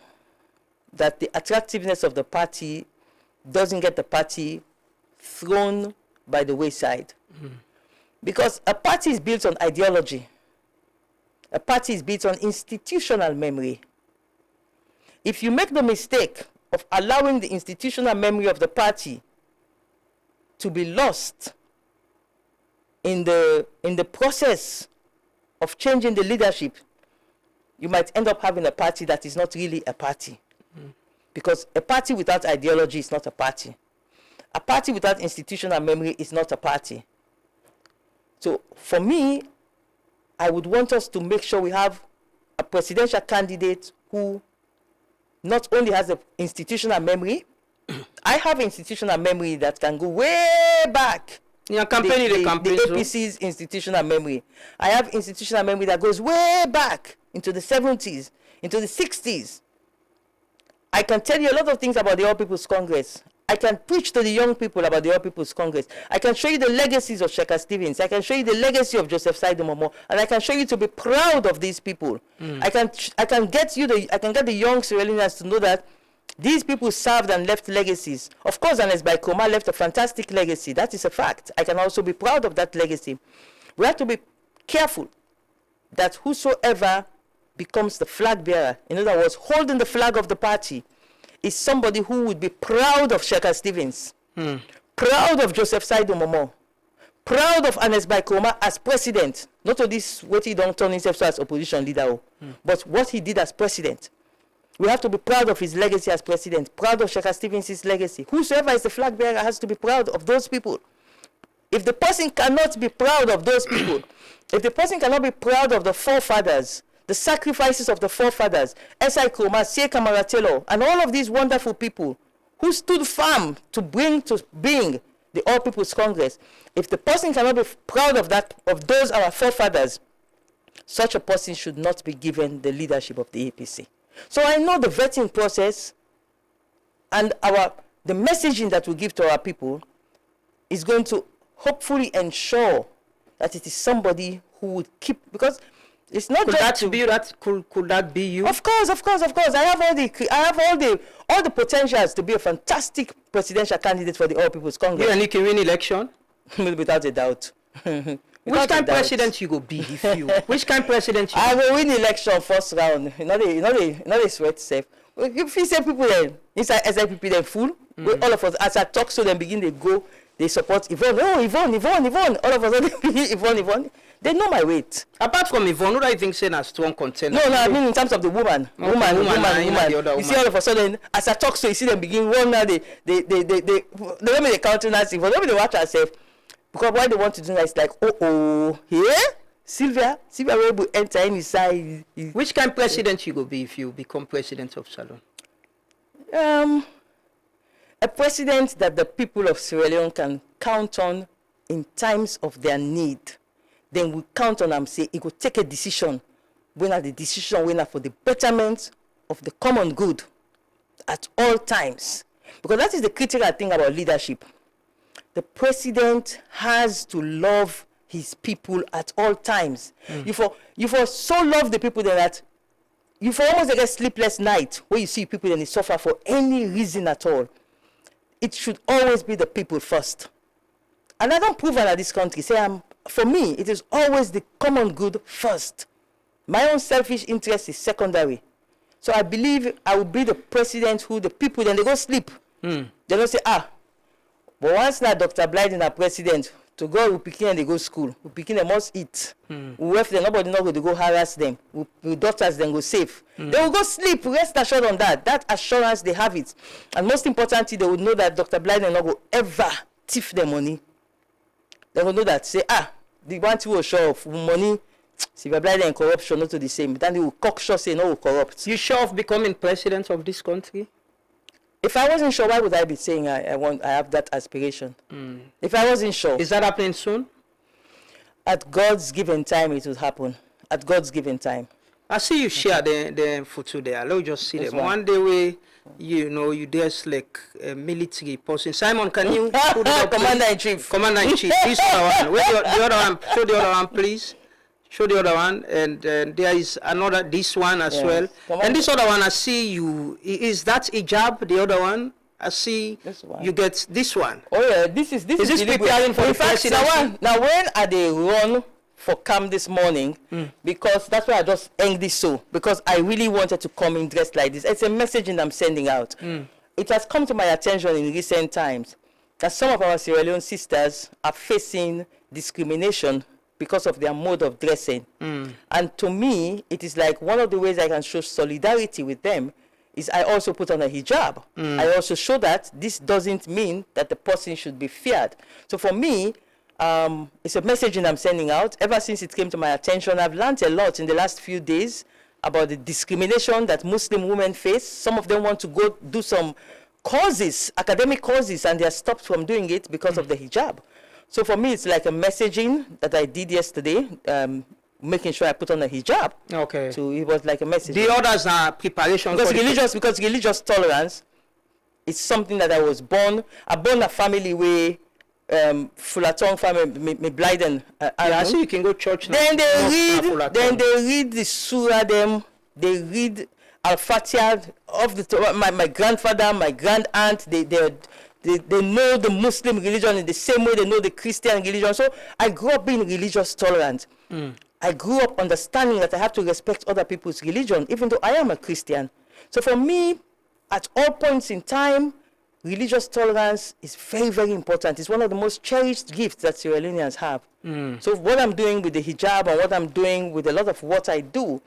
that the attractiveness of the party doesn't get the party thrown by the wayside. Because a party is built on ideology. A party is built on institutional memory. If you make the mistake of allowing the institutional memory of the party to be lost in the process of changing the leadership, you might end up having a party that is not really a party. Because a party without ideology is not a party. A party without institutional memory is not a party. So for me, I would want us to make sure we have a presidential candidate who not only has the institutional memory, I have institutional memory that can go way back. Yeah, campaign The APC's institutional memory. I have institutional memory that goes way back into the 70s, into the 60s. I can tell you a lot of things about the All People's Congress. I can preach to the young people about the All People's Congress. I can show you the legacies of Shekhar Stevens. I can show you the legacy of Joseph Saidu Momo, and I can show you to be proud of these people. I can get the young Sierra Leoneans to know that these people served and left legacies. Of course, Ernest Bai Koroma left a fantastic legacy. That is a fact. I can also be proud of that legacy. We have to be careful that whosoever becomes the flag bearer, in other words, holding the flag of the party, is somebody who would be proud of Shekhar Stevens, proud of Joseph Saidu Momo, proud of Ernest Bai Koroma as president. Not only this, what he don't turn himself as opposition leader, but what he did as president. We have to be proud of his legacy as president, proud of Shekhar Stevens' legacy. Whosoever is the flag bearer has to be proud of those people. If the person cannot be proud of those people, if the person cannot be proud of the forefathers, the sacrifices of the forefathers, S.I. Koroma, C.A. Kamaratelo, and all of these wonderful people who stood firm to bring to being the All People's Congress, if the person cannot be proud of that, of those our forefathers, such a person should not be given the leadership of the APC. So I know the vetting process and the messaging that we give to our people is going to hopefully ensure that it is somebody who would keep, because it's not could that be you? Of course. I have all the potentials to be a fantastic presidential candidate for the All People's Congress. You and you can win election? Without a doubt. Which kind of president you go be if you? Which kind of president you? I will win election first round. You know the sweat safe. If you say people then inside SIPP then full, all of us as I talk so then begin they go, they support Yvonne. Oh Yvonne. All of us Yvonne. They know my weight. Apart from Yvonne, who do I think say a strong contender? No, I mean in terms of the woman. You see all of a sudden as I talk so you see them begin one now they let me countenance Yvonne. Let me watch herself. Because what they want to do now is like, Sylvia will enter inside. Which kind of president you go be if you become president of Salone? A president that the people of Sierra Leone can count on in times of their need. Then we count on and say it will take a decision when the decision winner for the betterment of the common good at all times. Because that is the critical thing about leadership. The president has to love his people at all times. You for so love the people that you for almost get sleepless night where you see people and they suffer for any reason at all. It should always be the people first. And I don't prove that this country. For me, it is always the common good first. My own selfish interest is secondary. So I believe I will be the president who the people, then they go sleep. They don't say, but once now Dr. Blyden are president, to go we pick and they go school. We pick they must eat. We left them, nobody not going to go harass them. We daughters then go safe. They will go sleep, rest assured on that. That assurance they have it. And most importantly, they will know that Dr. Blyden not go ever thief their money. They will know that, say, the one who will show off money, Sylvia Blyden and corruption not to the same. Then they will cocksure say no corrupt. You sure of becoming president of this country? If I wasn't sure, why would I be saying I have that aspiration? If I wasn't sure. Is that happening soon? At God's given time, it will happen. At God's given time. I see you share the photo there. Let me just see them. One day where, you dress like a military person. Simon, can you put it up, Commander-in-Chief. Commander-in-Chief. This other one. Where the other one? Show the other one, please. Show the other one, and there is another, this one as well. And this other one, I see you, is that hijab, the other one? I see you get this one. Oh yeah, this is preparing for the presidency? Now when are they run for calm this morning because that's why I just end this so, because I really wanted to come in dressed like this. It's a messaging I'm sending out. It has come to my attention in recent times that some of our Sierra Leone sisters are facing discrimination because of their mode of dressing. And to me, it is like one of the ways I can show solidarity with them is I also put on a hijab. I also show that this doesn't mean that the person should be feared. So for me, it's a messaging I'm sending out. Ever since it came to my attention, I've learned a lot in the last few days about the discrimination that Muslim women face. Some of them want to go do some courses, academic courses, and they're stopped from doing it because of the hijab. So for me, it's like a messaging that I did yesterday, making sure I put on a hijab. Okay. So it was like a message. The others are preparation Because for religious tolerance is something that I was born. I born a family where Fulatong family, me Blyden. I see you can go church now. Then they read the surah. They read Al-Fatiha of the my grandfather, my grand aunt. They know the Muslim religion in the same way they know the Christian religion. So I grew up being religious tolerant. I grew up understanding that I have to respect other people's religion, even though I am a Christian. So for me, at all points in time, religious tolerance is very, very important. It's one of the most cherished gifts that Sierra Leoneans have. So what I'm doing with the hijab and what I'm doing with a lot of what I do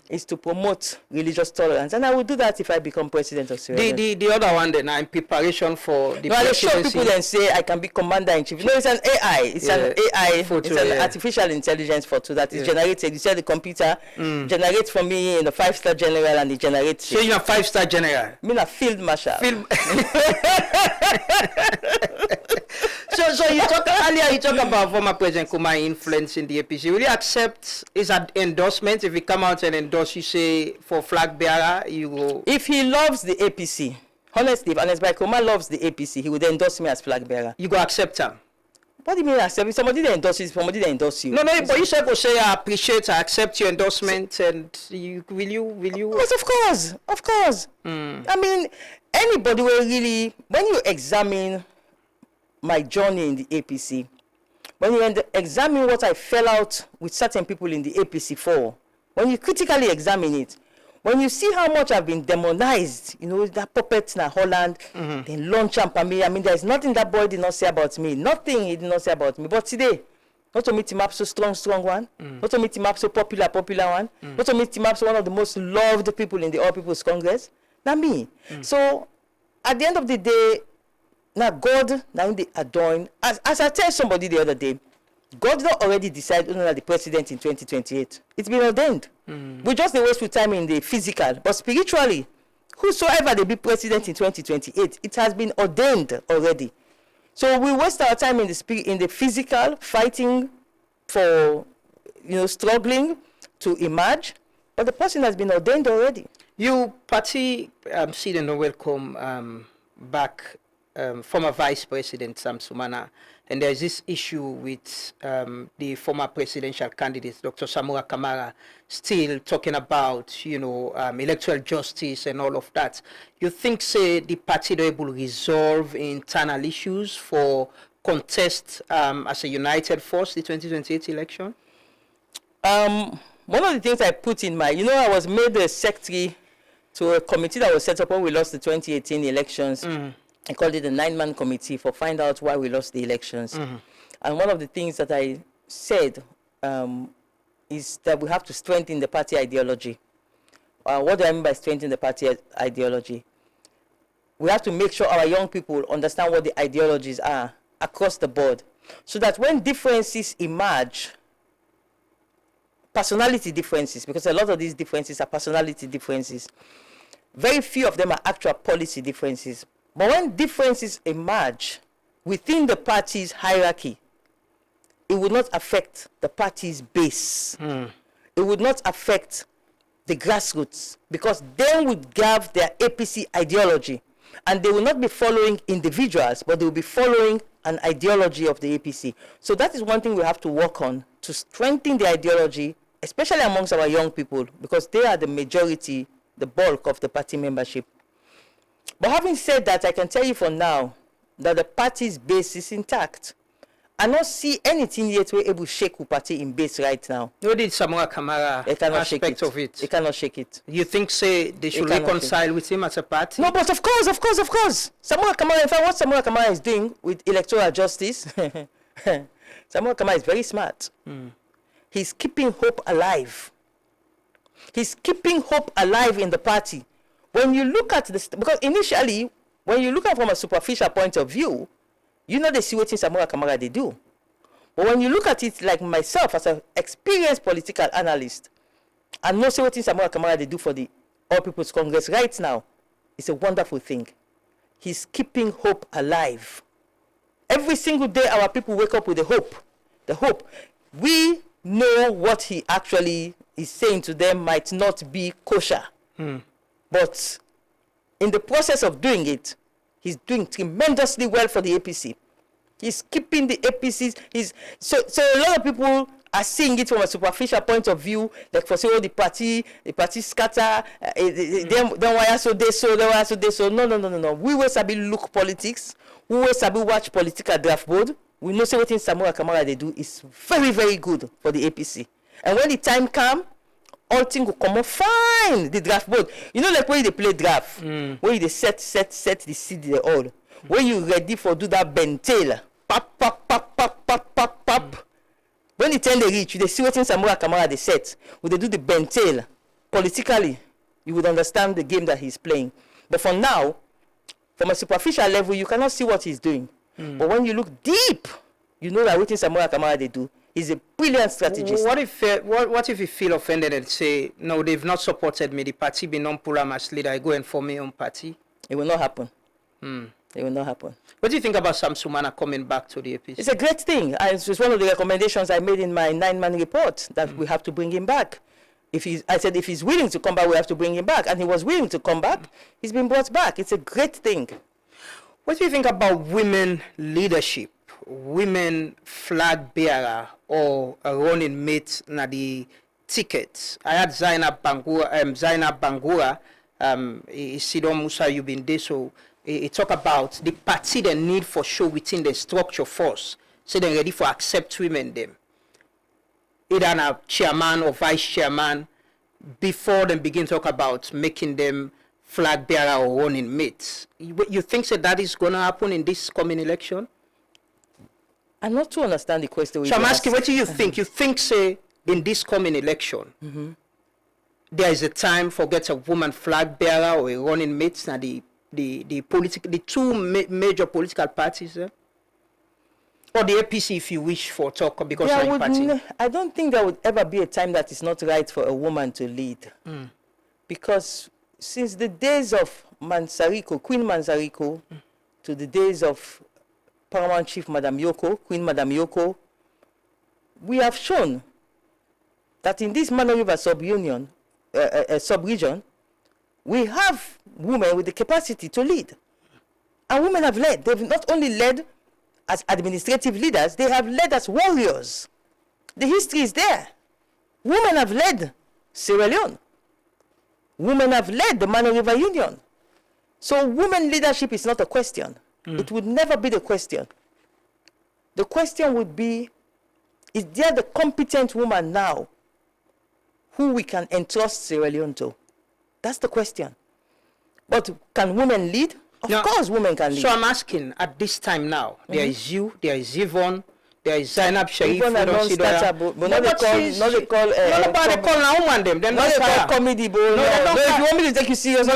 is to promote religious tolerance. And I will do that if I become president of Sierra Leone. The other one then, in preparation for the I show presidency. people and say I can be commander-in-chief. No, it's an AI. It's an AI. Photo, it's an artificial intelligence photo that is generated. You said the computer generates for me in the 5-star general and it generates. So you're a 5-star general? I mean a field marshal. So you talked earlier. You talked about former President Kumai influence in the APC. Will you accept his endorsement if he come out and endorse you, say for flag bearer? You will. If he loves the APC, honestly, if Anes Kumai loves the APC, he would endorse me as flag bearer. You go accept him. What do you mean accept? If somebody didn't endorse you, somebody didn't endorse you. No, but you said say I appreciate, I accept your endorsement, and will you? Yes, of course. I mean, anybody will really, when you examine my journey in the APC, when you examine what I fell out with certain people in the APC for, when you critically examine it, when you see how much I've been demonized, that puppet in Holland, then launch and me. I mean, there's nothing that boy did not say about me. Nothing he did not say about me. But today, not to meet him up so strong one, not to meet him up so popular one, not to meet him up so one of the most loved people in the All People's Congress, not me. So, at the end of the day, now God, now they adorn. As I tell somebody the other day, God not already decided who the president in 2028. It's been ordained. We just waste time in the physical, but spiritually, whosoever they be president in 2028, it has been ordained already. So we waste our time in the physical, fighting for, struggling to emerge, but the person has been ordained already. You party see and welcome back former Vice President Sam Sumana, and there is this issue with the former presidential candidate Dr. Samura Kamara still talking about electoral justice and all of that. You think say the party are able to resolve internal issues for contest as a united force the 2028 election? One of the things I put in my, I was made the secretary to a committee that was set up when we lost the 2018 elections. I called it the 9-man committee for find out why we lost the elections. And one of the things that I said is that we have to strengthen the party ideology. What do I mean by strengthen the party ideology? We have to make sure our young people understand what the ideologies are across the board, so that when differences emerge, personality differences, because a lot of these differences are personality differences, very few of them are actual policy differences. But when differences emerge within the party's hierarchy, it would not affect the party's base. It would not affect the grassroots, because they would have their APC ideology, and they will not be following individuals, but they will be following an ideology of the APC. So that is one thing we have to work on, to strengthen the ideology, especially amongst our young people, because they are the majority, the bulk of the party membership. But having said that, I can tell you for now that the party's base is intact. I not see anything yet we're able to shake the party in base right now. What did Samora Kamara They cannot shake aspect it. of it? They cannot shake it. You think, say, they should cannot reconcile with him as a party? No, but of course. Samora Kamara, in fact, what Samora Kamara is doing with electoral justice, Samora Kamara is very smart. He's keeping hope alive. He's keeping hope alive in the party. When you look at this, because initially, when you look at it from a superficial point of view, you know they see what Samora Kamara they do. But when you look at it like myself as an experienced political analyst, I know see what Samora Kamara they do for the All People's Congress right now, it's a wonderful thing. He's keeping hope alive. Every single day our people wake up with the hope. The hope. We know what he actually is saying to them might not be kosher. But in the process of doing it, he's doing tremendously well for the APC. He's keeping the APCs. So a lot of people are seeing it from a superficial point of view, like for say, oh, the party scatter, then why so they so, then why so they so. No. We will sabi look politics. We will sabi watch political draft board. We know say what in Samora Kamara they do is very, very good for the APC. And when the time comes, all things will come out fine. The draft board, you know, like when they play draft, when they set the seed they all. When you ready for do that bentail, pop. When the time they reach, they see what in Samora Kamara they set. When they do the bentail, politically, you would understand the game that he's playing. But for now, from a superficial level, you cannot see what he's doing. But when you look deep, you know that what in Samora Kamara they do is a brilliant strategist. What if you feel offended and say, no, they've not supported me, the party be non-pull as leader, I go and form my own party? It will not happen. It will not happen. What do you think about Sam Sumana coming back to the APC? It's a great thing. It's one of the recommendations I made in my 9-man report that we have to bring him back. I said if he's willing to come back, we have to bring him back. And he was willing to come back. He's been brought back. It's a great thing. What do you think about women leadership, women flag bearer, or a running mate na the tickets? I had Zainab Bangura, Isidon Musa, you've been there, so he talk about the party they need for show within the structure force, so they're ready for accept women them. Either a chairman or vice chairman, before they begin to talk about making them flag bearer or running mates. You think that is going to happen in this coming election? I'm not to understand the question. So I'm asking, what do you think? You think, say, in this coming election, there is a time for get a woman flag bearer or a running mate na the two major political parties, or the APC, if you wish for talk, because I don't think there would ever be a time that is not right for a woman to lead, because since the days of Queen Mansariko, to the days of Paramount Chief Queen Madam Yoko, we have shown that in this Mano River sub-region, we have women with the capacity to lead. And women have led. They've not only led as administrative leaders, they have led as warriors. The history is there. Women have led Sierra Leone. Women have led the Mano River Union. So women leadership is not a question. It would never be the question. The question would be, is there the competent woman now who we can entrust Sierra Leone to? That's the question. But can women lead? Of course women can lead. So I'm asking, at this time now, there is you, there is Yvonne, there is Zainab Sharif. Even a non-starter, but not they call nobody call now woman them. Then not they call comedy, bro. No, if you want me to take you serious, no,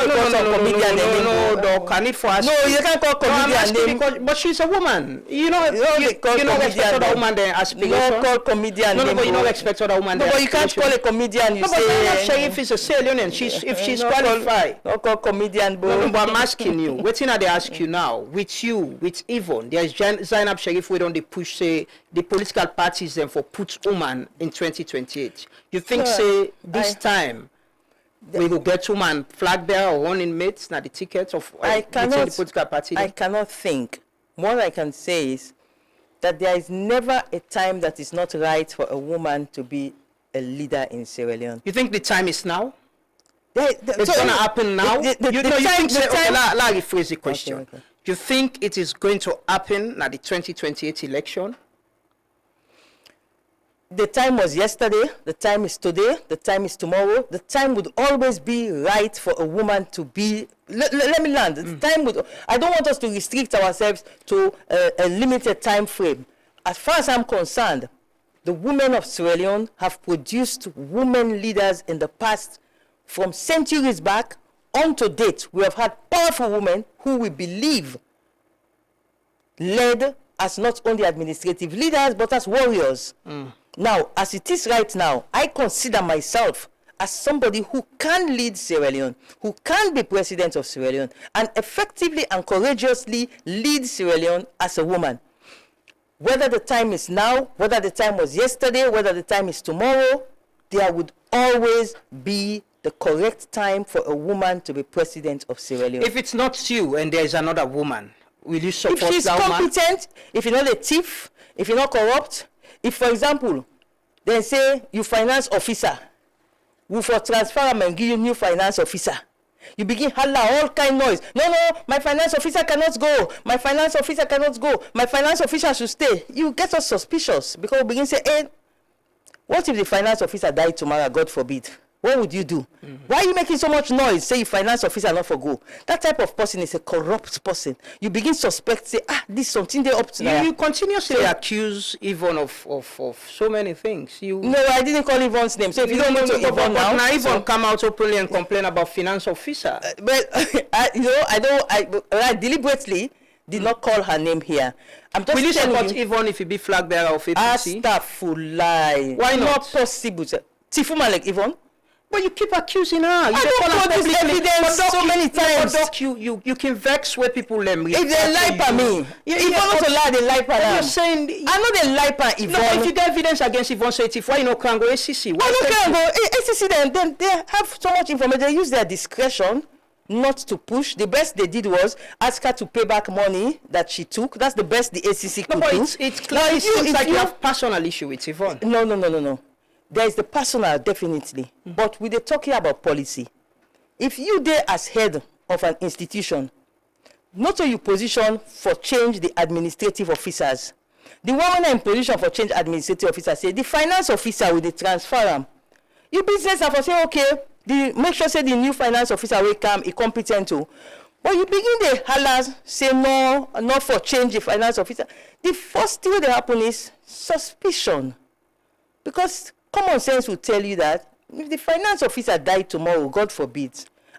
can it for us? No, you can't call comedian name. But she's a woman. You know, you don't expect other woman then aspiration. You call comedian name. No, but you don't expect other woman. No, but you can't call a comedian. You say. No, but Zainab Sharif is a Salone. If she's qualified. Don't call comedian, bro. No, but I'm asking you. What thing they ask you now? With you, with Yvonne, there's Zainab Sharif. We don't push say. The political parties then for put woman in 2028. You think say this time we will get woman flag bearer or running mates na the tickets of the political party? I cannot think. What I can say is that there is never a time that is not right for a woman to be a leader in Sierra Leone. You think the time is now? It's going to happen now? Let me rephrase the question. Okay. You think it is going to happen at the 2028 election? the time was yesterday, the time is today, the time is tomorrow. The time would always be right for a woman to be. Let me land. The time would. I don't want us to restrict ourselves to a limited time frame. As far as I'm concerned, the women of Sierra Leone have produced women leaders in the past, from centuries back on to date. We have had powerful women who we believe led as not only administrative leaders but as warriors. Now, as it is right now, I consider myself as somebody who can lead Sierra Leone, who can be president of Sierra Leone, and effectively and courageously lead Sierra Leone as a woman. Whether the time is now, whether the time was yesterday, whether the time is tomorrow, there would always be the correct time for a woman to be president of Sierra Leone. If it's not you and there is another woman, will you support that woman? If she's competent, if you're not a thief, if you're not corrupt, if, for example, they say you finance officer, we for transfer and give you new finance officer. You begin holla all kind noise. No, my finance officer cannot go. My finance officer cannot go. My finance officer should stay. You get us suspicious because we begin to say, hey, what if the finance officer died tomorrow, God forbid? What would you do? Why are you making so much noise? Say your finance officer not for go. That type of person is a corrupt person. You begin suspect, say, this something they up to now. You continuously accuse Yvonne of so many things. No, I didn't call Yvonne's name. So if you don't go to Yvonne now. Now Yvonne come out openly and complain about finance officer. But I deliberately did not call her name here. I'm just Will you telling support Yvonne if you be flag bearer of APC? Astaghfirullah. Why not? Not possible. Tifuman like Yvonne? But you keep accusing her. You I don't produce evidence so many times. But you can vex where people if they lie for me, Yvonne not lie, they lie for her. You're saying I know they lie for Yvonne. No, if you get evidence against Yvonne, say it. Why you not can go ACC? Why you can't go ACC? Then they have so much information. They use their discretion not to push. The best they did was ask her to pay back money that she took. That's the best the ACC could do. It's clear. It seems like you have personal issue with Yvonne. No. There is the personal, definitely. But with the talking about policy, if you there as head of an institution, not only you position for change the administrative officers, the woman in position for change administrative officers say the finance officer with the transfer them. You business have to say, okay, make sure say the new finance officer will come, he competent too. But you begin the hollers, say no, not for change the finance officer. The first thing that happen is suspicion. Because common sense will tell you that if the finance officer died tomorrow, God forbid,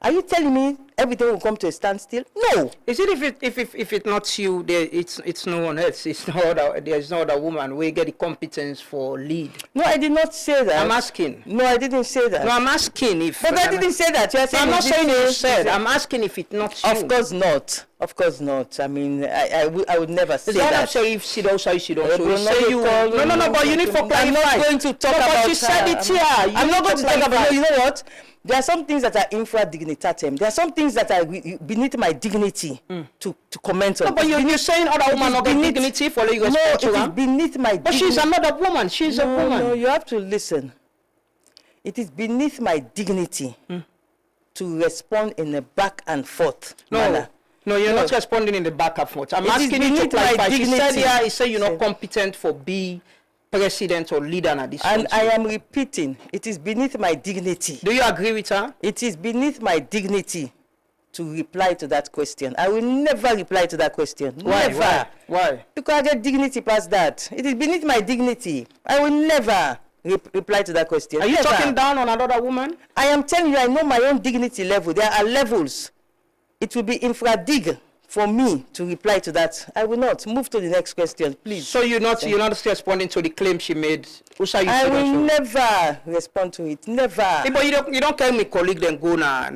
are you telling me everything will come to a standstill? No. Is it if it's not you, it's no one else? There's no other woman where you get the competence for lead. No, I did not say that. I'm asking. No, I didn't say that. No, I'm asking if. But I didn't say that. You are saying I'm not saying you said. I'm asking if it's not you. Of course not. Of course not. I mean, I would never say that. I'm saying if she don't say she don't. So say you. No. But you need to clarify. I'm not going to talk about. But you said it here. I'm not going to talk about. No, you know what? There are some things that are infra dignitatem. There are some things that are beneath my dignity to comment on. No, but you're saying other woman not get dignity for you respect to her? No, it is beneath my dignity. But she's another woman. She's a woman. No, you have to listen. It is beneath my dignity to respond in a back and forth manner. No, you're not responding in the back and forth. I'm asking you to clarify. She said here, he said you're not competent for be president or leader at this and I am repeating, it is beneath my dignity. Do you agree with her? It is beneath my dignity to reply to that question. I will never reply to that question. Why? Never. Why? Because I get dignity past that. It is beneath my dignity. I will never reply to that question. Are you talking down on another woman? I am telling you, I know my own dignity level. There are levels. It will be infra-dig for me to reply to that. I will not. Move to the next question, please. So you're not responding to the claim she made? I will never respond to it. Never. Yeah, but you don't call me colleague then go na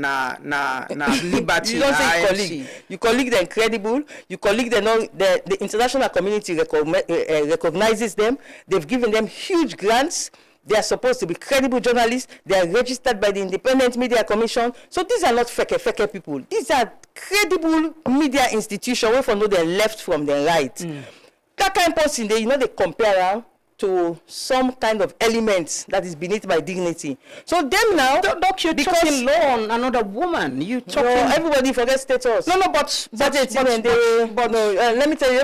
liberty. You don't say colleague. You colleague them credible. You colleague them the international community recognizes them. They've given them huge grants. They are supposed to be credible journalists. They are registered by the Independent Media Commission. So these are not fake people. These are credible media institutions where for know they're left from the right. That kind of person, they compare her to some kind of element that is beneath my dignity. So them now, Doc, you're talking law on another woman. You talking... everybody forgets status. No, but let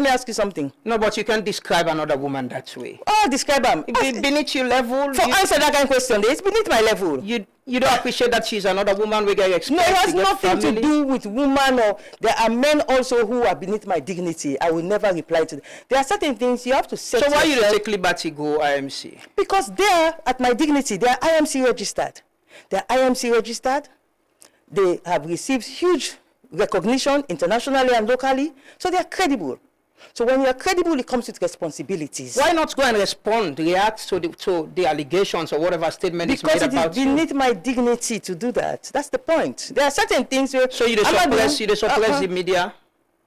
me ask you something. No, but you can't describe another woman that way. Oh, describe them. Beneath your level. Answer that kind of question, it's beneath my level. You don't appreciate that she's another woman we get expect. No, it has nothing family. to do with woman, or there are men also who are beneath my dignity. I will never reply to them. There are certain things you have to set. So why you don't take Liberty go IMC? Because they are at my dignity. They are IMC registered. They are IMC registered. They have received huge recognition internationally and locally. So they are credible. So when you are credible, it comes with responsibilities. Why not go and react to the allegations or whatever statement is made about you? Because it is beneath my dignity to do that. That's the point. There are certain things where... So you suppress the media?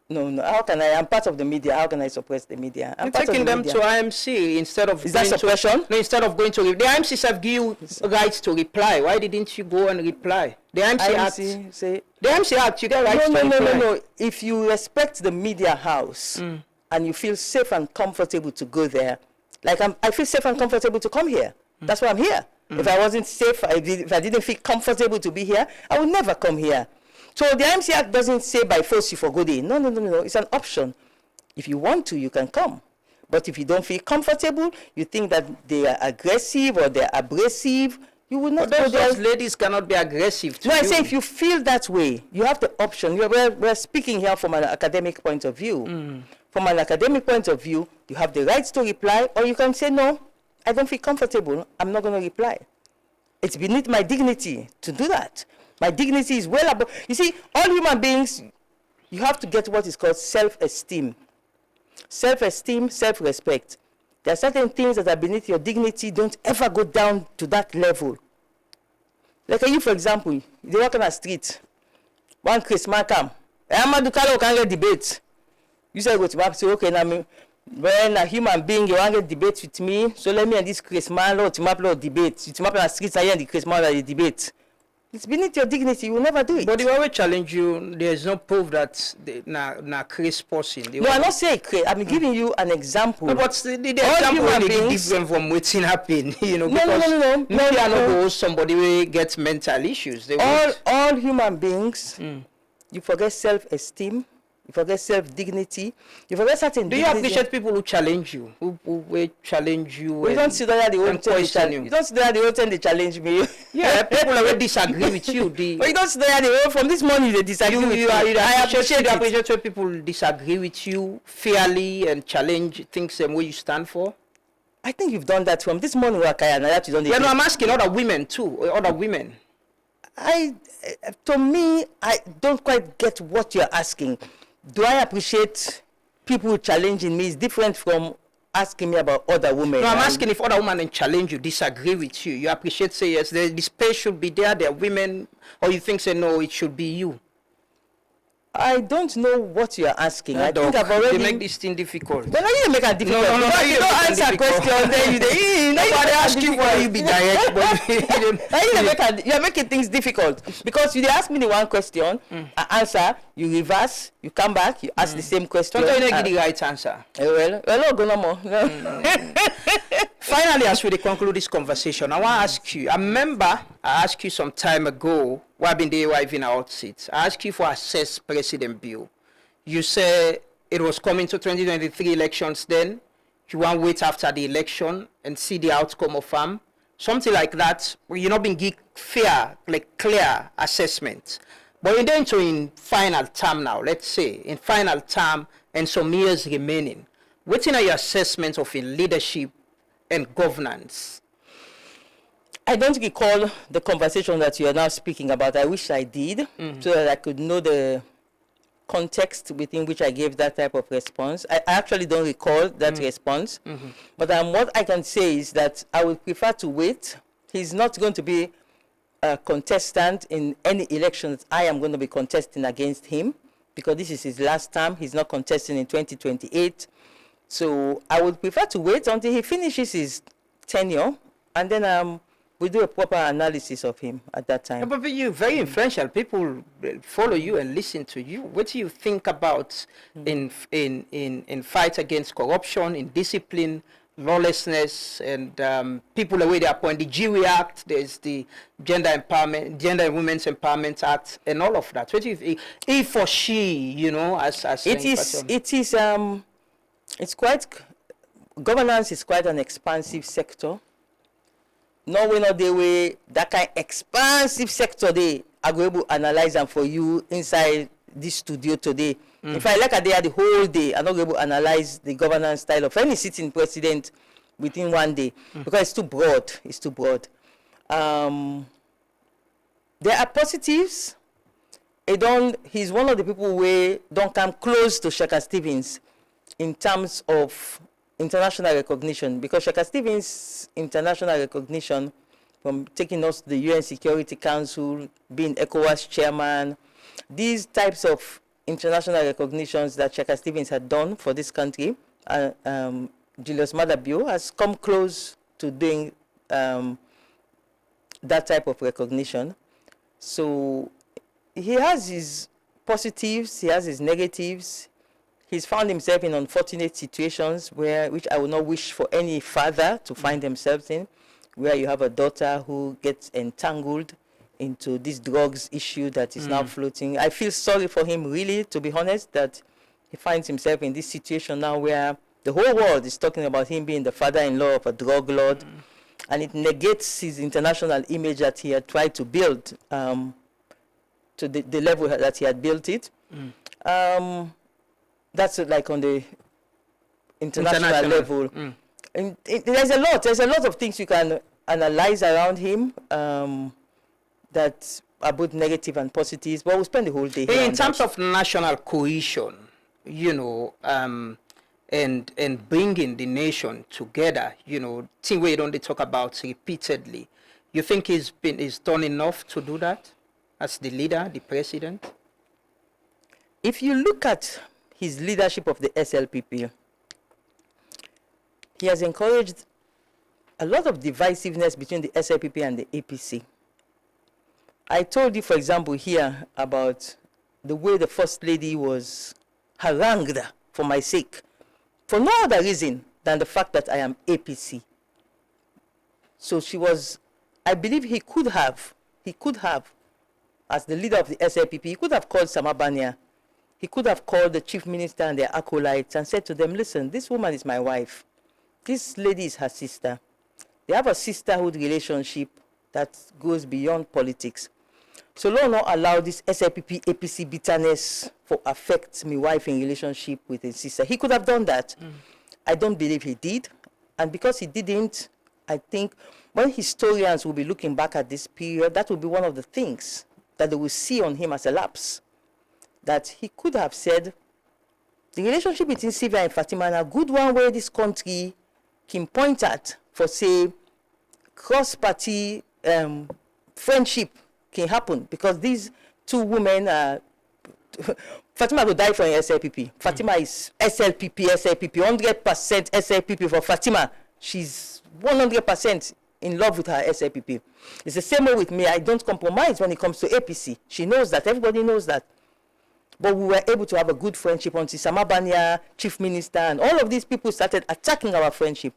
No. How can I? I'm part of the media. How can I suppress the media? You're taking them to IMC instead of... Is that suppression? No, instead of going to... The IMC have give you rights to reply. Why didn't you go and reply? The IMC Act... The IMC Act, you get rights to reply. No. If you respect the media house and you feel safe and comfortable to go there, like I feel safe and comfortable to come here. That's why I'm here. If I wasn't safe, if I didn't feel comfortable to be here, I would never come here. So the IMC Act doesn't say by force you forgo it. No. It's an option. If you want to, you can come. But if you don't feel comfortable, you think that they are aggressive or they're abrasive, you will not go there. Those ladies cannot be aggressive to you. I say if you feel that way, you have the option. We're speaking here from an academic point of view. From an academic point of view, you have the right to reply, or you can say, no, I don't feel comfortable. I'm not going to reply. It's beneath my dignity to do that. My dignity is well above. You see, all human beings, you have to get what is called self-esteem. Self-esteem, self-respect. There are certain things that are beneath your dignity. Don't ever go down to that level. Like you, for example, they walk on the street. One Christmas come. Amadu Kalo can get debate. You say go to back, say, okay, now when a human being, you want to debate with me, so let me and this Christmas Lord to map debate. You to map on the streets and the Christmas Lord debate. It's beneath your dignity. You will never do it. But they always challenge you. There is no proof that na Chris person. No, I'm not saying Chris. I'm giving you an example. No, but the example is different from what's happening. You know, no. Maybe I know somebody will get mental issues. All human beings, you forget self-esteem. You forget self-dignity. You forget certain dignity. Do you appreciate people who challenge you? Who challenge you? We don't see that the whole time. You don't see that the whole time they challenge me. Yeah, people always disagree with you. But you don't see that from this morning they disagree with you. I appreciate when people disagree with you fairly and challenge things and what you stand for. I think you've done that from this morning, Wakaya. That you don't. Yeah, no, I'm asking other women too. Other women. To me, I don't quite get what you're asking. Do I appreciate people challenging me? It's different from asking me about other women. No, I'm asking if other women challenge you, disagree with you. You appreciate, say yes, the space should be there, there are women, or you think, say no, it should be you. I don't know what you are asking. I think I've already... They make this thing difficult. Well, you make it difficult. No, you don't answer questions. Then nobody ask you why you be direct. But you're making things difficult. Because you ask me the one question, I answer, you reverse, you come back, you ask the same question. Sometimes you don't get the right answer. Well, go no more. Finally, as we conclude this conversation, I want to ask you, I remember I asked you some time ago, while being the in our seats, I asked you for assess President Bill. You said it was coming to 2023 elections then. You want to wait after the election and see the outcome of them. Something like that, where you're not being given fair, like clear assessment. But you're into in final term now, let's say, in final term and some years remaining. What's your assessment of in leadership and governance? I don't recall the conversation that you are now speaking about. I wish I did, so that I could know the context within which I gave that type of response. I actually don't recall that response. But what I can say is that I would prefer to wait. He's not going to be a contestant in any elections I am going to be contesting against him, because this is his last term. He's not contesting in 2028. So I would prefer to wait until he finishes his tenure, and then we do a proper analysis of him at that time. But you're very influential. People follow you and listen to you. What do you think about in fight against corruption, in discipline, lawlessness and people the way they appoint the GWE Act, there's the Gender and Women's Empowerment Act, and all of that. What if or she, as it's quite, governance is quite an expansive sector. No way, not the way that kind of expansive sector they are going to analyze them for you inside this studio today. If I look at the whole day, I'm not able to analyze the governance style of any sitting president within one day because it's too broad. It's too broad. There are positives. He's one of the people who don't come close to Shaka Stevens in terms of international recognition, because Shaka Stevens' international recognition from taking us to the UN Security Council, being ECOWAS chairman, these types of international recognitions that Shaka Stevens had done for this country, Julius Maada Bio has come close to doing that type of recognition. So he has his positives, he has his negatives. He's found himself in unfortunate situations which I would not wish for any father to find themselves in, where you have a daughter who gets entangled into this drugs issue that is now floating. I feel sorry for him, really, to be honest, that he finds himself in this situation now where the whole world is talking about him being the father-in-law of a drug lord, and it negates his international image that he had tried to build to the level that he had built it. That's like on the international level. And there's a lot of things you can analyze around him that are both negative and positives, but we'll spend the whole day here. In terms of national cohesion, and bringing the nation together, thing we don't talk about repeatedly. You think he's done enough to do that as the leader, the president? If you look at his leadership of the SLPP, he has encouraged a lot of divisiveness between the SLPP and the APC. I told you, for example, here about the way the First Lady was harangued for my sake, for no other reason than the fact that I am APC. So she was, I believe he could have, as the leader of the SLPP, he could have called Samabania. He could have called the chief minister and their acolytes and said to them, listen, this woman is my wife. This lady is her sister. They have a sisterhood relationship that goes beyond politics. So Lord not allow this SLPP, APC bitterness for affect my wife in relationship with his sister. He could have done that. I don't believe he did. And because he didn't, I think when historians will be looking back at this period, that will be one of the things that they will see on him as a lapse. That he could have said, the relationship between Sylvia and Fatima is a good one where this country can point at for, say, cross-party friendship can happen, because these two women are Fatima will die for an SLPP. Fatima is SLPP, 100% SLPP for Fatima. She's 100% in love with her SLPP. It's the same way with me. I don't compromise when it comes to APC. She knows that. Everybody knows that. But we were able to have a good friendship until Samabania, chief minister, and all of these people started attacking our friendship.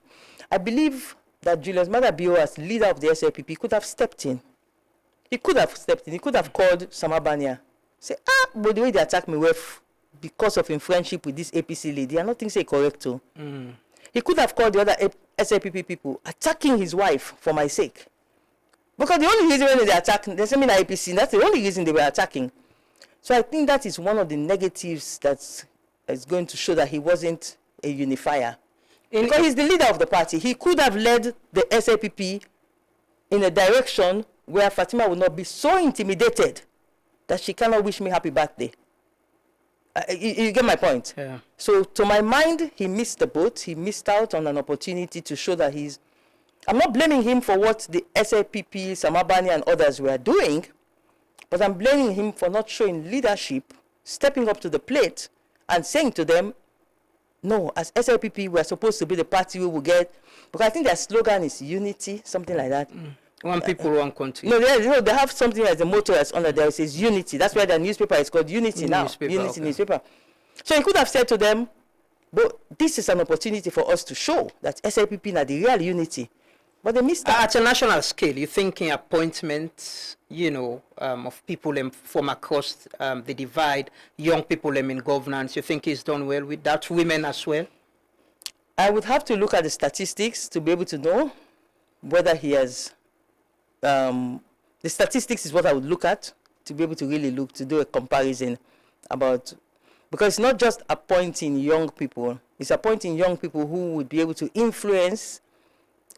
I believe that Julius Maada Bio, as leader of the SLPP, could have stepped in. He could have stepped in. He could have called Samabania. Say, but the way they attack me with, because of his friendship with this APC lady, I don't think say correct too. He could have called the other SLPP people, attacking his wife for my sake. Because the only reason when they attack, they say me na APC, that's the only reason they were attacking. So I think that is one of the negatives that is going to show that he wasn't a unifier. Because he's the leader of the party. He could have led the SLPP in a direction where Fatima would not be so intimidated that she cannot wish me happy birthday. You get my point? Yeah. So to my mind, he missed the boat. He missed out on an opportunity to show that he's... I'm not blaming him for what the SLPP, Samabani and others were doing, but I'm blaming him for not showing leadership, stepping up to the plate and saying to them, no, as SLPP, we're supposed to be the party we will get, because I think their slogan is unity, something like that. One people, one country. No, they have something as a motto that's under there. It says unity. That's why the newspaper is called Unity now. Unity newspaper. So he could have said to them, But this is an opportunity for us to show that SLPP na the real unity. But they missed that. At a national scale, you thinking appointments, of people from across the divide, young people in governance, you think he's done well with that, women as well? I would have to look at the statistics to be able to know whether he has, the statistics is what I would look at to be able to really look, to do a comparison about, because it's not just appointing young people, it's appointing young people who would be able to influence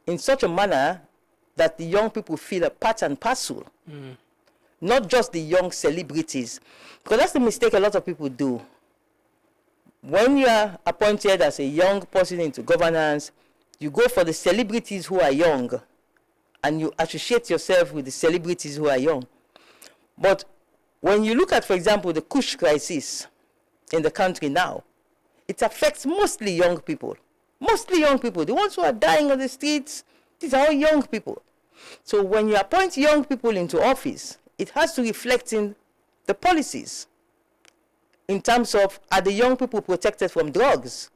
in such a manner that the young people feel a part and parcel, not just the young celebrities. Because that's the mistake a lot of people do. When you are appointed as a young person into governance, you go for the celebrities who are young, and you associate yourself with the celebrities who are young. But when you look at, for example, the Kush crisis in the country now, it affects mostly young people. Mostly young people. The ones who are dying on the streets, these are all young people. So when you appoint young people into office, it has to reflect in the policies in terms of, are the young people protected from drugs?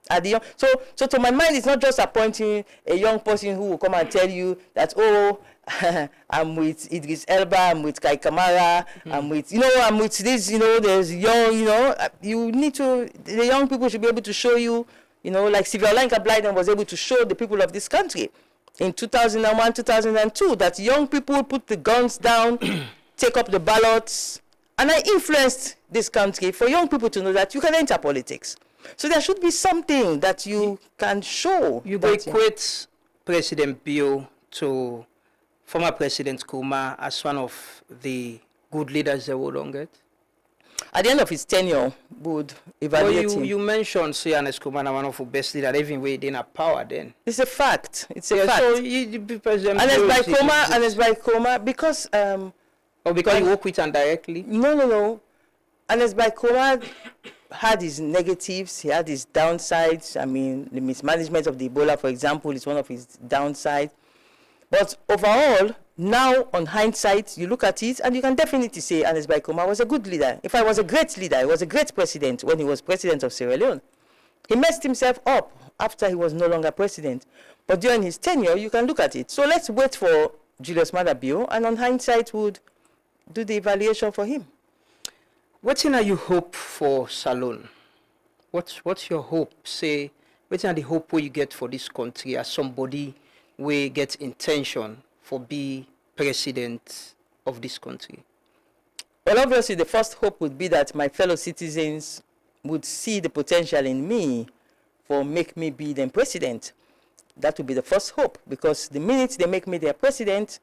Are the young, so to my mind, it's not just appointing a young person who will come and tell you that, oh, I'm with Idris Elba, I'm with Kai Kamara, I'm with this, there's young, you need to, the young people should be able to show you, like Sylvia Blyden was able to show the people of this country in 2001, 2002, that young people put the guns down, take up the ballots, and I influenced this country for young people to know that you can enter politics. So there should be something that you can show. You equate President Bio to former President Kuma as one of the good leaders they would get? At the end of his tenure, would evaluate him. You mentioned Ernest Kumana, one of the best leaders, even when he didn't have power then. It's a fact. It's a fact. So you President Ernest by Kuma, because... or because you work with him directly? No. Ernest by Kuma had his negatives, he had his downsides. I mean, the mismanagement of the Ebola, for example, is one of his downsides. But overall, now on hindsight, you look at it and you can definitely say Ernest Bai Koroma was a good leader. In fact, he was a great leader. He was a great president when he was president of Sierra Leone. He messed himself up after he was no longer president. But during his tenure, you can look at it. So let's wait for Julius Maada Bio, and on hindsight, would do the evaluation for him. What are you hope for Salone? What's your hope? Say, what are the hope you get for this country as somebody we get intention for be president of this country? Well, obviously, the first hope would be that my fellow citizens would see the potential in me for make me be the president. That would be the first hope, because the minute they make me their president,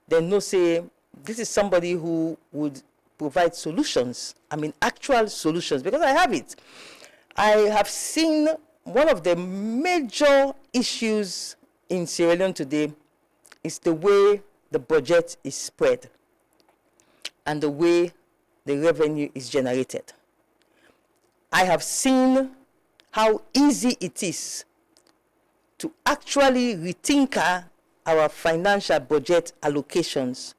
they know, say, this is somebody who would provide solutions. I mean, actual solutions, because I have it. I have seen one of the major issues in Sierra Leone today is the way the budget is spread and the way the revenue is generated. I have seen how easy it is to actually rethink our financial budget allocations.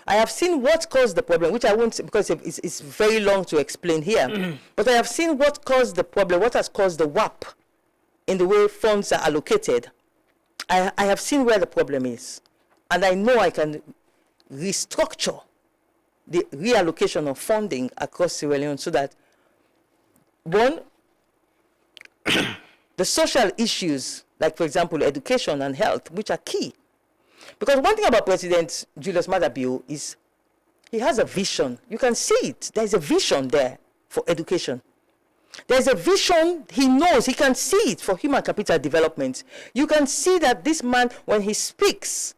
I have seen what caused the problem, which I won't, because it's very long to explain here. But I have seen what caused the problem, what has caused the WAP in the way funds are allocated. I have seen where the problem is. And I know I can restructure the reallocation of funding across Sierra Leone so that, one, the social issues, like, for example, education and health, which are key. Because one thing about President Julius Maada Bio is he has a vision. You can see it. There's a vision there for education. There's a vision, he knows, he can see it for human capital development. You can see that this man, when he speaks,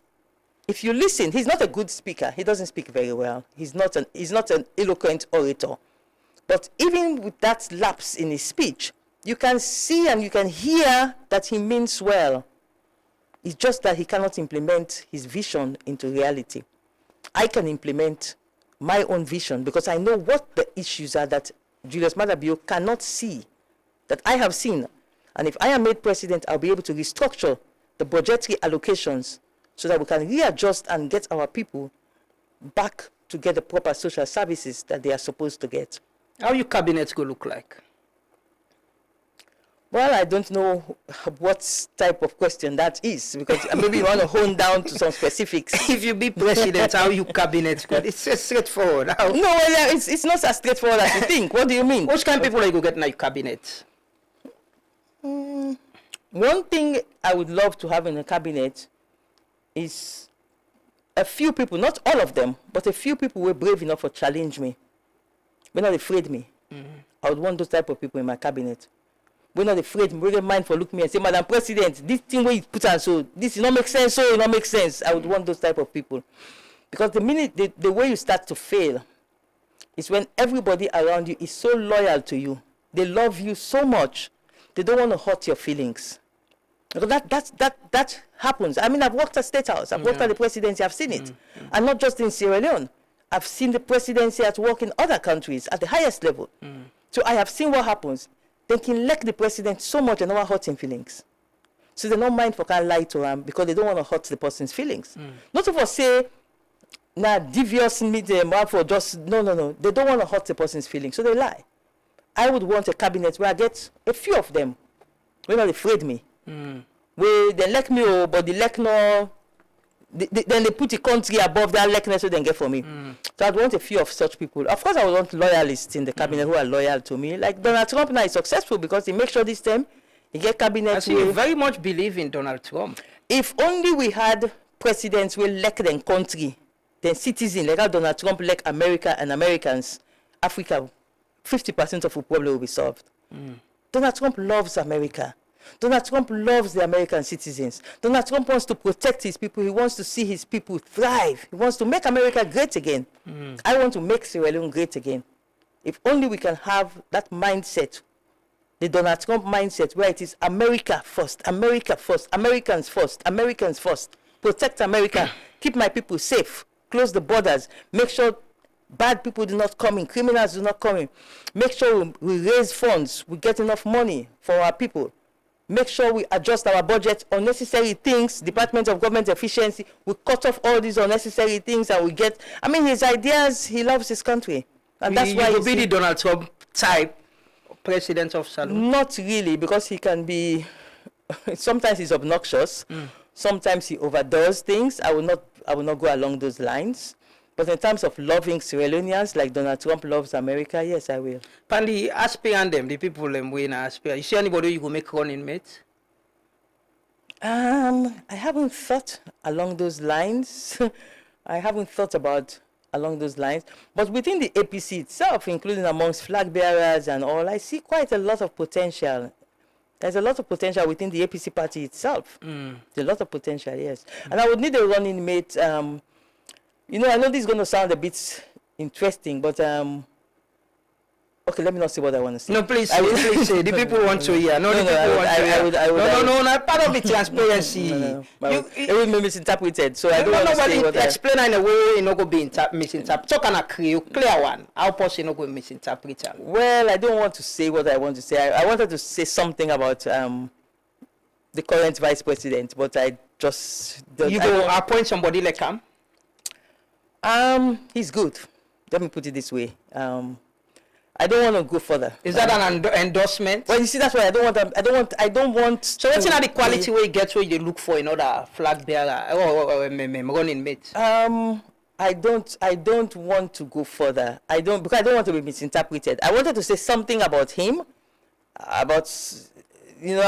if you listen, he's not a good speaker. He doesn't speak very well. He's not an eloquent orator. But even with that lapse in his speech, you can see and you can hear that he means well. It's just that he cannot implement his vision into reality. I can implement my own vision because I know what the issues are that Julius Maada Bio cannot see, that I have seen. And if I am made president, I'll be able to restructure the budgetary allocations so that we can readjust and get our people back to get the proper social services that they are supposed to get. How your cabinet going to look like? Well, I don't know what type of question that is, because maybe you want to hone down to some specifics. If you be president, how you cabinet good? It's just straightforward. How? No, well, yeah, it's not as straightforward as you think. What do you mean? Which kind of people are you go get in your cabinet? One thing I would love to have in a cabinet is a few people, not all of them, but a few people were brave enough to challenge me. We're not afraid me. I would want those type of people in my cabinet. We're not afraid. We don't mind for look me and say, Madam President, this thing where you put on, so this does not make sense, so it not make sense. I would want those type of people. Because the minute, the way you start to fail is when everybody around you is so loyal to you. They love you so much. They don't want to hurt your feelings. Because that happens. I mean, I've worked at State House. I've worked at the presidency. I've seen it. And not just in Sierra Leone. I've seen the presidency at work in other countries at the highest level. So I have seen what happens. They can elect the president so much and not hurt him feelings. So they don't mind for can lie to him because they don't want to hurt the person's feelings. Not of us say, nah, devious medium for just no. They don't want to hurt the person's feelings, so they lie. I would want a cabinet where I get a few of them. We're not afraid me. Where they elect me, but the elect no. Then they put the country above that likeness so they get for me. So I'd want a few of such people. Of course, I would want loyalists in the cabinet who are loyal to me. Like Donald Trump now is successful because he makes sure this time he get cabinet. I see you very much believe in Donald Trump. If only we had presidents who elect their country, then citizens, like how Donald Trump elect America and Americans, Africa, 50% of the problem will be solved. Donald Trump loves America. Donald Trump loves the American citizens. Donald Trump wants to protect his people. He wants to see his people thrive. He wants to make America great again. I want to make Sierra Leone great again. If only we can have that mindset, the Donald Trump mindset, where it is America first, Americans first, Americans first. Protect America. Keep my people safe. Close the borders. Make sure bad people do not come in. Criminals do not come in. Make sure we raise funds. We get enough money for our people. Make sure we adjust our budget, unnecessary things, Department of Government Efficiency, we cut off all these unnecessary things and we get, I mean, his ideas, he loves his country. And that's why you will be the Donald Trump type president of Salone. Not really, because he can be, sometimes he's obnoxious, sometimes he overdoes things. I will not go along those lines. But in terms of loving Sierra Leoneans, like Donald Trump loves America, yes, I will. Pandi, aspirant them, the people them win aspirant. You see anybody you go make running mate? I haven't thought along those lines. I haven't thought about along those lines. But within the APC itself, including amongst flag bearers and all, I see quite a lot of potential. There's a lot of potential within the APC party itself. There's a lot of potential, yes. And I would need a running mate. You know, I know this is going to sound a bit interesting, but okay, let me not say what I want to say. No, please say. Please say. The people want to hear. No, no. Part of the transparency. It will be misinterpreted, so I don't want to say what explain in a way it not go be misinterpreted. Talk and a clear one. How possible not go misinterpret? Well, I don't want to say what I want to say. I wanted to say something about the current vice president, but I just you go appoint somebody like him. He's good. Let me put it this way. I don't want to go further. Is that an endorsement? Well, you see, that's why I don't want. So what's not the quality where you get what you look for in other flag bearer or running mate? I don't want to go further. Because I don't want to be misinterpreted. I wanted to say something about him, I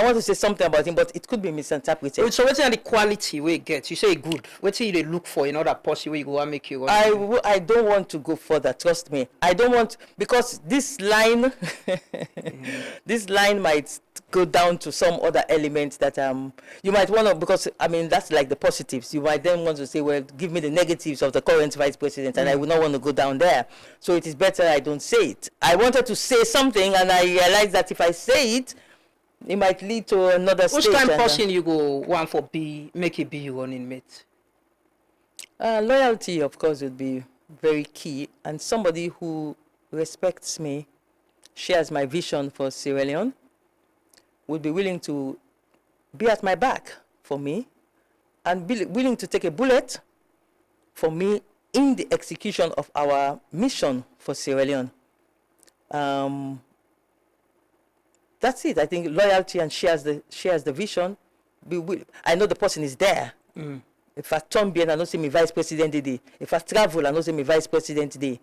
want to say something about him, but it could be misinterpreted. So what's the quality we get? You say good. What's you look for in other person where you go and make you? I don't want to go further. Trust me. I don't want, because this line, this line might go down to some other elements that you might want to, because I mean that's like the positives. You might then want to say, well, give me the negatives of the current vice president, and I would not want to go down there. So it is better I don't say it. I wanted to say something, and I realized that if I say it, it might lead to another stage. Which kind of person you go want for make it be your running mate? Loyalty, of course, would be very key, and somebody who respects me, shares my vision for Sierra Leone, would be willing to be at my back for me, and be willing to take a bullet for me in the execution of our mission for Sierra Leone. that's it. I think loyalty and shares the vision. I know the person is there. If I turn bien, I know say my vice president today. If I travel, I know say my vice president today.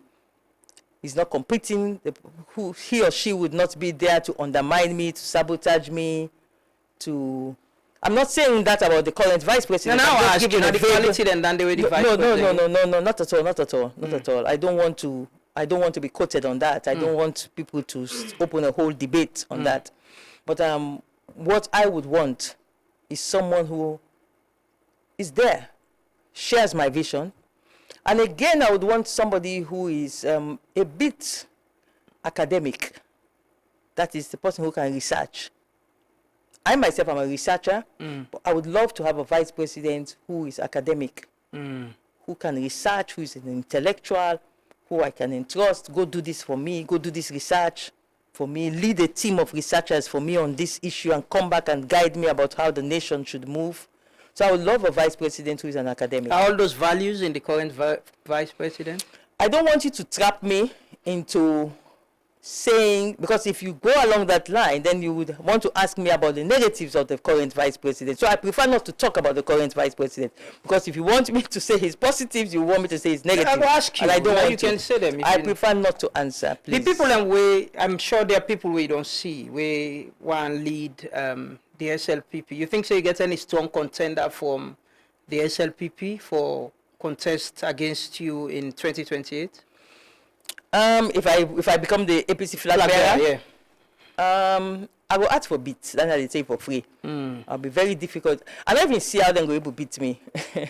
He's not competing. He or she would not be there to undermine me, to sabotage me, to. I'm not saying that about the current vice president. No, I ask you, the quality then than the way the vice president. No, not at all. I don't want to be quoted on that. I don't want people to open a whole debate on that. But what I would want is someone who is there, shares my vision. And again, I would want somebody who is a bit academic. That is the person who can research. I myself am a researcher, but I would love to have a vice president who is academic, who can research, who is an intellectual, who I can entrust, go do this for me, go do this research for me, lead a team of researchers for me on this issue and come back and guide me about how the nation should move. So I would love a vice president who is an academic. Are all those values in the current vice president? I don't want you to trap me into saying, because if you go along that line, then you would want to ask me about the negatives of the current vice president. So I prefer not to talk about the current vice president, because if you want me to say his positives, you want me to say his negatives. I will ask you, and I don't want you can say them. I prefer not to answer, please. The people and way, I'm sure there are people we don't see, we want to lead the SLPP. You think so you get any strong contender from the SLPP for contest against you in 2028? If I become the APC flag bearer, yeah. I will ask for beats. Then I'll say for free. I'll be very difficult. I don't even see how they're going to beat me. I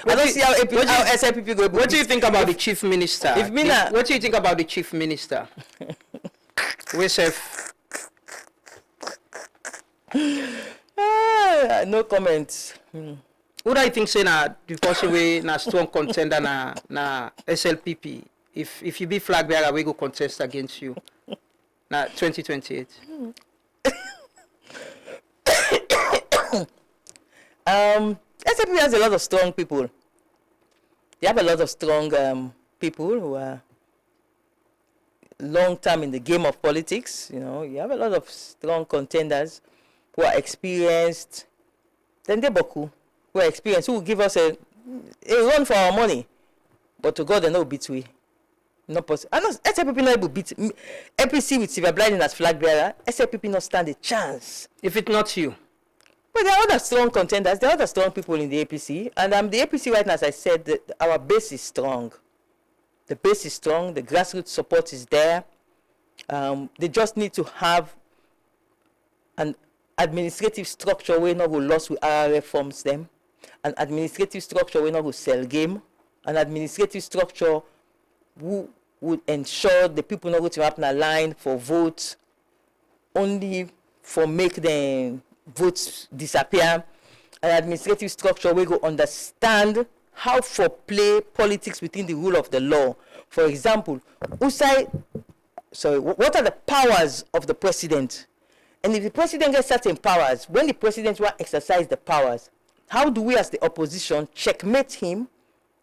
don't see how SLPP go. What do you think about the chief minister? What do you think about the chief minister? No comments. Who do you think say na the person way na strong contender na SLPP? If you be flag bearer, we go contest against you. Now 2028. SLPP has a lot of strong people. They have a lot of strong people who are long term in the game of politics. You know, you have a lot of strong contenders who are experienced. Then they boku who are experienced, who will give us a run for our money. But to God, they know beat we. Not possible. I know SLPP not able to beat APC with Sylvia Blyden as flag bearer. SLPP not stand a chance. If it's not you. But there are other strong contenders. There are other strong people in the APC. And the APC right now, as I said, our base is strong. The base is strong. The grassroots support is there. They just need to have an administrative structure where not go lost with RRF forms them. An administrative structure where not go sell game. An administrative structure who would ensure the people not go to happen a line for votes, only for make the votes disappear. An administrative structure where go understand how for play politics within the rule of the law. For example, what are the powers of the president? And if the president gets certain powers, when the president will exercise the powers, how do we as the opposition checkmate him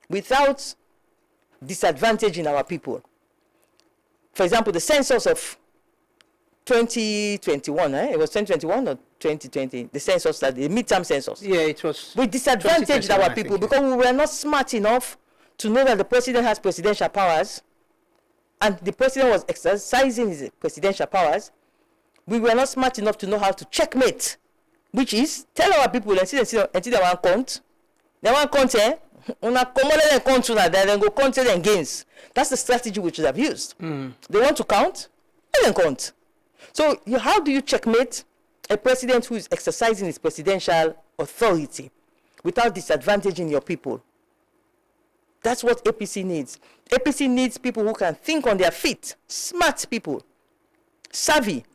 without disadvantaging our people? For example, the census of 2021, it was 2021 or 2020, the census, the midterm census. Yeah, it was. We disadvantaged our people because we were not smart enough to know that the president has presidential powers, and the president was exercising his presidential powers. We were not smart enough to know how to checkmate, which is tell our people until they want count. They want count, una commodity and count to that, then go count them gains. That's the strategy which they have used. They want to count, and then count. So how do you checkmate a president who is exercising his presidential authority without disadvantaging your people? That's what APC needs. APC needs people who can think on their feet, smart people, savvy,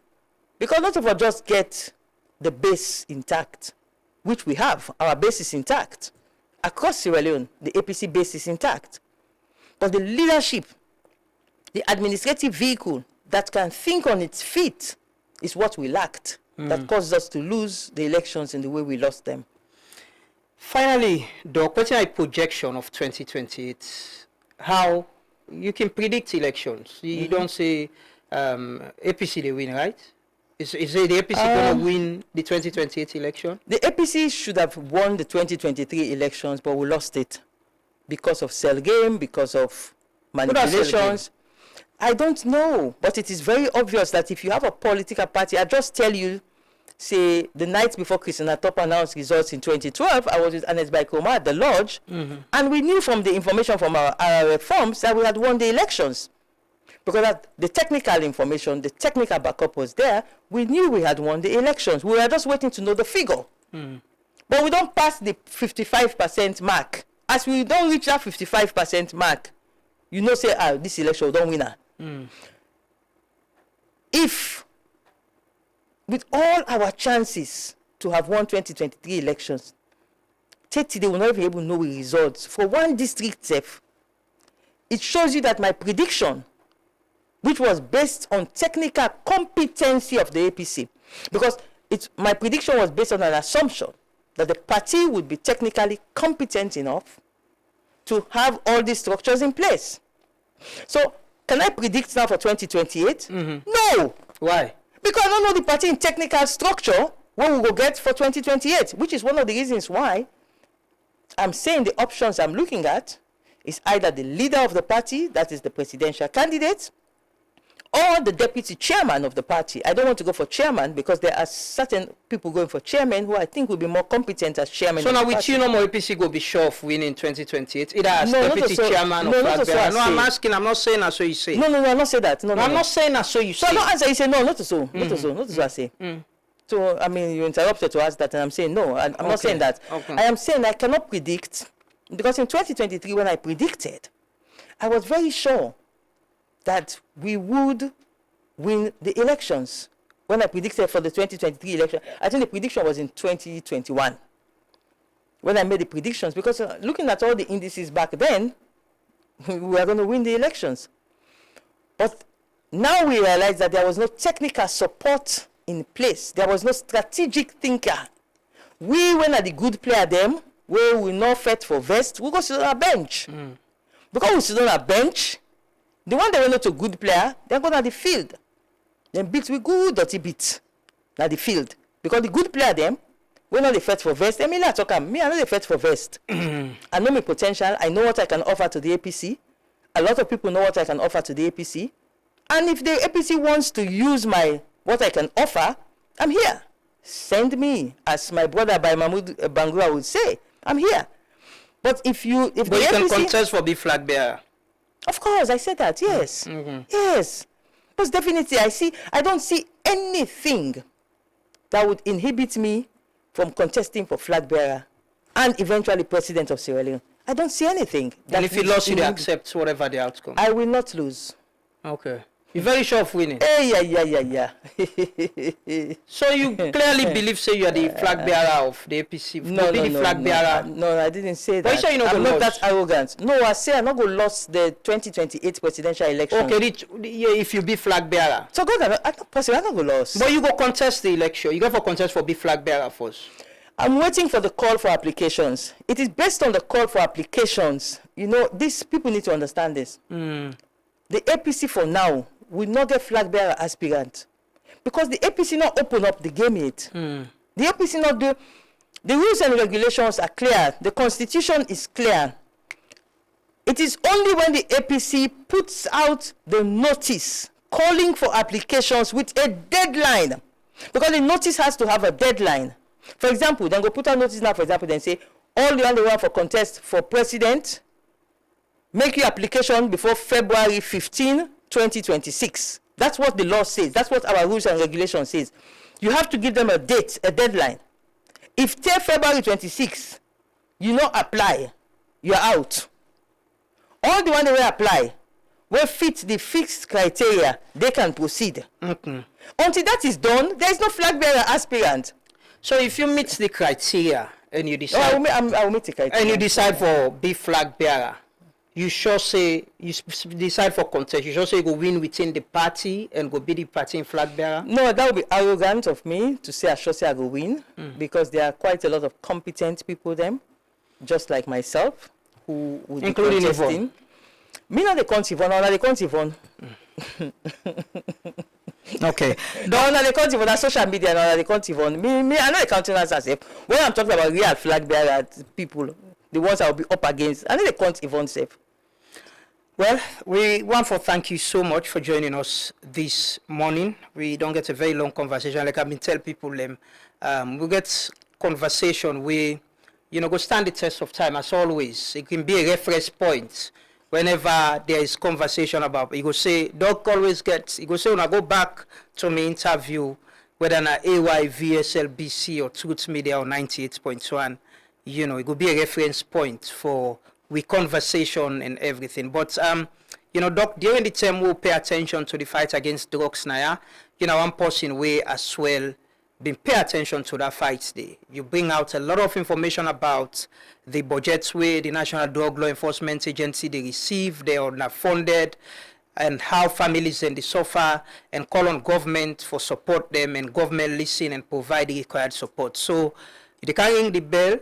because not of us just get the base intact, which we have. Our base is intact. Across Sierra Leone, the APC base is intact. But the leadership, the administrative vehicle that can think on its feet is what we lacked. That caused us to lose the elections in the way we lost them. Finally, Doc, what's your projection of 2028? How you can predict elections? You don't say APC they win, right? Is it the APC going to win the 2028 election? The APC should have won the 2023 elections, but we lost it because of cell game, because of manipulations. I don't know, but it is very obvious that if you have a political party, I just tell you, say, the night before Christina Top announced results in 2012, I was with Anes Baikoma at the lodge, and we knew from the information from our reforms that we had won the elections. Because that the technical information, the technical backup was there, we knew we had won the elections. We were just waiting to know the figure. But we don't pass the 55% mark. As we don't reach that 55% mark, you know, say, this election, we don't win. If, with all our chances to have won 2023 elections, they will not be able to know the results. For one district safe, it shows you that my prediction, which was based on technical competency of the APC, because my prediction was based on an assumption that the party would be technically competent enough to have all these structures in place. So, can I predict now for 2028? No. Why? Because I don't know the party in technical structure, what we will get for 2028, which is one of the reasons why I'm saying the options I'm looking at is either the leader of the party, that is the presidential candidate, or the deputy chairman of the party. I don't want to go for chairman because there are certain people going for chairman who I think will be more competent as chairman. So now with you, no more APC will be sure of winning 2028, either as deputy chairman or flag bearer. No, I'm asking, I'm not saying that's what you say. No, I'm not saying that. No, I'm not saying that's what you say. So I don't answer, you say no, not so, not so I say. So, I mean, you interrupted to ask that, and I'm saying no, I'm not saying that. I am saying I cannot predict, because in 2023, when I predicted, I was very sure that we would win the elections. When I predicted for the 2023 election, I think the prediction was in 2021. When I made the predictions, because looking at all the indices back then, we were going to win the elections. But now we realize that there was no technical support in place. There was no strategic thinker. We, when are the good player them, where we not fit for vest, we go sit on our bench. Because we sit on our bench, the one that were not a good player, they're going to the field. Then beat we good dirty beat at the field. Because the good player them, when not the fit for vest, me I know the fit for vest. I know my potential, I know what I can offer to the APC. A lot of people know what I can offer to the APC. And if the APC wants to use what I can offer, I'm here. Send me, as my brother by Mahmoud Bangura would say, I'm here. But if you can contest for big flag bearer. Of course, I said that, yes. Yes. But definitely, I don't see anything that would inhibit me from contesting for flag bearer and eventually president of Sierra Leone. I don't see anything. And if you lose, you accept whatever the outcome? I will not lose. Okay. You're very sure of winning? Yeah. So you clearly believe, say, you are the flag bearer of the APC? No, I didn't say that. But you sure I'm not that arrogant. No, I say I'm not going to lose the 2028 presidential election. Okay, if you be flag bearer. So God, I'm not going to lose. But you go contest the election. You go for contest for be flag bearer first. I'm waiting for the call for applications. It is based on the call for applications. You know, these people need to understand this. The APC for now will not get flag bearer aspirant because the APC not open up the game yet. The APC not do. The rules and regulations are clear. The constitution is clear. It is only when the APC puts out the notice calling for applications with a deadline, because the notice has to have a deadline. For example, then go put out notice now, for example, then say, all the other one for contest for president, make your application before February 15, 2026. That's what the law says. That's what our rules and regulations says. You have to give them a date, a deadline. If till February 26, you not apply, you're out. All the one that will apply, will fit the fixed criteria, they can proceed. Until that is done, there is no flag bearer aspirant. So if you meet the criteria and you decide, I will meet the criteria, and you decide for be flag bearer, you sure say you decide for contest. You sure say you go win within the party and go be the party in flag bearer. No, that would be arrogant of me to say I sure say I go win, because there are quite a lot of competent people them, just like myself, who would including be contesting. Me not the country one, or the country one. Okay. Don't they can't even on social media, no, they can't even. Me, I know the countenance as if when I'm talking about real flag bearer people, the ones I will be up against, I know they can't even save. Well, we want to thank you so much for joining us this morning. We don't get a very long conversation. Like I've been telling people, we get conversation where, go stand the test of time as always. It can be a reference point whenever there is conversation about, you go say, Doc always gets, you go say, when I go back to my interview, whether na AY, VSLBC or Truth Media or 98.1, it could be a reference point for we conversation and everything. But, Doc, during the term, we'll pay attention to the fight against drugs now. One person way as well, been pay attention to that fight day. You bring out a lot of information about the budgets where the National Drug Law Enforcement Agency, they receive, they are not funded, and how families and they suffer, and call on government for support them, and government listen and provide the required support. So, they can ring the bell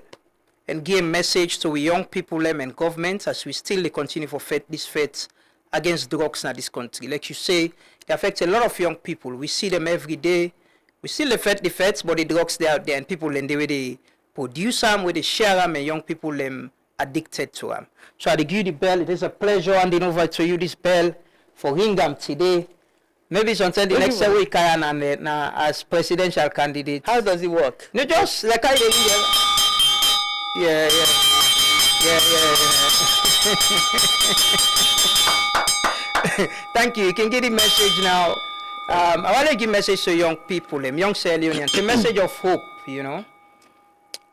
and give a message to young people and government as we still continue for this fight against drugs in this country. Like you say, it affects a lot of young people. We see them every day. We still fight the fights, but the drugs they out there, and people and the way they produce them, where they share them, and young people addicted to them. So I give you the bell. It is a pleasure handing over to you this bell for ring them today. Maybe sometime the next week and as presidential candidate. How does it work? No, just like I did. Yeah. Thank you. You can get the message now. I want to give a message to young people, young Salonians, a message of hope,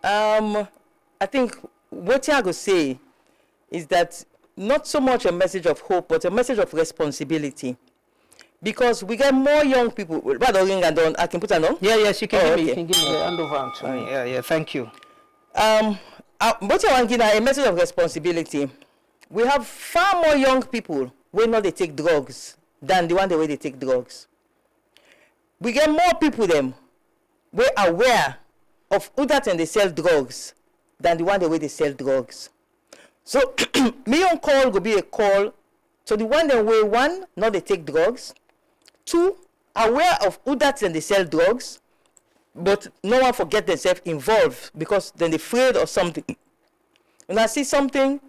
I think what I go say is that not so much a message of hope, but a message of responsibility. Because we get more young people. Rather ring and on, I can put it on? Yes, you can give me. Okay. You can give me the hand over to me. Yeah, thank you. What I want to give a message of responsibility. We have far more young people who know they take drugs than the way they take drugs. We get more people them who are aware of who that and they sell drugs than the way they sell drugs. So me on call will be a call to the one that way one, not they take drugs. Two, aware of who that and they sell drugs, but no one forget themselves involved because then they're afraid of something. When I see something,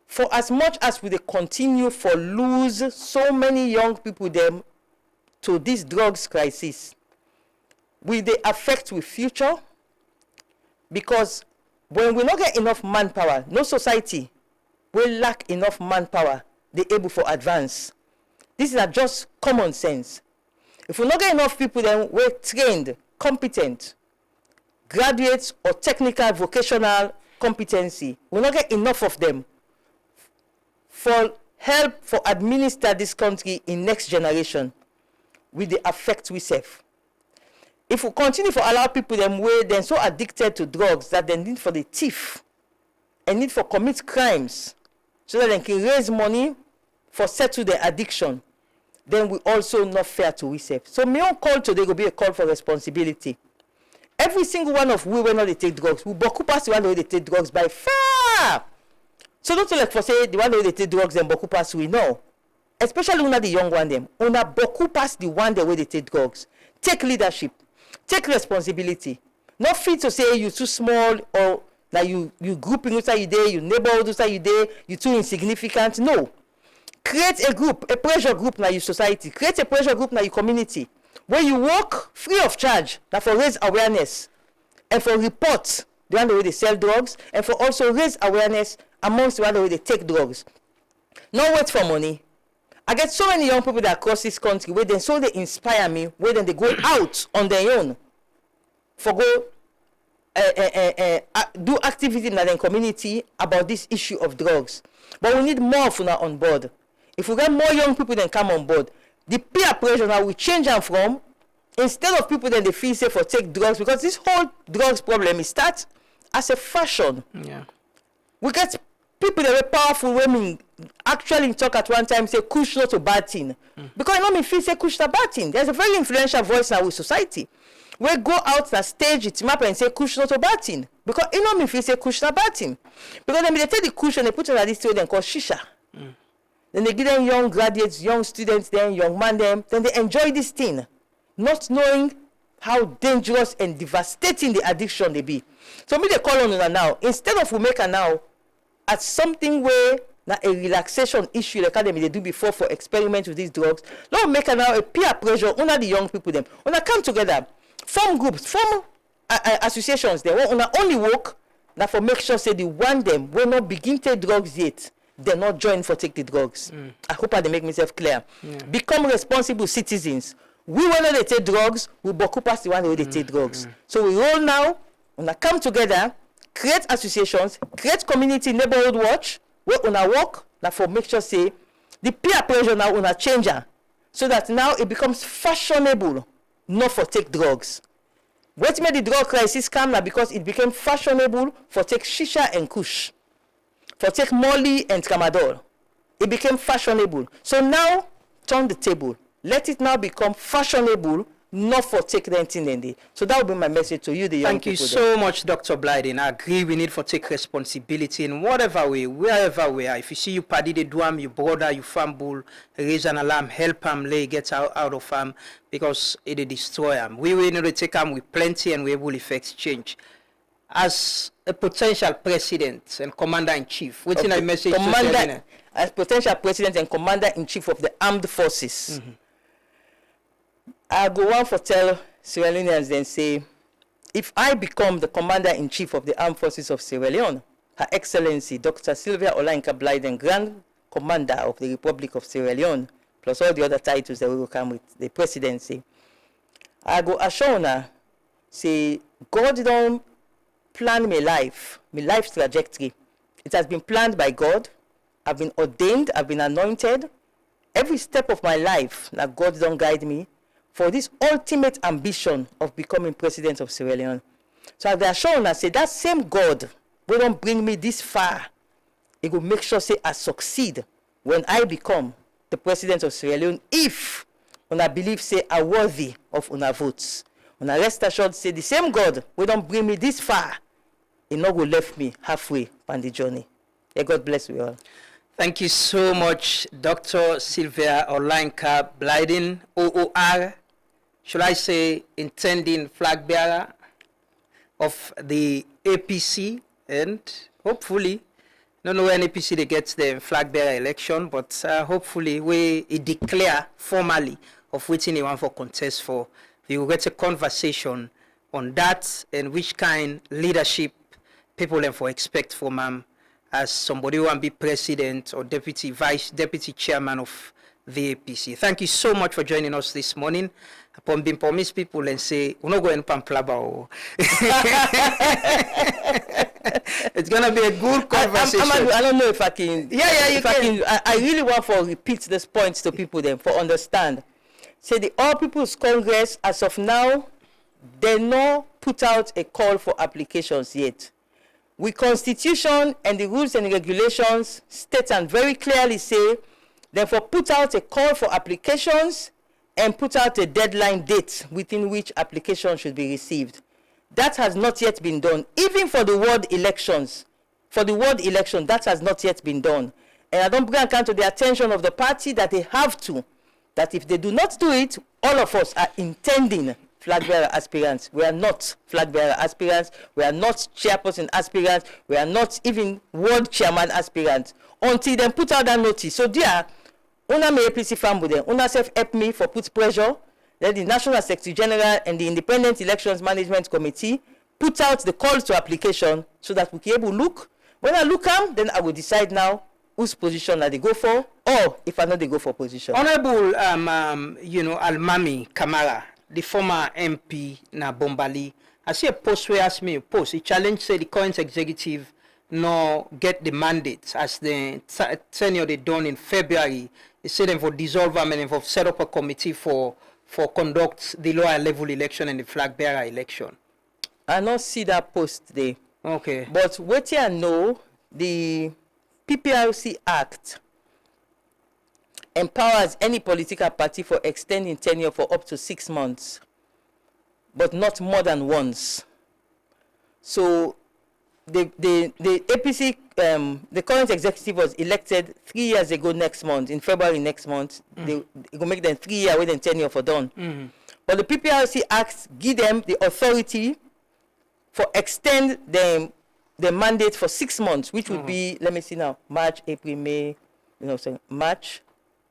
for as much as we continue for lose so many young people them to this drugs crisis, will they affect with future? Because when we not get enough manpower, no society will lack enough manpower, they able for advance. This is just common sense. If we not get enough people then we're trained, competent, graduates or technical vocational competency, we not get enough of them for help for administer this country in next generation, will they affect we self. If we continue to allow people them way then so addicted to drugs that they need for the thief and need for commit crimes so that they can raise money for settle their addiction, then we also not fair to we self. So my own call today will be a call for responsibility. Every single one of we will not they take drugs. We boku pass the one way they take drugs by far. So don't like for say the one way they take drugs and boku pass we know. Especially when the young one them. Una boku pass the one the way they take drugs. Take leadership. Take responsibility. Not fit to say you too small or that you grouping inside you there, you neighborhood inside you there, you too insignificant. No. Create a group, a pressure group in your society. Create a pressure group in your community where you work free of charge that for raise awareness and for report the one way they sell drugs and for also raise awareness amongst the one way they take drugs. Not wait for money. I get so many young people that across this country where then so they inspire me, where then they go out on their own for go do activity in the community about this issue of drugs. But we need more of on board. If we get more young people then come on board, the peer pressure now we change them from instead of people then they feel safe for take drugs because this whole drugs problem is start as a fashion. Yeah. We get people that were powerful women actually talk at one time say kush not a bad thing. Because you know me feel say kush not a bad thing. There's a very influential voice now with society. We go out and stage it map and say kush not a bad thing. Because you know me feel say kush not a bad thing. Because then they take the kush and they put it at this thing and call shisha. Then they give them young graduates, young students, then young man them. Then they enjoy this thing, not knowing how dangerous and devastating the addiction they be. So me they call on una now. Instead of we make her now at something where na a relaxation issue like them they do before for experiment with these drugs. Now make her now a peer pressure. Una the young people them. Una come together, form groups, form associations. They want una only work. Now for make sure say the one them will not begin take drugs yet. They're not join for take the drugs. I hope I make myself clear. Become responsible citizens. We when they take drugs, we boku pass the one where they take drugs. So we all now wanna come together, create associations, create community neighborhood watch, where una work, now for make sure say the peer pressure now una changer. So that now it becomes fashionable not for take drugs. What made the drug crisis come now because it became fashionable for take shisha and kush. For take Molly and Tramadol. It became fashionable. So now, turn the table. Let it now become fashionable, not for take renting and So that will be my message to you, the young people. Thank you so much, Dr. Blyden. I agree we need to take responsibility in whatever way, wherever we are. If you see you paddy the duam, your brother, you fumble, raise an alarm, help him, lay, get out of him, because it destroy him. We will need to take him with plenty and we will effect change. As a potential president and commander-in-chief, what's in a message to as potential president and commander-in-chief of the armed forces, I go on for tell Sierra Leoneans then say, if I become the commander-in-chief of the armed forces of Sierra Leone, Her Excellency Dr. Sylvia Blyden, Grand Commander of the Republic of Sierra Leone, plus all the other titles that will come with the presidency, I go assure her, say, God don't plan my life trajectory. It has been planned by God. I've been ordained, I've been anointed. Every step of my life, now God don't guide me for this ultimate ambition of becoming president of Sierra Leone. So I've shown I say that same God will don't bring me this far. It will make sure say I succeed when I become the president of Sierra Leone if una believe say I'm worthy of una votes. Una rest assured say the same God will don't bring me this far. He not will left me halfway on the journey. Yeah, God bless you all. Thank you so much, Dr. Sylvia Blyden, OOR, should I say, intending flag bearer of the APC, and hopefully, don't know when APC they get the flag bearer election, but hopefully we declare formally of which anyone for contest for. We will get a conversation on that and which kind leadership people then for expect from as somebody who want be president or deputy chairman of the APC. Thank you so much for joining us this morning. Upon being promised people and say, we're not going to Pamplaba. It's going to be a good conversation. I don't know if I can. Yeah, you can. I really want to repeat this point to people then for understand. Say the All People's Congress, as of now, they not put out a call for applications yet. The Constitution and the rules and regulations state and very clearly say, therefore put out a call for applications and put out a deadline date within which applications should be received. That has not yet been done. Even for the ward elections, that has not yet been done. And I don't bring account to the attention of the party that they have to, that if they do not do it, all of us are intending flag bearer aspirants. We are not flag bearer aspirants. We are not chairperson aspirants. We are not even ward chairman aspirants until they put out that notice. So dear, una me APC family then, una self help me for put pressure. Then the National Secretary General and the Independent Elections Management Committee put out the call to application so that we can able look. When I look am, then I will decide now whose position are they go for, or if I know they go for position. Honorable, Almami Kamara, the former MP na Bombali, I see a post where asked me a post. He challenged say the current executive no get the mandate as the tenure they done in February. He said them for dissolve them and for set up a committee for conduct the lower level election and the flag bearer election. I not see that post there. Okay. But what you know, the PPRC Act empowers any political party for extending tenure for up to 6 months, but not more than once. So the APC, the current executive was elected 3 years ago next month, in February next month. They will make them 3 years with them tenure for done. But the PPRC Act give them the authority for extend the mandate for 6 months, which would be, let me see now, March, April, May, March,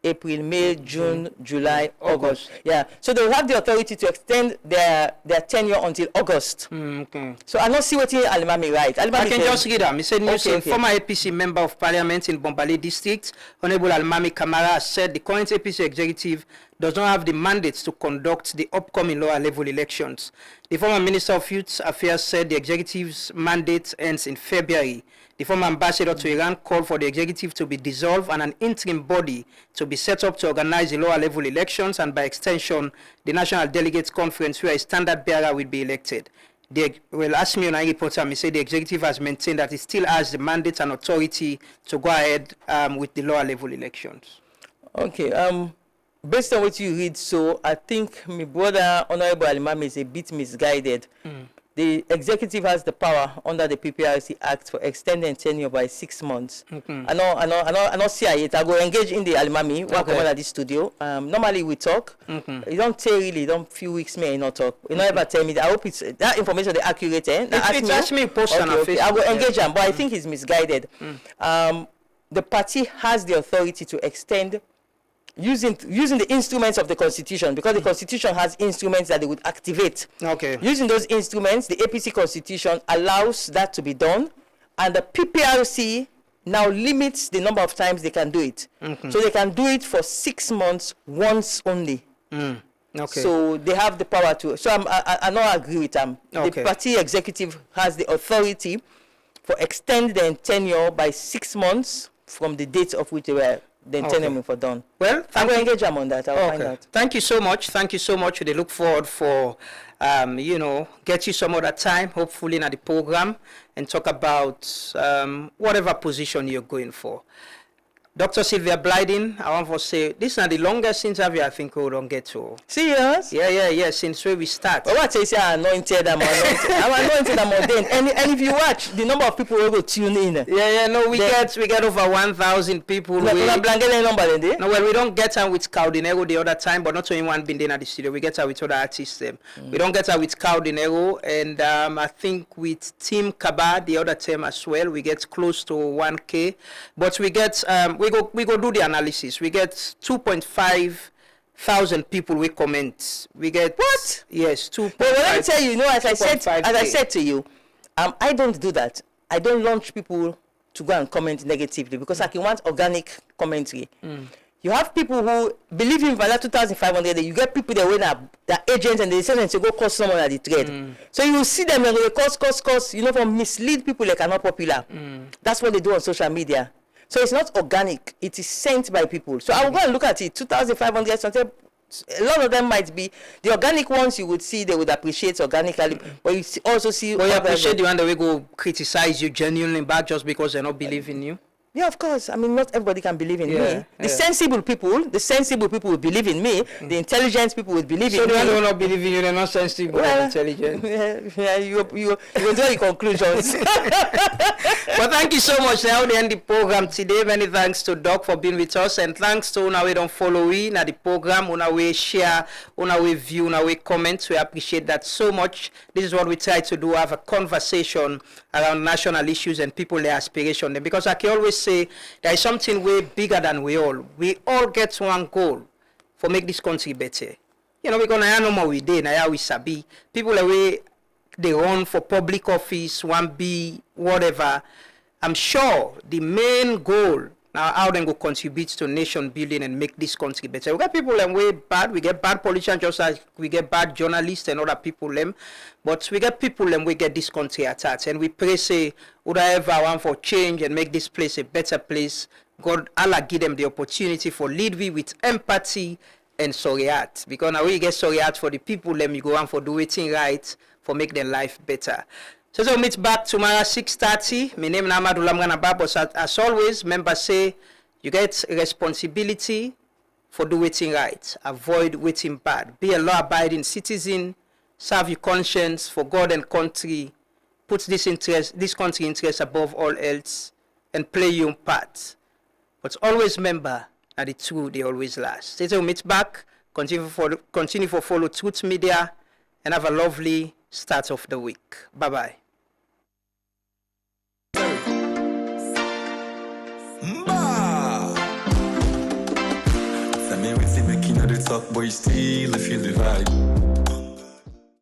April, May, June, July, August. Yeah. So they will have the authority to extend their tenure until August. Okay. So I not see what Alimami right. I can just read them. He said, former APC member of parliament in Bombali district, Honorable Alimami Kamara, said the current APC executive does not have the mandate to conduct the upcoming lower level elections. The former Minister of Youth Affairs said the executive's mandate ends in February. The former ambassador to Iran called for the executive to be dissolved and an interim body to be set up to organize the lower level elections and by extension, the National Delegates Conference where a standard bearer will be elected. Well, Asmi Onai reporter, me say the executive has maintained that it still has the mandate and authority to go ahead with the lower level elections. Okay, based on what you read, so I think my brother Honorable Alimami is a bit misguided. The executive has the power under the PPRC Act for extending tenure by 6 months. I know see it. I go engage in the Alimami, come at the studio. Normally we talk. You don't tell really, don't few weeks me not talk. You don't ever tell me that. I hope it's that information they accurate. Ask me post on Facebook. I will engage him, but I think he's misguided. The party has the authority to extend using the instruments of the Constitution, because the Constitution has instruments that they would activate. Okay. Using those instruments, the APC Constitution allows that to be done, and the PPRC now limits the number of times they can do it. So they can do it for 6 months once only. Okay. So they have the power to. So I don't agree with them. Okay. The party executive has the authority for extend their tenure by 6 months from the date of which they were then tenure for done. Well, I will engage them on that. I'll find out. Thank you so much. Thank you so much. They look forward for, get you some other time, hopefully in the program, and talk about whatever position you're going for. Dr. Sylvia Blyden, I want to say, this is not the longest interview I think we don't get to. Serious? Yeah, since where we start. But what is I'm anointed, I'm ordained. And if you watch, the number of people who will tune in. We get over 1,000 people. No, well, we don't get her with Caldinero the other time, but not only one been there at the studio. We get her with other artists. We don't get her with Caldinero, and I think with Team Kaba the other time as well, we get close to 1K. But we get we go do the analysis. We get 2.5 thousand people we comment. We get what? Yes, 2. But let me tell you, as I said to you, I don't do that. I don't launch people to go and comment negatively because I can want organic commentary. You have people who believe in Vala 2,500. You get people that when they're agents and they send them to go cost someone at the trade. So you will see them and they cost, for mislead people like are not popular. That's what they do on social media. So it's not organic. It is sent by people. So I will go and look at it. 2,500 something. A lot of them might be the organic ones. You would see they would appreciate organically, but you also see. Well, you appreciate the one that we go criticize you genuinely back just because they not believe in you. Yeah, of course. I mean, not everybody can believe in me. The sensible people will believe in me. The intelligent people will believe in me. So they will not believe in you. They're not sensible and intelligent. You will draw your conclusions. Well, thank you so much. Now we end the program today. Many thanks to Doc for being with us, and thanks to una we don't follow in at the program, una we share, una we view, una we comment. We appreciate that so much. This is what we try to do: have a conversation around national issues and people their aspiration. Because I can always say there is something way bigger than we all. We all get one goal for make this country better. We're gonna know more we did, now we sabi. People away they run for public office, 1B, whatever. I'm sure the main goal now how they go contribute to nation building and make this country better. We got people them way bad. We get bad politicians just as we get bad journalists and other people them. But we get people them we get this country attacked. And we pray say whoever want for change and make this place a better place. God Allah give them the opportunity for lead we with empathy and sorryat. Because now we get sorryat for the people them you go on for do it right for make their life better. So we'll meet back tomorrow 6:30. My name is Amadou Lamganaba, but as always, members say you get responsibility for do waiting right. Avoid waiting bad. Be a law-abiding citizen. Serve your conscience for God and country. put this country interest above all else, and play your part. But always remember that the truth, they always last. Till we meet back, continue to follow Truth Media, and have a lovely start of the week. Bye-bye. Making the talk, boy, still feel the vibe.